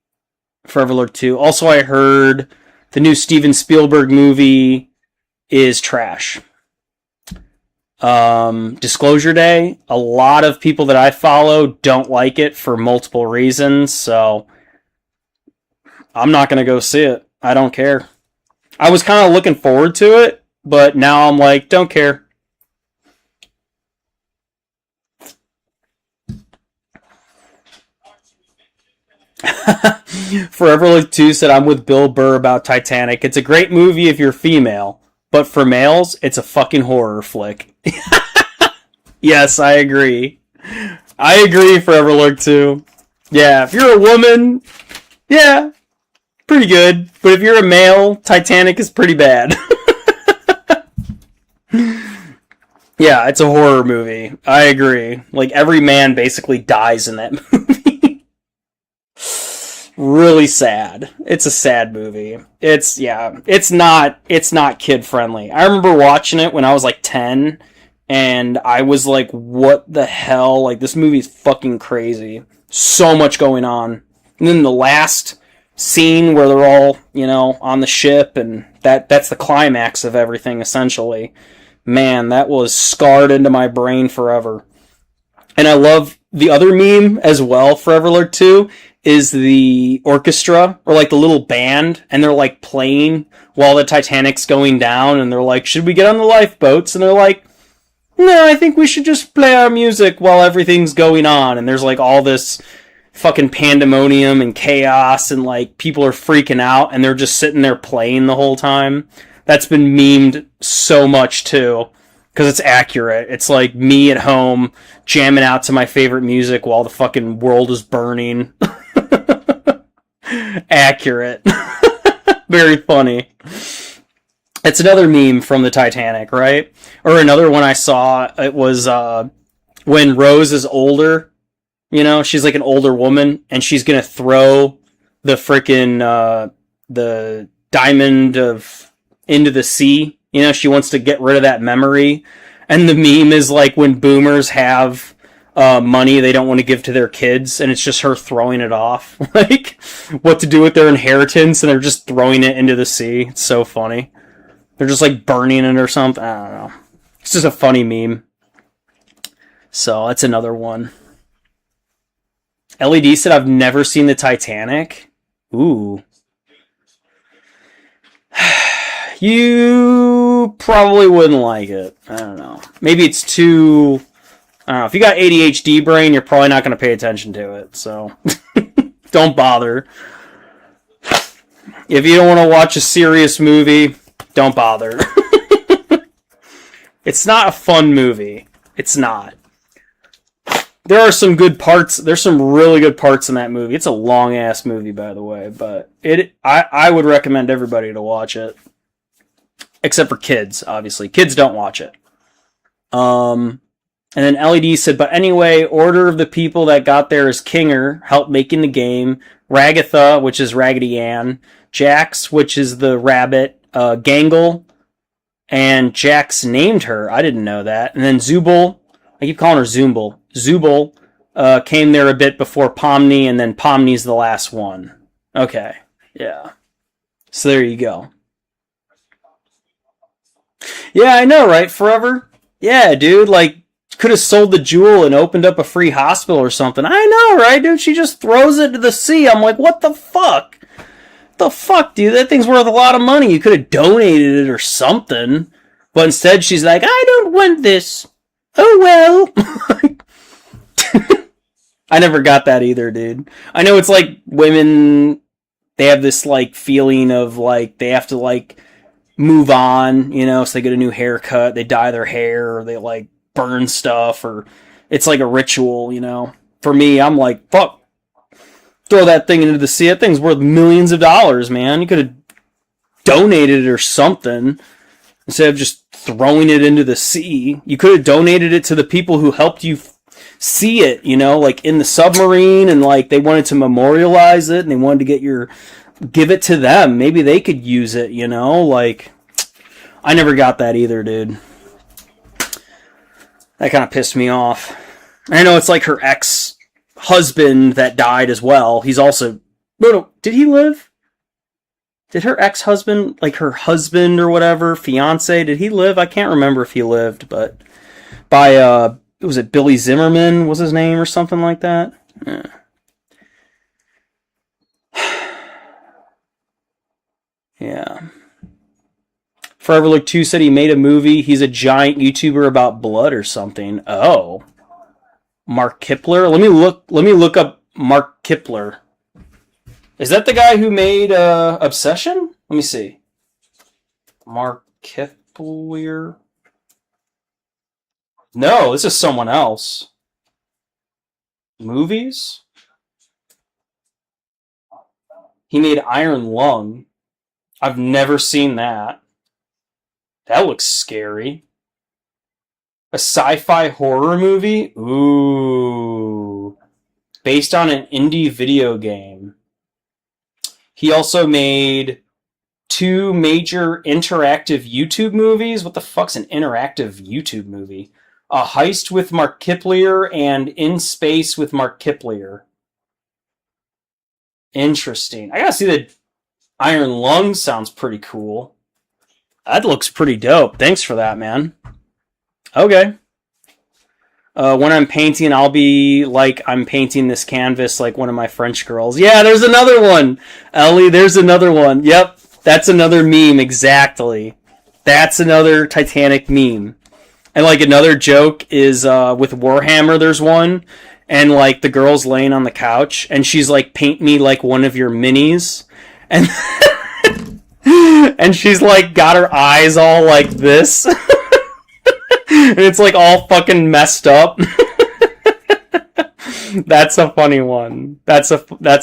Forever Alert 2. Also, I heard the new Steven Spielberg movie is trash. Disclosure Day, a lot of people that I follow don't like it for multiple reasons, so I'm not going to go see it. I don't care. I was kind of looking forward to it, but now I'm like, don't care. Forever Alert 2 said, I'm with Bill Burr about Titanic. It's a great movie if you're female, but for males, it's a fucking horror flick. Yes, I agree. I agree, Forever Alert 2. Yeah, if you're a woman, yeah, pretty good. But if you're a male, Titanic is pretty bad. Yeah, it's a horror movie. I agree. Like, every man basically dies in that movie. Really sad. It's a sad movie. It's not kid friendly. I remember watching it when I was like 10, and I was like, what the hell? Like, this movie's fucking crazy. So much going on. And then the last scene where they're all, on the ship, and that's the climax of everything, essentially. Man, that was scarred into my brain forever. And I love the other meme as well, Forever Alert 2, is the orchestra, or like the little band, and they're like playing while the Titanic's going down, and they're like, should we get on the lifeboats? And they're like, no, I think we should just play our music while everything's going on. And there's like all this fucking pandemonium and chaos, and like people are freaking out, and they're just sitting there playing the whole time. That's been memed so much too, because it's accurate. It's like me at home jamming out to my favorite music while the fucking world is burning. Accurate. Very funny. It's another meme from the Titanic, right? Or another one I saw, it was when Rose is older, she's like an older woman, and she's gonna throw the frickin' the diamond into the sea. She wants to get rid of that memory. And the meme is like when boomers have money they don't want to give to their kids, and it's just her throwing it off. Like, what to do with their inheritance, and they're just throwing it into the sea. It's so funny. They're just like burning it or something. I don't know. It's just a funny meme. So that's another one. LED said, I've never seen the Titanic. Ooh. You probably wouldn't like it. I don't know. Maybe it's too... I don't know. If you got ADHD brain, you're probably not going to pay attention to it. So don't bother. If you don't want to watch a serious movie, don't bother. It's not a fun movie. It's not. There are some good parts. There's some really good parts in that movie. It's a long-ass movie, by the way. But I would recommend everybody to watch it. Except for kids, obviously. Kids don't watch it. And then LED said, but anyway, order of the people that got there is Kinger, helped making the game, Ragatha, which is Raggedy Ann, Jax, which is the rabbit, Gangle, and Jax named her. I didn't know that. And then Zubul, I keep calling her Zoombul. Zubul came there a bit before Pomni, and then Pomni's the last one. Okay, yeah. So there you go. Yeah, I know, right? Forever? Yeah, dude, like, could have sold the jewel and opened up a free hospital or something. I know, right, dude? She just throws it to the sea. I'm like, what the fuck? The fuck, dude? That thing's worth a lot of money. You could have donated it or something. But instead, she's like, I don't want this. Oh, well. I never got that either, dude. I know it's like women, they have this like feeling of like they have to like move on, you know, so they get a new haircut, they dye their hair, or they like burn stuff, or it's like a ritual, you know. For me, I'm like, fuck, throw that thing into the sea. That thing's worth millions of dollars, man. You could have donated it or something instead of just throwing it into the sea. You could have donated it to the people who helped you see it, you know, like in the submarine, and like they wanted to memorialize it and they wanted to give it to them. Maybe they could use it, you know, like I never got that either, dude. That kind of pissed me off. I know it's like her ex-husband that died as well. He's also, no, did he live? Did her ex-husband, like her husband or whatever, fiance, did he live? I can't remember if he lived, but by was it Billy Zimmerman was his name or something like that? Yeah. Yeah. Forever Look 2 said he made a movie. He's a giant YouTuber about blood or something. Oh. Mark Kipler? Let me look up Mark Kipler. Is that the guy who made Obsession? Let me see. Mark Kipler? No, this is someone else. Movies? He made Iron Lung. I've never seen that. That looks scary. A sci-fi horror movie? Ooh. Based on an indie video game. He also made 2 major interactive YouTube movies. What the fuck's an interactive YouTube movie? A Heist with Mark Kipler and In Space with Mark Kipler. Interesting. I gotta see the Iron Lung. Sounds pretty cool. That looks pretty dope. Thanks for that, man. Okay. When I'm painting, I'll be like, I'm painting this canvas like one of my French girls. Yeah, there's another one. Ellie, there's another one. Yep, that's another meme, exactly. That's another Titanic meme. And like another joke is with Warhammer, there's one. And like the girl's laying on the couch and she's like, paint me like one of your minis. And and she's like got her eyes all like this. And it's like all fucking messed up. That's a funny one. That's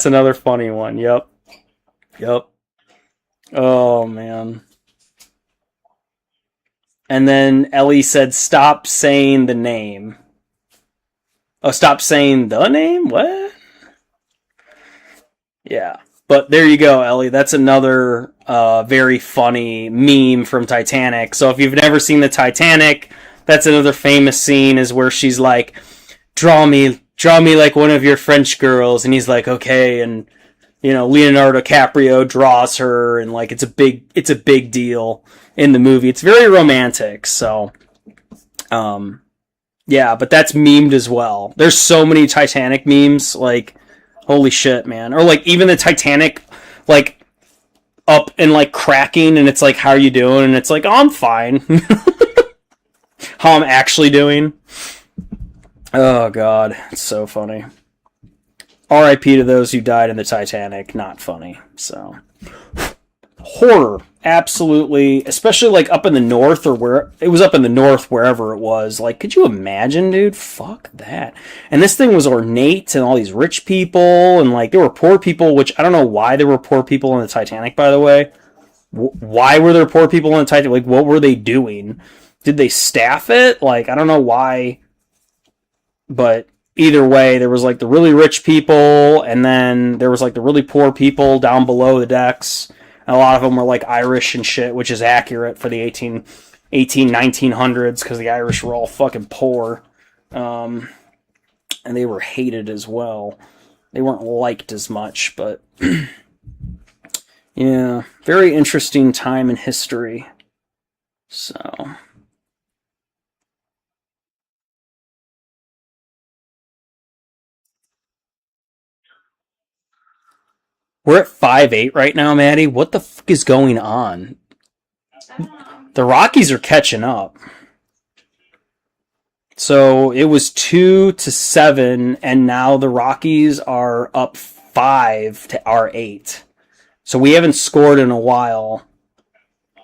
another funny one. Yep. Oh man. And then Ellie said, stop saying the name. Oh, stop saying the name? What? Yeah. But there you go, Ellie. That's another very funny meme from Titanic. So if you've never seen the Titanic, that's another famous scene is where she's like, draw me like one of your French girls. And he's like, okay. And, you know, Leonardo DiCaprio draws her and like, it's a big deal in the movie. It's very romantic. So, yeah, but that's memed as well. There's so many Titanic memes, like, holy shit, man. Or like even the Titanic, like up and like cracking and it's like, how are you doing? And it's like, oh, I'm fine. How I'm actually doing. Oh god, it's so funny. R.I.P. to those who died in the Titanic. Not funny. So horror, absolutely, especially like up in the north, or where it was up in the north, wherever it was. Like, could you imagine, dude? Fuck that. And this thing was ornate, and all these rich people, and like there were poor people, which I don't know why there were poor people in the Titanic, by the way. Why were there poor people in the Titanic? Like, what were they doing? Did they staff it? Like, I don't know why, but either way, there was like the really rich people, and then there was like the really poor people down below the decks. And a lot of them were like Irish and shit, which is accurate for the 1900s, because the Irish were all fucking poor. And they were hated as well. They weren't liked as much, but yeah, very interesting time in history. So We're at 5-8 right now, Maddie. What the fuck is going on? I don't know. The Rockies are catching up. So it was 2-7, and now the Rockies are up 5 to our 8. So we haven't scored in a while.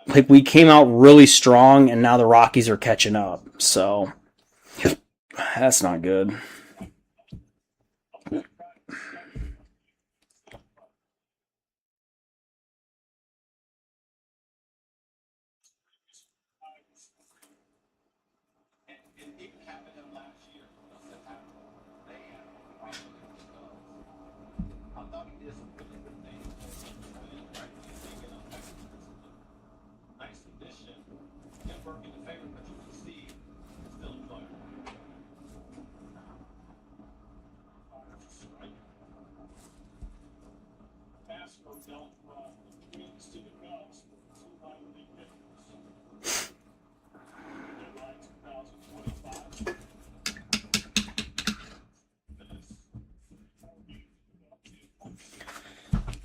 Like, we came out really strong, and now the Rockies are catching up. So that's not good.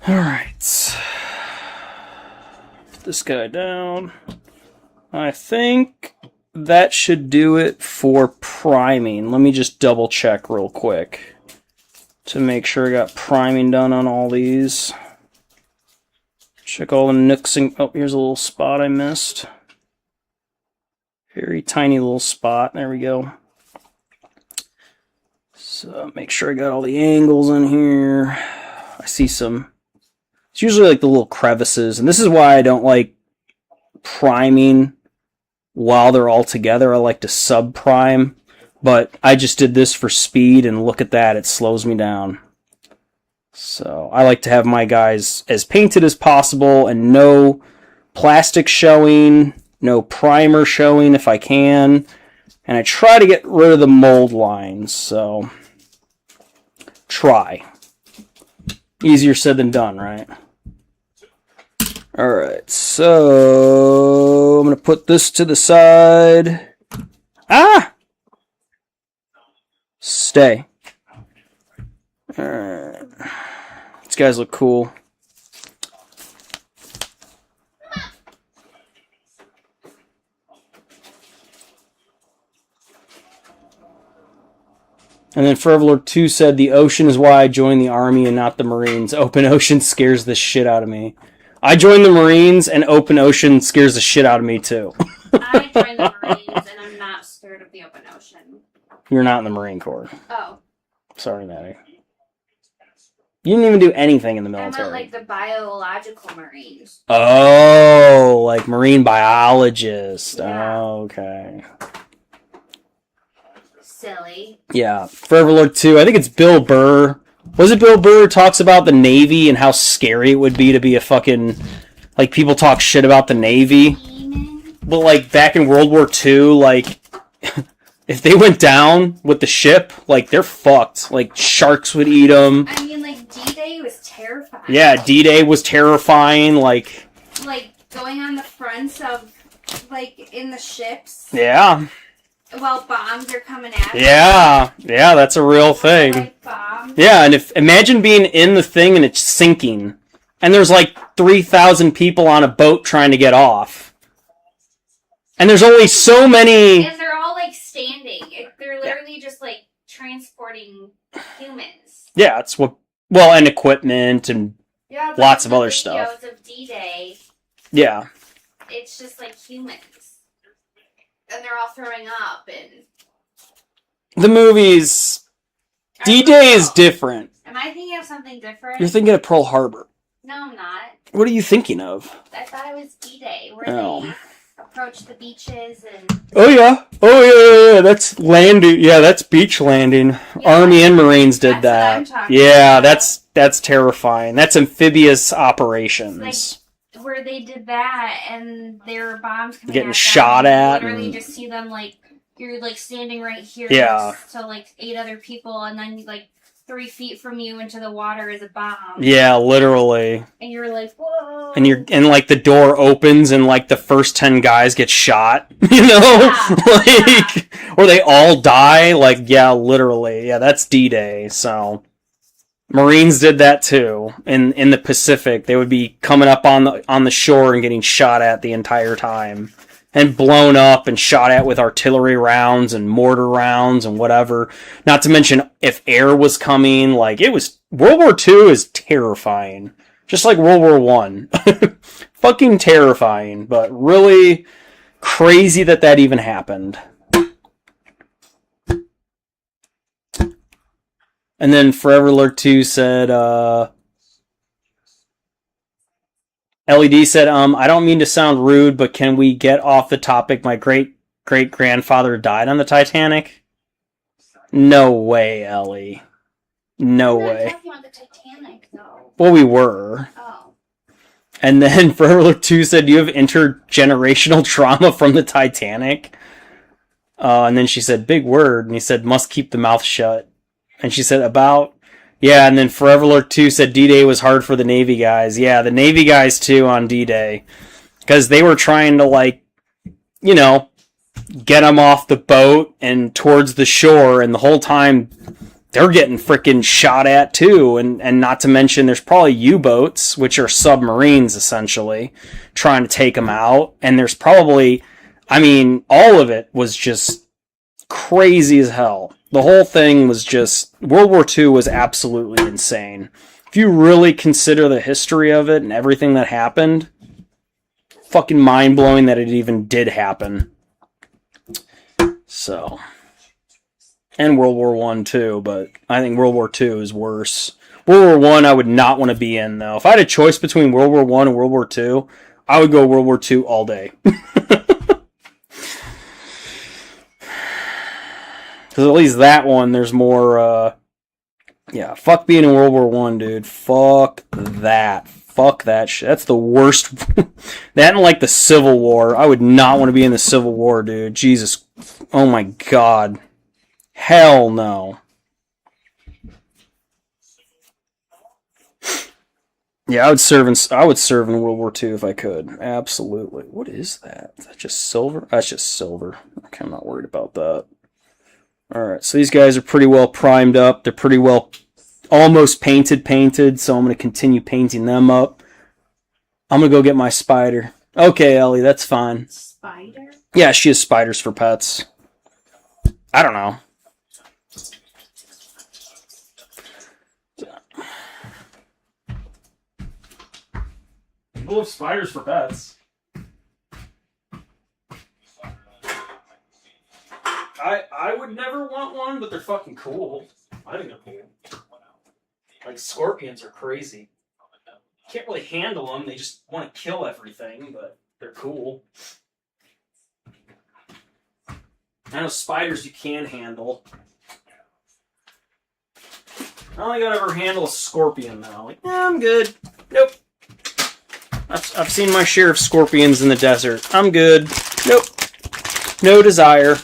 All right. Put this guy down. I think that should do it for priming. Let me just double check real quick to make sure I got priming done on all these. Check all the nooks and... Oh, here's a little spot I missed. Very tiny little spot. There we go. So make sure I got all the angles in here. I see some... It's usually like the little crevices, and this is why I don't like priming while they're all together. I like to sub-prime, but I just did this for speed, and look at that, it slows me down. So I like to have my guys as painted as possible, and no plastic showing, no primer showing if I can, and I try to get rid of the mold lines, so try. Easier said than done, right? Alright, so I'm going to put this to the side. Ah! Stay. Alright. These guys look cool. And then Fervor 2 said, the ocean is why I joined the army and not the Marines. Open ocean scares the shit out of me. I joined the Marines, and open ocean scares the shit out of me, too. I joined the Marines, and I'm not scared of the open ocean. You're not in the Marine Corps. Oh. Sorry, Maddie. You didn't even do anything in the I military. meant like the biological Marines. Oh, like marine biologist. Yeah. Oh, okay. Silly. Yeah. Forever Lord 2. I think it's Bill Burr. Was it Bill Burr who talks about the Navy and how scary it would be to be a fucking... Like, people talk shit about the Navy. But, like, back in World War II, like... If they went down with the ship, like, they're fucked. Like, sharks would eat them. I mean, like, D-Day was terrifying. Yeah, D-Day was terrifying, like... Like, going on the fronts of, like, in the ships. Yeah. While bombs are coming at you. Yeah. Yeah, that's a real thing. Like bombs. Yeah, and imagine being in the thing and it's sinking. And there's like 3,000 people on a boat trying to get off. And there's only so many... And they're all, like, standing. They're literally just, like, transporting humans. Yeah, it's what... Well, and equipment and lots of other stuff. Videos of D-Day. Yeah. It's just, like, humans. And they're all throwing up and... The movies... D-Day is different. Am I thinking of something different? You're thinking of Pearl Harbor. No, I'm not. What are you thinking of? I thought it was D-Day, where they approach the beaches and... Oh, yeah. Oh, yeah. That's landing. Yeah, that's beach landing. Yeah. Army and Marines did that. What I'm talking yeah, about. That's terrifying. That's amphibious operations. Like, where they did that, and there were bombs coming getting at shot them, at. You literally just see them, like, you're, like, standing right here next to, like, 8 other people, and then, like, 3 feet from you into the water is a bomb. Yeah, literally. And you're like, whoa. And like the door opens and like the first 10 guys get shot, you know? Yeah. Like, or they all die. Like, yeah, literally. Yeah, that's D-Day, so. Marines did that too. In the Pacific, they would be coming up on the shore and getting shot at the entire time, and blown up and shot at with artillery rounds and mortar rounds and whatever. Not to mention if air was coming, like it was World War II is terrifying, just like World War One. Fucking terrifying, but really crazy that even happened. And then Forever Lurk 2 said, LED said, I don't mean to sound rude, but can we get off the topic? My great-great-grandfather died on the Titanic? No way, Ellie. No way. We're talking about the Titanic, though. Well, we were. Oh. And then Forever Lurk 2 said, you have intergenerational trauma from the Titanic? And then she said, big word. And he said, must keep the mouth shut. And she said, about... Yeah, and then Forever Lurk 2 said D-Day was hard for the Navy guys. Yeah, the Navy guys, too, on D-Day. Because they were trying to, like, you know, get them off the boat and towards the shore, and the whole time they're getting freaking shot at, too. And not to mention, there's probably U-boats, which are submarines, essentially, trying to take them out. And there's probably... I mean, all of it was just crazy as hell. The whole thing was just... World War II was absolutely insane. If you really consider the history of it and everything that happened, fucking mind-blowing that it even did happen. So... And World War I, too, but I think World War II is worse. World War I would not want to be in, though. If I had a choice between World War I and World War II, I would go World War II all day. Because at least that one, there's more, yeah, fuck being in World War I, dude. Fuck that. Fuck that shit. That's the worst. That and, like, the Civil War. I would not want to be in the Civil War, dude. Jesus. Oh, my God. Hell no. Yeah, I would serve in World War II if I could. Absolutely. What is that? Is that just silver? That's just silver. Okay, I'm not worried about that. Alright, so these guys are pretty well primed up. They're pretty well almost painted, so I'm going to continue painting them up. I'm going to go get my spider. Okay, Ellie, that's fine. Spider? Yeah, she has spiders for pets. I don't know. People have spiders for pets. I would never want one, but they're fucking cool. I think they're cool. Like, scorpions are crazy. Can't really handle them, they just want to kill everything, but they're cool. I know spiders you can handle. I don't think I'd ever handle a scorpion, though. Like, I'm good. Nope. I've seen my share of scorpions in the desert. I'm good. Nope. No desire.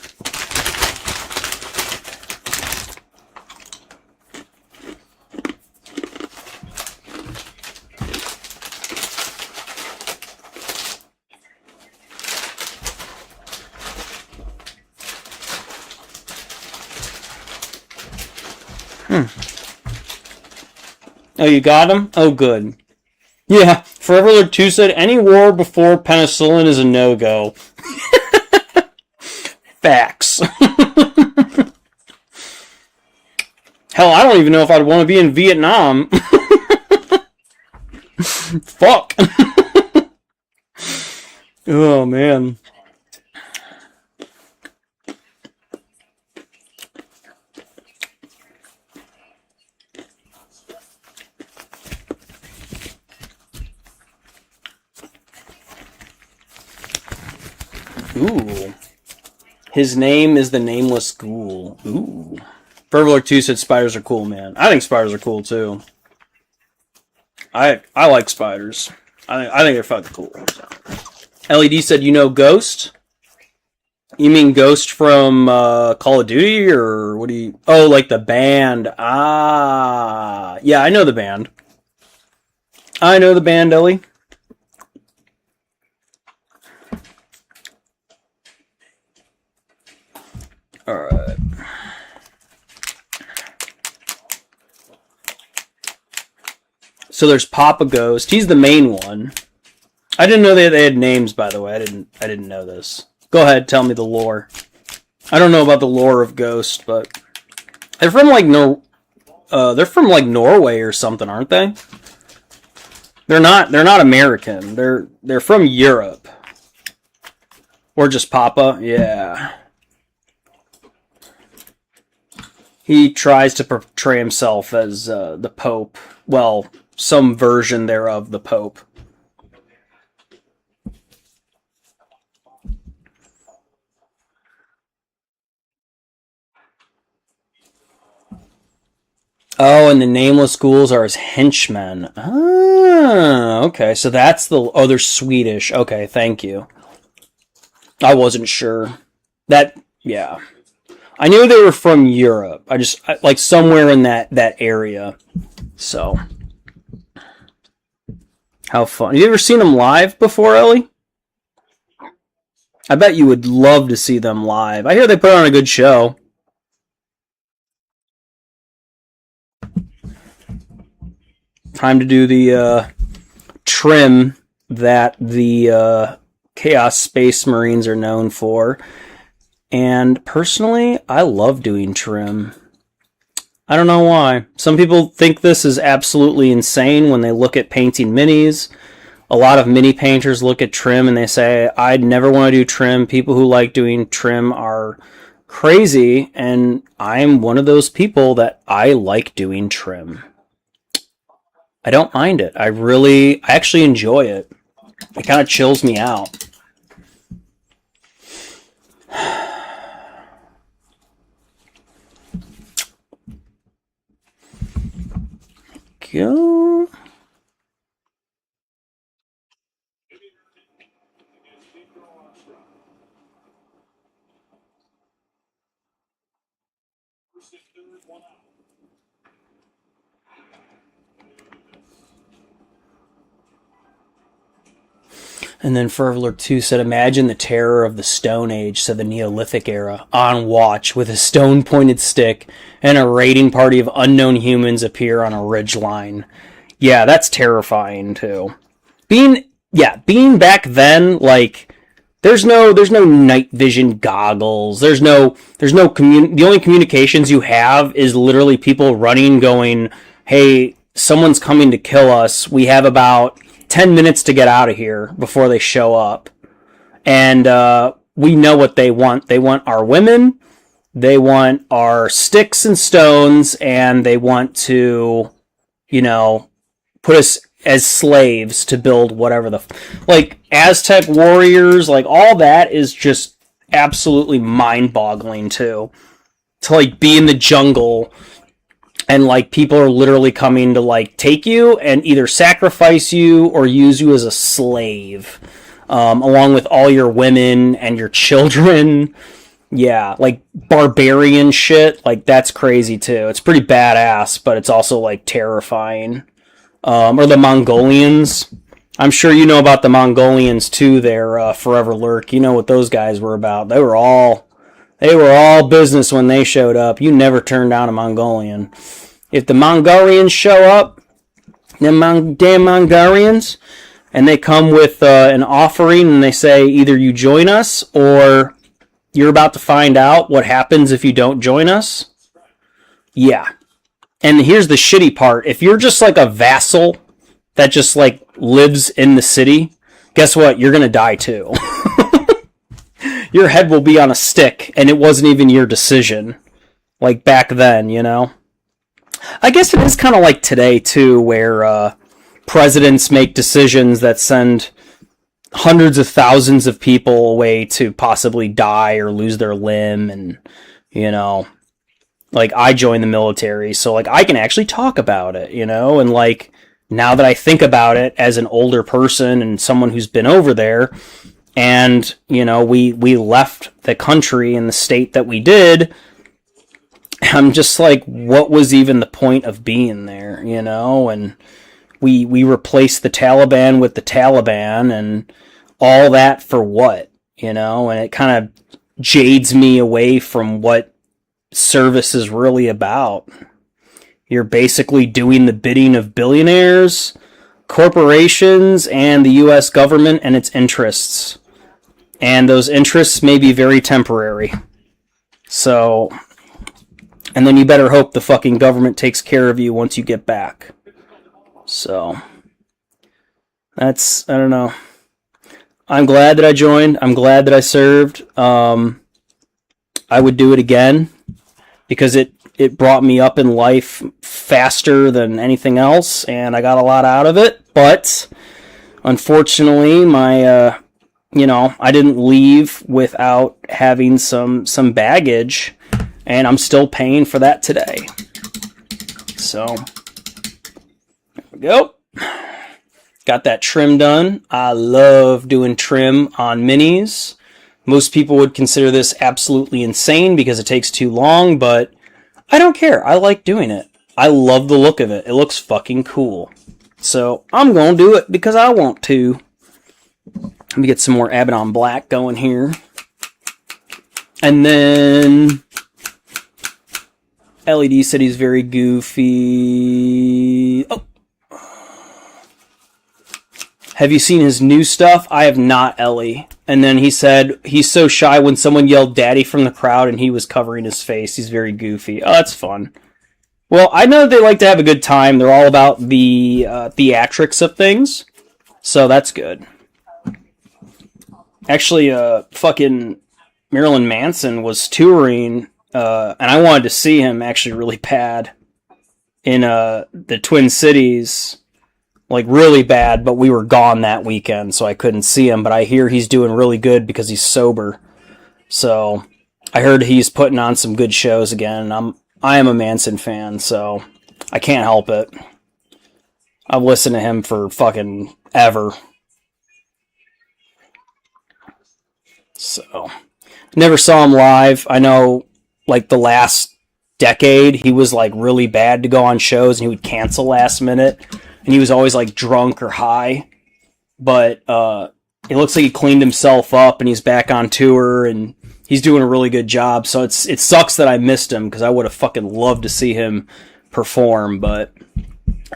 Oh, you got him? Oh, good. Yeah, Forever Lord 2 said, any war before penicillin is a no-go. Facts. Hell, I don't even know if I'd want to be in Vietnam. Fuck. Oh, man. Ooh. His name is the Nameless Ghoul. Ooh. Fervor 2 said spiders are cool, man. I think spiders are cool, too. I like spiders. I think they're fucking cool. LED said, you know Ghost? You mean Ghost from Call of Duty, or what do you... Oh, like the band. Ah. Yeah, I know the band. I know the band, Ellie. Alright. So there's Papa Ghost. He's the main one. I didn't know they had names, by the way. I didn't know this. Go ahead, tell me the lore. I don't know about the lore of Ghost, but they're from like Norway or something, aren't they? They're not American. They're from Europe. Or just Papa? Yeah. He tries to portray himself as the Pope. Well, some version thereof the Pope. Oh, and the nameless ghouls are his henchmen. Ah, okay. So that's the... Oh, they're Swedish. Okay, thank you. I wasn't sure. Yeah. I knew they were from Europe. Like, somewhere in that area. So. How fun. Have you ever seen them live before, Ellie? I bet you would love to see them live. I hear they put on a good show. Time to do the trim that the Chaos Space Marines are known for. And personally, I love doing trim. I don't know why. Some people think this is absolutely insane when they look at painting minis. A lot of mini painters look at trim and they say, I'd never want to do trim. People who like doing trim are crazy. And I'm one of those people that I like doing trim. I don't mind it. I actually enjoy it. It kind of chills me out. Go. And then Fervor2 said, imagine the terror of the Stone Age, said the Neolithic era, on watch with a stone-pointed stick and a raiding party of unknown humans appear on a ridge line. Yeah, that's terrifying, too. Being back then, like, there's no night vision goggles. The only communications you have is literally people running going, hey, someone's coming to kill us. We have about 10 minutes to get out of here before they show up. And we know what they want. They want our women, they want our sticks and stones, and they want to, put us as slaves to build whatever like Aztec warriors, like all that is just absolutely mind-boggling too. To like be in the jungle and like people are literally coming to like take you and either sacrifice you or use you as a slave, along with all your women and your children. Yeah, like barbarian shit. Like that's crazy too. It's pretty badass, but it's also like terrifying. Or the Mongolians. I'm sure you know about the Mongolians too. There, Forever Lurk. You know what those guys were about. They were all business when they showed up. You never turn down a Mongolian. If the Mongolians show up, them damn Mongolians, and they come with an offering and they say either you join us or you're about to find out what happens if you don't join us. Yeah. And here's the shitty part. If you're just like a vassal that just like lives in the city, guess what? You're going to die too. Your head will be on a stick, and it wasn't even your decision. Like back then, I guess it is kind of like today, too, where presidents make decisions that send hundreds of thousands of people away to possibly die or lose their limb. And, like I joined the military, so like I can actually talk about it, and like now that I think about it as an older person and someone who's been over there, and, we left the country in the state that we did, I'm just like, what was even the point of being there, And we replaced the Taliban with the Taliban, and all that for what, And it kind of jades me away from what service is really about, You're basically doing the bidding of billionaires, corporations, and the U.S. government and its interests. And those interests may be very temporary. So, and then you better hope the fucking government takes care of you once you get back. So, that's, I don't know. I'm glad that I joined. I'm glad that I served. I would do it again because it brought me up in life faster than anything else, and I got a lot out of it. But unfortunately, my I didn't leave without having some baggage, and I'm still paying for that today. So there we go. Got that trim done. I love doing trim on minis. Most people would consider this absolutely insane because it takes too long, but I don't care. I like doing it. I love the look of it. It looks fucking cool. So I'm going to do it because I want to. Let me get some more Abaddon Black going here. And then LED said he's very goofy. Oh. Have you seen his new stuff? I have not, Ellie. And then he said he's so shy when someone yelled daddy from the crowd and he was covering his face. He's very goofy. Oh, that's fun. Well, I know they like to have a good time. They're all about the theatrics of things. So that's good. Actually, fucking Marilyn Manson was touring, and I wanted to see him actually really bad in the Twin Cities. Like, really bad, but we were gone that weekend, so I couldn't see him. But I hear he's doing really good because he's sober. So, I heard he's putting on some good shows again. I am a Manson fan, so I can't help it. I've listened to him for fucking ever. So, never saw him live. I know, like, the last decade, he was, like, really bad to go on shows, and he would cancel last minute. And he was always, like, drunk or high. But it looks like he cleaned himself up, and he's back on tour, and he's doing a really good job. So it sucks that I missed him, because I would have fucking loved to see him perform.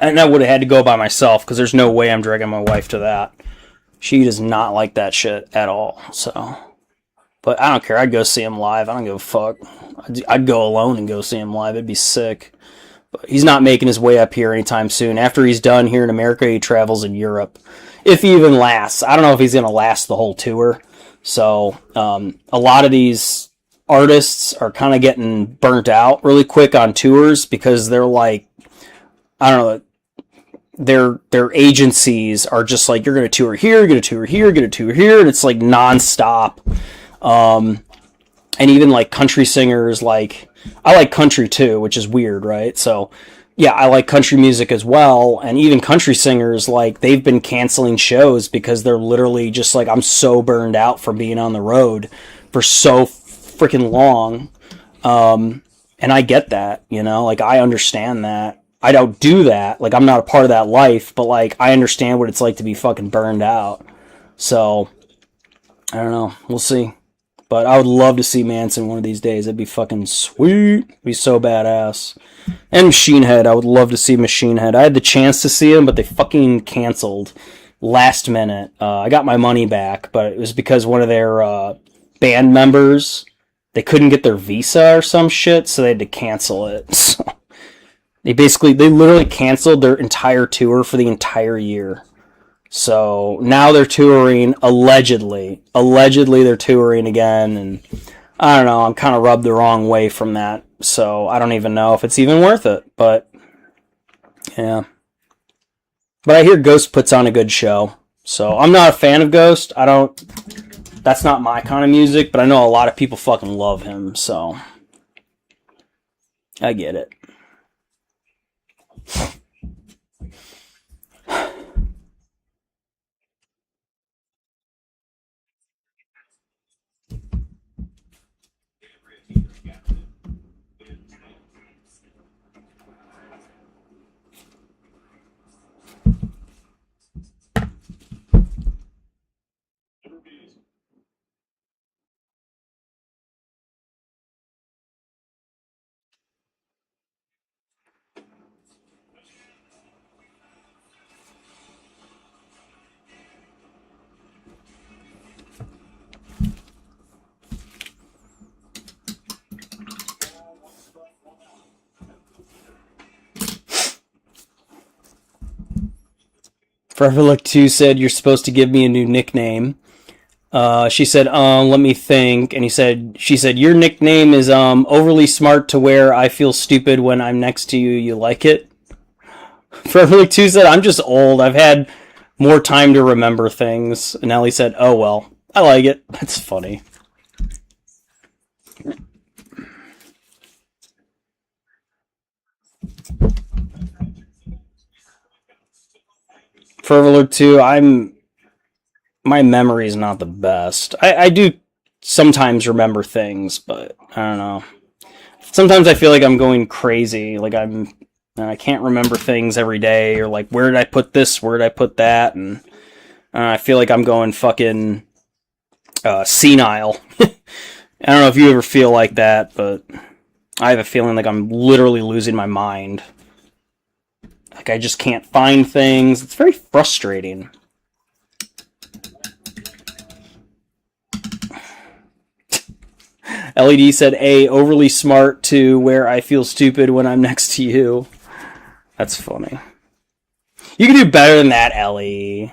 And I would have had to go by myself, because there's no way I'm dragging my wife to that. She does not like that shit at all, so... But I don't care. I'd go see him live. I don't give a fuck. I'd go alone and go see him live. It'd be sick. But he's not making his way up here anytime soon. After he's done here in America, he travels in Europe. If he even lasts. I don't know if he's going to last the whole tour. So, a lot of these artists are kind of getting burnt out really quick on tours because they're like, I don't know, their agencies are just like, you're going to tour here, you're going to tour here, you're going to tour here, and it's like nonstop. And even like country singers, like I like country too, which is weird, right? So yeah, I like country music as well. And even country singers, like they've been canceling shows because they're literally just like, I'm so burned out from being on the road for so freaking long. And I get that, like I understand that. I don't do that. Like I'm not a part of that life, but like I understand what it's like to be fucking burned out. So I don't know. We'll see. But I would love to see Manson one of these days. That'd be fucking sweet. It'd be so badass. And Machine Head. I would love to see Machine Head. I had the chance to see him, but they fucking canceled last minute. I got my money back, but it was because one of their band members, they couldn't get their visa or some shit, so they had to cancel it. So they literally canceled their entire tour for the entire year. So now they're touring, allegedly they're touring again, and I don't know, I'm kind of rubbed the wrong way from that, so I don't even know if it's even worth it, but yeah. But I hear Ghost puts on a good show, so I'm not a fan of Ghost. That's not my kind of music, but I know a lot of people fucking love him, so I get it. Forever Look 2 said, you're supposed to give me a new nickname. She said, let me think. And she said, your nickname is overly smart to where I feel stupid when I'm next to you. You like it? Forever Look 2 said, I'm just old. I've had more time to remember things. And Ellie said, oh, well, I like it. That's funny. Forever Look 2, my memory is not the best. I do sometimes remember things, but I don't know. Sometimes I feel like I'm going crazy. Like I can't remember things every day, or like, where did I put this? Where did I put that? And I feel like I'm going fucking senile. I don't know if you ever feel like that, but I have a feeling like I'm literally losing my mind. Like I just can't find things. It's very frustrating. LED said, A, overly smart to where I feel stupid when I'm next to you. That's funny. You can do better than that, Ellie.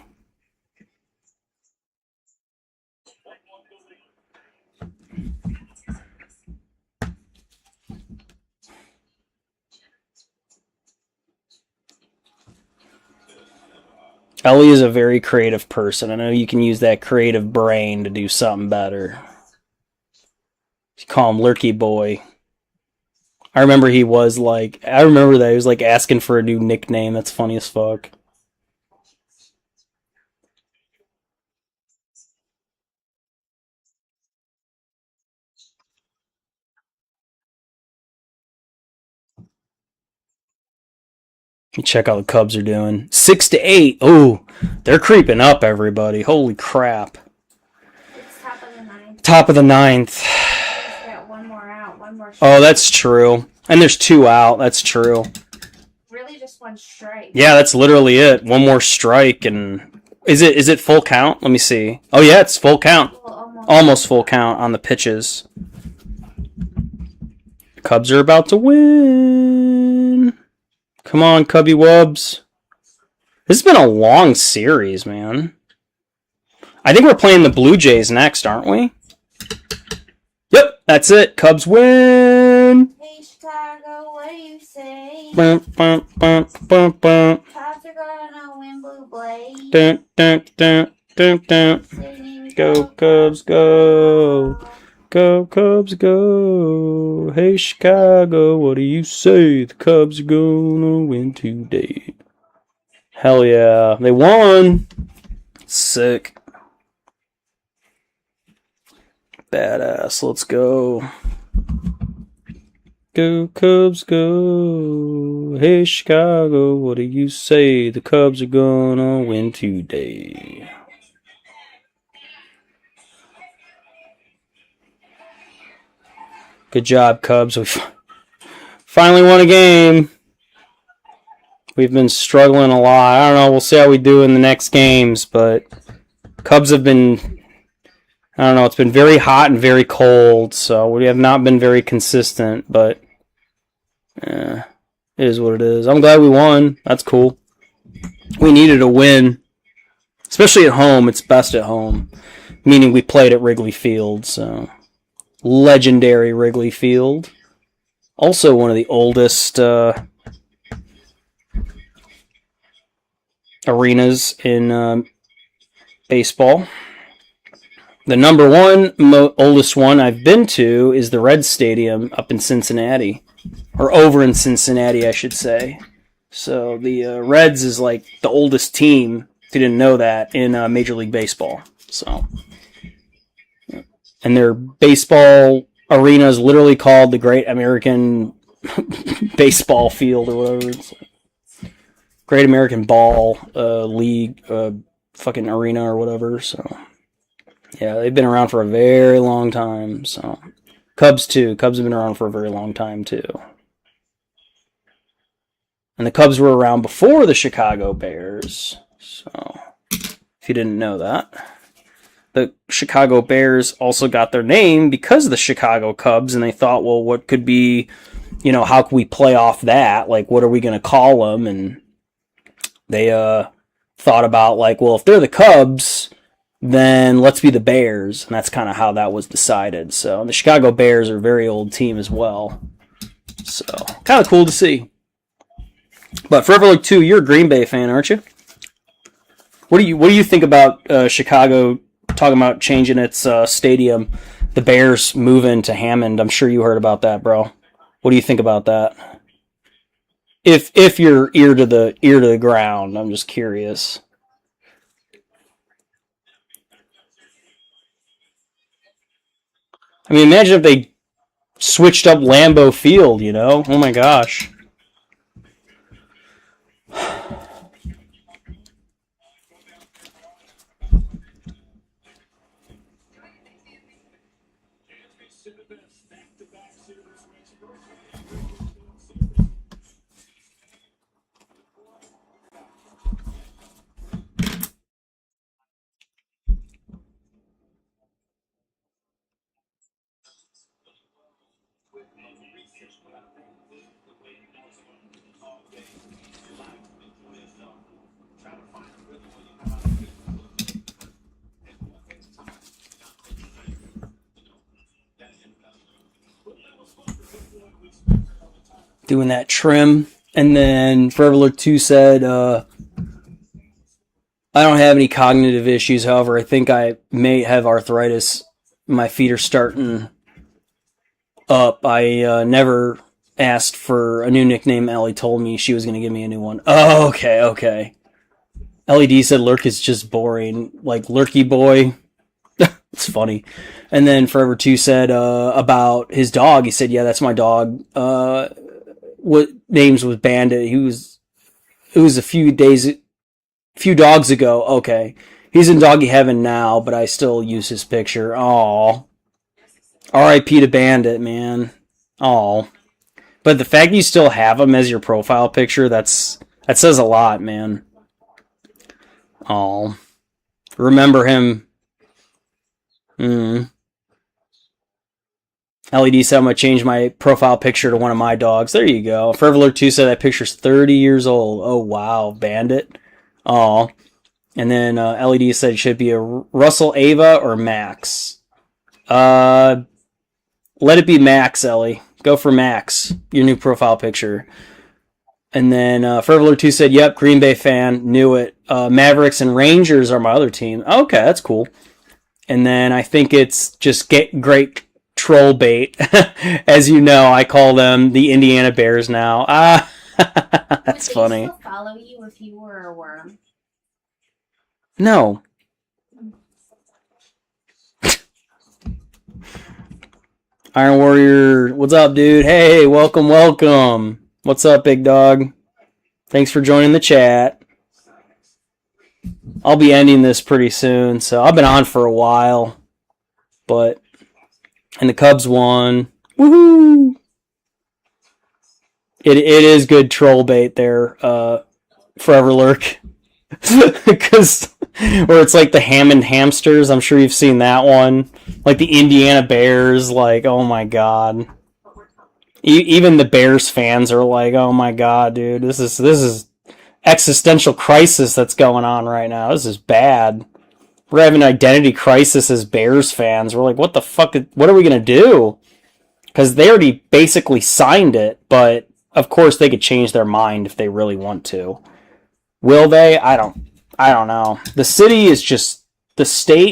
Ellie is a very creative person. I know you can use that creative brain to do something better. You call him Lurky Boy. I remember that he was like asking for a new nickname. That's funny as fuck. Check out the Cubs are doing. 6-8. Oh, they're creeping up, everybody. Holy crap. It's top of the ninth. Top of the ninth. Just got one more out. One more strike. Oh, that's true. And there's 2 out. That's true. Really just one strike. Yeah, that's literally it. One more strike, and is it full count? Let me see. Oh yeah, it's full count. Well, almost full count on the pitches. The Cubs are about to win. Come on, Cubby Wubs. This has been a long series, man. I think we're playing the Blue Jays next, aren't we? Yep, that's it. Cubs win. Hey, Chicago, what do you say? Bum, bum, bum, bum, bum. Cubs are gonna win Blue Blaze. Dun, dun, dun, dun, dun. Go, Cubs, go. Go, Cubs, go. Hey, Chicago, what do you say? The Cubs are gonna win today. Hell yeah. They won. Sick. Badass. Let's go. Go, Cubs, go. Hey, Chicago, what do you say? The Cubs are gonna win today. Good job, Cubs. We finally won a game. We've been struggling a lot. I don't know. We'll see how we do in the next games, but Cubs have been, I don't know, it's been very hot and very cold, so we have not been very consistent, but it is what it is. I'm glad we won. That's cool. We needed a win, especially at home. It's best at home, meaning we played at Wrigley Field, so legendary Wrigley Field. Also one of the oldest arenas in baseball. The number one oldest one I've been to is the Reds Stadium up in Cincinnati. Or over in Cincinnati, I should say. So the Reds is like the oldest team, if you didn't know that, in Major League Baseball. So, and their baseball arena is literally called the Great American Baseball Field or whatever. It's Great American Ball League fucking arena or whatever. So, yeah, they've been around for a very long time. So, Cubs too. Cubs have been around for a very long time too. And the Cubs were around before the Chicago Bears. So, if you didn't know that. The Chicago Bears also got their name because of the Chicago Cubs, and they thought, well, what could be, how can we play off that? Like, what are we going to call them? And they thought about, like, well, if they're the Cubs, then let's be the Bears. And that's kind of how that was decided. So the Chicago Bears are a very old team as well. So kind of cool to see. But Forever Look 2, you're a Green Bay fan, aren't you? What do you think about Chicago talking about changing its stadium? The Bears moving to Hammond. I'm sure you heard about that, bro. What do you think about that? If you're ear to the ground, I'm just curious. I mean, imagine if they switched up Lambeau Field, you know? Oh my gosh. Doing that trim. And then Forever Look 2 said, I don't have any cognitive issues. However, I think I may have arthritis. My feet are starting up. I never asked for a new nickname. Ellie told me she was going to give me a new one. Oh, okay. LED said Lurk is just boring. Like Lurky Boy. It's funny. And then Forever 2 said about his dog. He said, yeah, that's my dog. What names was Bandit? It was a few dogs ago. Okay. He's in doggy heaven now, but I still use his picture. Aw. R.I.P. to Bandit, man. Aw. But the fact you still have him as your profile picture, that says a lot, man. Aw. Remember him. LED said I'm going to change my profile picture to one of my dogs. There you go. Forever Look 2 said that picture's 30 years old. Oh, wow. Bandit. Aw. And then LED said it should be a Russell Ava or Max. Let it be Max, Ellie. Go for Max. Your new profile picture. And then Forever Look 2 said, yep, Green Bay fan. Knew it. Mavericks and Rangers are my other team. Okay, that's cool. And then I think it's just great troll bait. As you know, I call them the Indiana Bears now. That's funny. Would they still follow you if you were a worm? No. Iron Warrior, what's up, dude? Hey, welcome. What's up, big dog? Thanks for joining the chat. I'll be ending this pretty soon, so I've been on for a while. And the Cubs won. Woohoo! It is good troll bait there, Forever Lurk. Because where it's like the Hammond Hamsters, I'm sure you've seen that one. Like the Indiana Bears, like, oh my god. Even the Bears fans are like, oh my god, dude, this is existential crisis that's going on right now. This is bad. We're having an identity crisis as Bears fans. We're like, what the fuck? What are we going to do? Because they already basically signed it, but of course they could change their mind if they really want to. Will they? I don't know. The state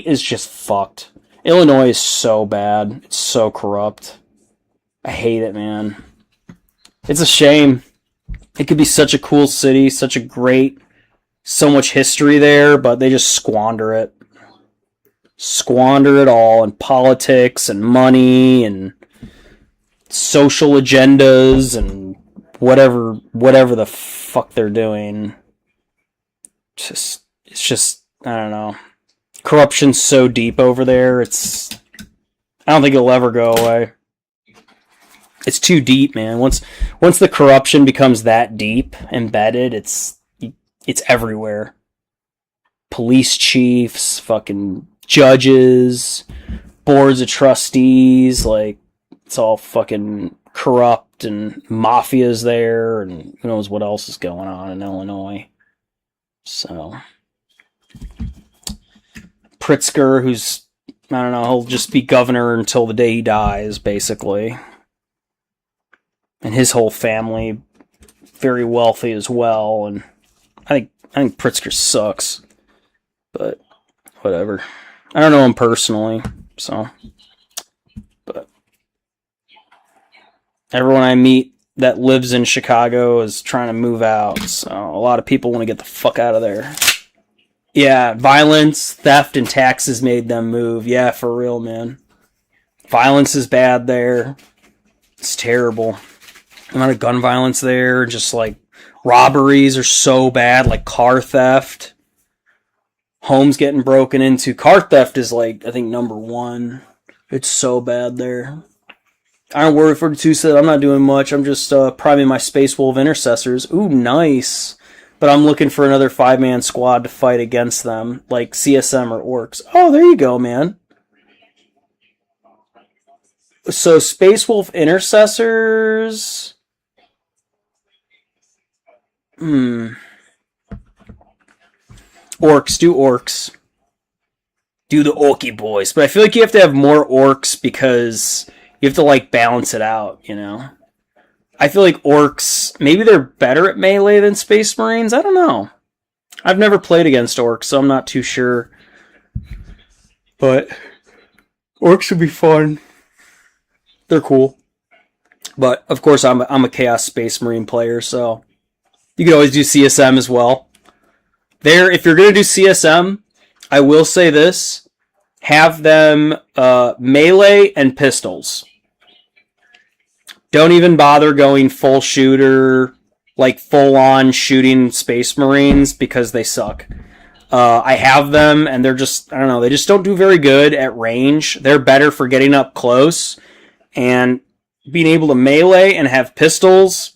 is just fucked. Illinois is so bad. It's so corrupt. I hate it, man. It's a shame. It could be such a cool city, so much history there, but they just squander it. Squander it all in politics and money and social agendas and whatever the fuck they're doing. It's just I don't know. Corruption's so deep over there. I don't think it'll ever go away. It's too deep, man. Once the corruption becomes that deep, embedded, it's everywhere. Police chiefs, fucking judges, boards of trustees, like it's all fucking corrupt and mafia's there and who knows what else is going on in Illinois. So Pritzker, who's, I don't know, he'll just be governor until the day he dies, basically. And his whole family, very wealthy as well. And I think Pritzker sucks. But whatever. I don't know him personally, so. But everyone I meet that lives in Chicago is trying to move out, so a lot of people want to get the fuck out of there. Yeah, violence, theft, and taxes made them move. Yeah, for real, man. Violence is bad there. It's terrible. A lot of gun violence there. Just like robberies are so bad, like car theft. Homes getting broken into. Car theft is like, I think, number one. It's so bad there. I don't worry for two said I'm not doing much. I'm just priming my Space Wolf intercessors. Ooh, nice. But I'm looking for another 5-man squad to fight against them, like CSM or Orcs. Oh, there you go, man. So Space Wolf intercessors. Orcs, do Orcs. Do the Orky boys. But I feel like you have to have more Orcs because you have to, like, balance it out, you know? I feel like Orcs, maybe they're better at melee than Space Marines? I don't know. I've never played against Orcs, so I'm not too sure. But Orcs should be fun. They're cool. But, of course, I'm a Chaos Space Marine player, so you can always do CSM as well. There, if you're going to do CSM, I will say this. Have them melee and pistols. Don't even bother going full shooter, like full-on shooting Space Marines, because they suck. I have them, and they're just, I don't know, they just don't do very good at range. They're better for getting up close, and being able to melee and have pistols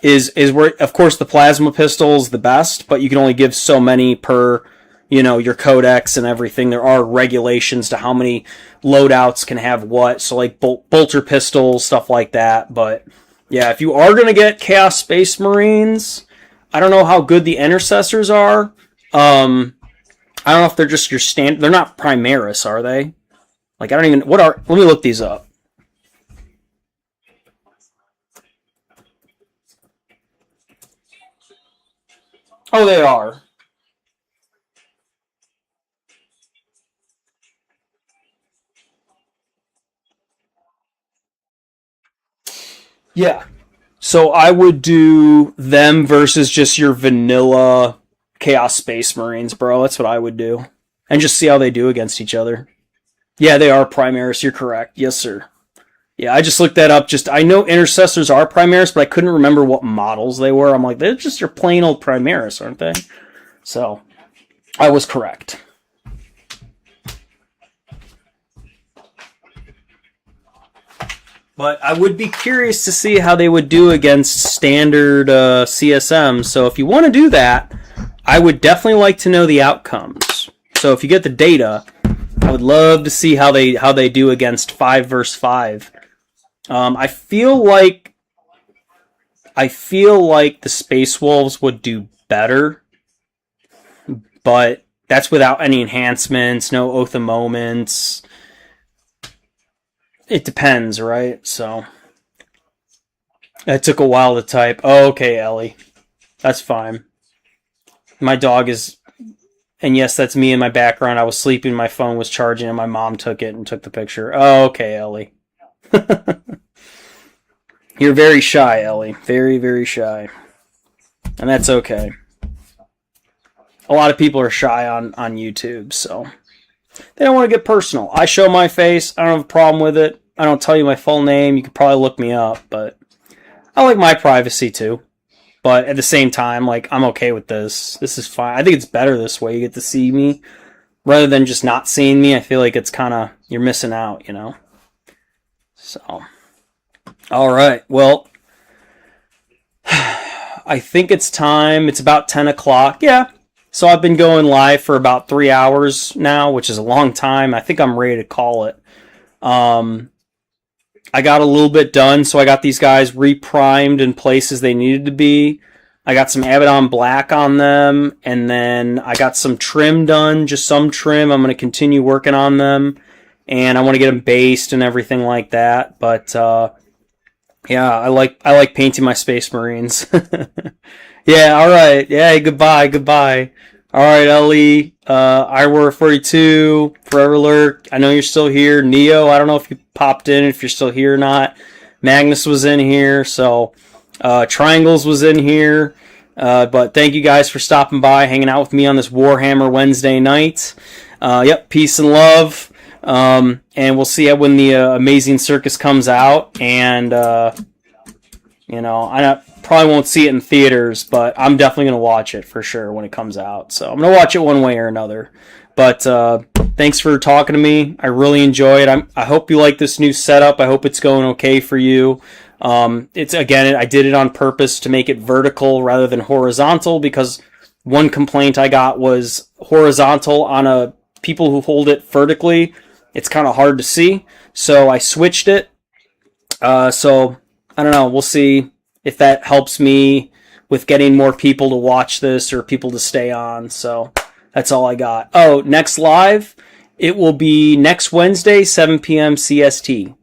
is where, of course, the plasma pistol is the best, but you can only give so many per, you know, your codex and everything. There are regulations to how many loadouts can have what, so like bolter pistols, stuff like that. But yeah, if you are going to get Chaos Space Marines, I don't know how good the intercessors are. I don't know if they're just your standard. They're not Primaris, are they? Like, I don't even, let me look these up. Oh, they are. Yeah. So I would do them versus just your vanilla Chaos Space Marines, bro. That's what I would do. And just see how they do against each other. Yeah, they are Primaris. You're correct. Yes, sir. Yeah, I just looked that up. I know Intercessors are Primaris, but I couldn't remember what models they were. I'm like, they're just your plain old Primaris, aren't they? So, I was correct. But I would be curious to see how they would do against standard CSM. So if you want to do that, I would definitely like to know the outcomes. So if you get the data, I would love to see how they do against 5 versus 5. I feel like the Space Wolves would do better, but that's without any enhancements, no Oath of Moments. It depends, right? So it took a while to type. Oh, okay, Ellie. That's fine. My dog is... And yes, that's me in my background. I was sleeping, my phone was charging, and my mom took it and took the picture. Oh, okay, Ellie. You're very shy, Ellie. Very, very shy. And that's okay. A lot of people are shy on YouTube, so... They don't want to get personal. I show my face. I don't have a problem with it. I don't tell you my full name. You could probably look me up, but I like my privacy too. But at the same time, like, I'm okay with this. This is fine. I think it's better this way. You get to see me rather than just not seeing me. I feel like it's kind of, you're missing out, you know? So, all right. Well, I think it's time. It's about 10 o'clock. Yeah. So I've been going live for about 3 hours now, which is a long time. I think I'm ready to call it. I got a little bit done, so I got these guys reprimed in places they needed to be. I got some Abaddon Black on them, and then I got some trim done, just some trim. I'm going to continue working on them, and I want to get them based and everything like that. But yeah, I like painting my Space Marines. Yeah, all right. Yeah, goodbye. All right, Ellie, Iwar42, Forever Lurk. I know you're still here. Neo, I don't know if you popped in, if you're still here or not. Magnus was in here, so Triangles was in here. But thank you guys for stopping by, hanging out with me on this Warhammer Wednesday night. Yep, peace and love. And we'll see when the Amazing Circus comes out. And, you know, I probably won't see it in theaters, but I'm definitely going to watch it for sure when it comes out. So I'm going to watch it one way or another. But thanks for talking to me. I really enjoy it. I hope you like this new setup. I hope it's going okay for you. It's again, I did it on purpose to make it vertical rather than horizontal, because one complaint I got was horizontal on people who hold it vertically. It's kind of hard to see. So I switched it. So I don't know. We'll see if that helps me with getting more people to watch this or people to stay on. So that's all I got. Oh, next live, it will be next Wednesday, 7 p.m. CST.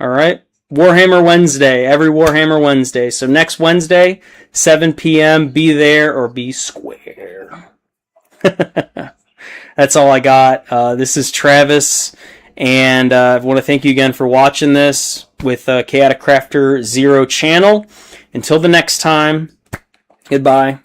All right. Warhammer Wednesday, every Warhammer Wednesday. So next Wednesday, 7 p.m., be there or be square. That's all I got. This is Travis, and I want to thank you again for watching this with ChaoticCrafterZero channel. Until the next time, goodbye.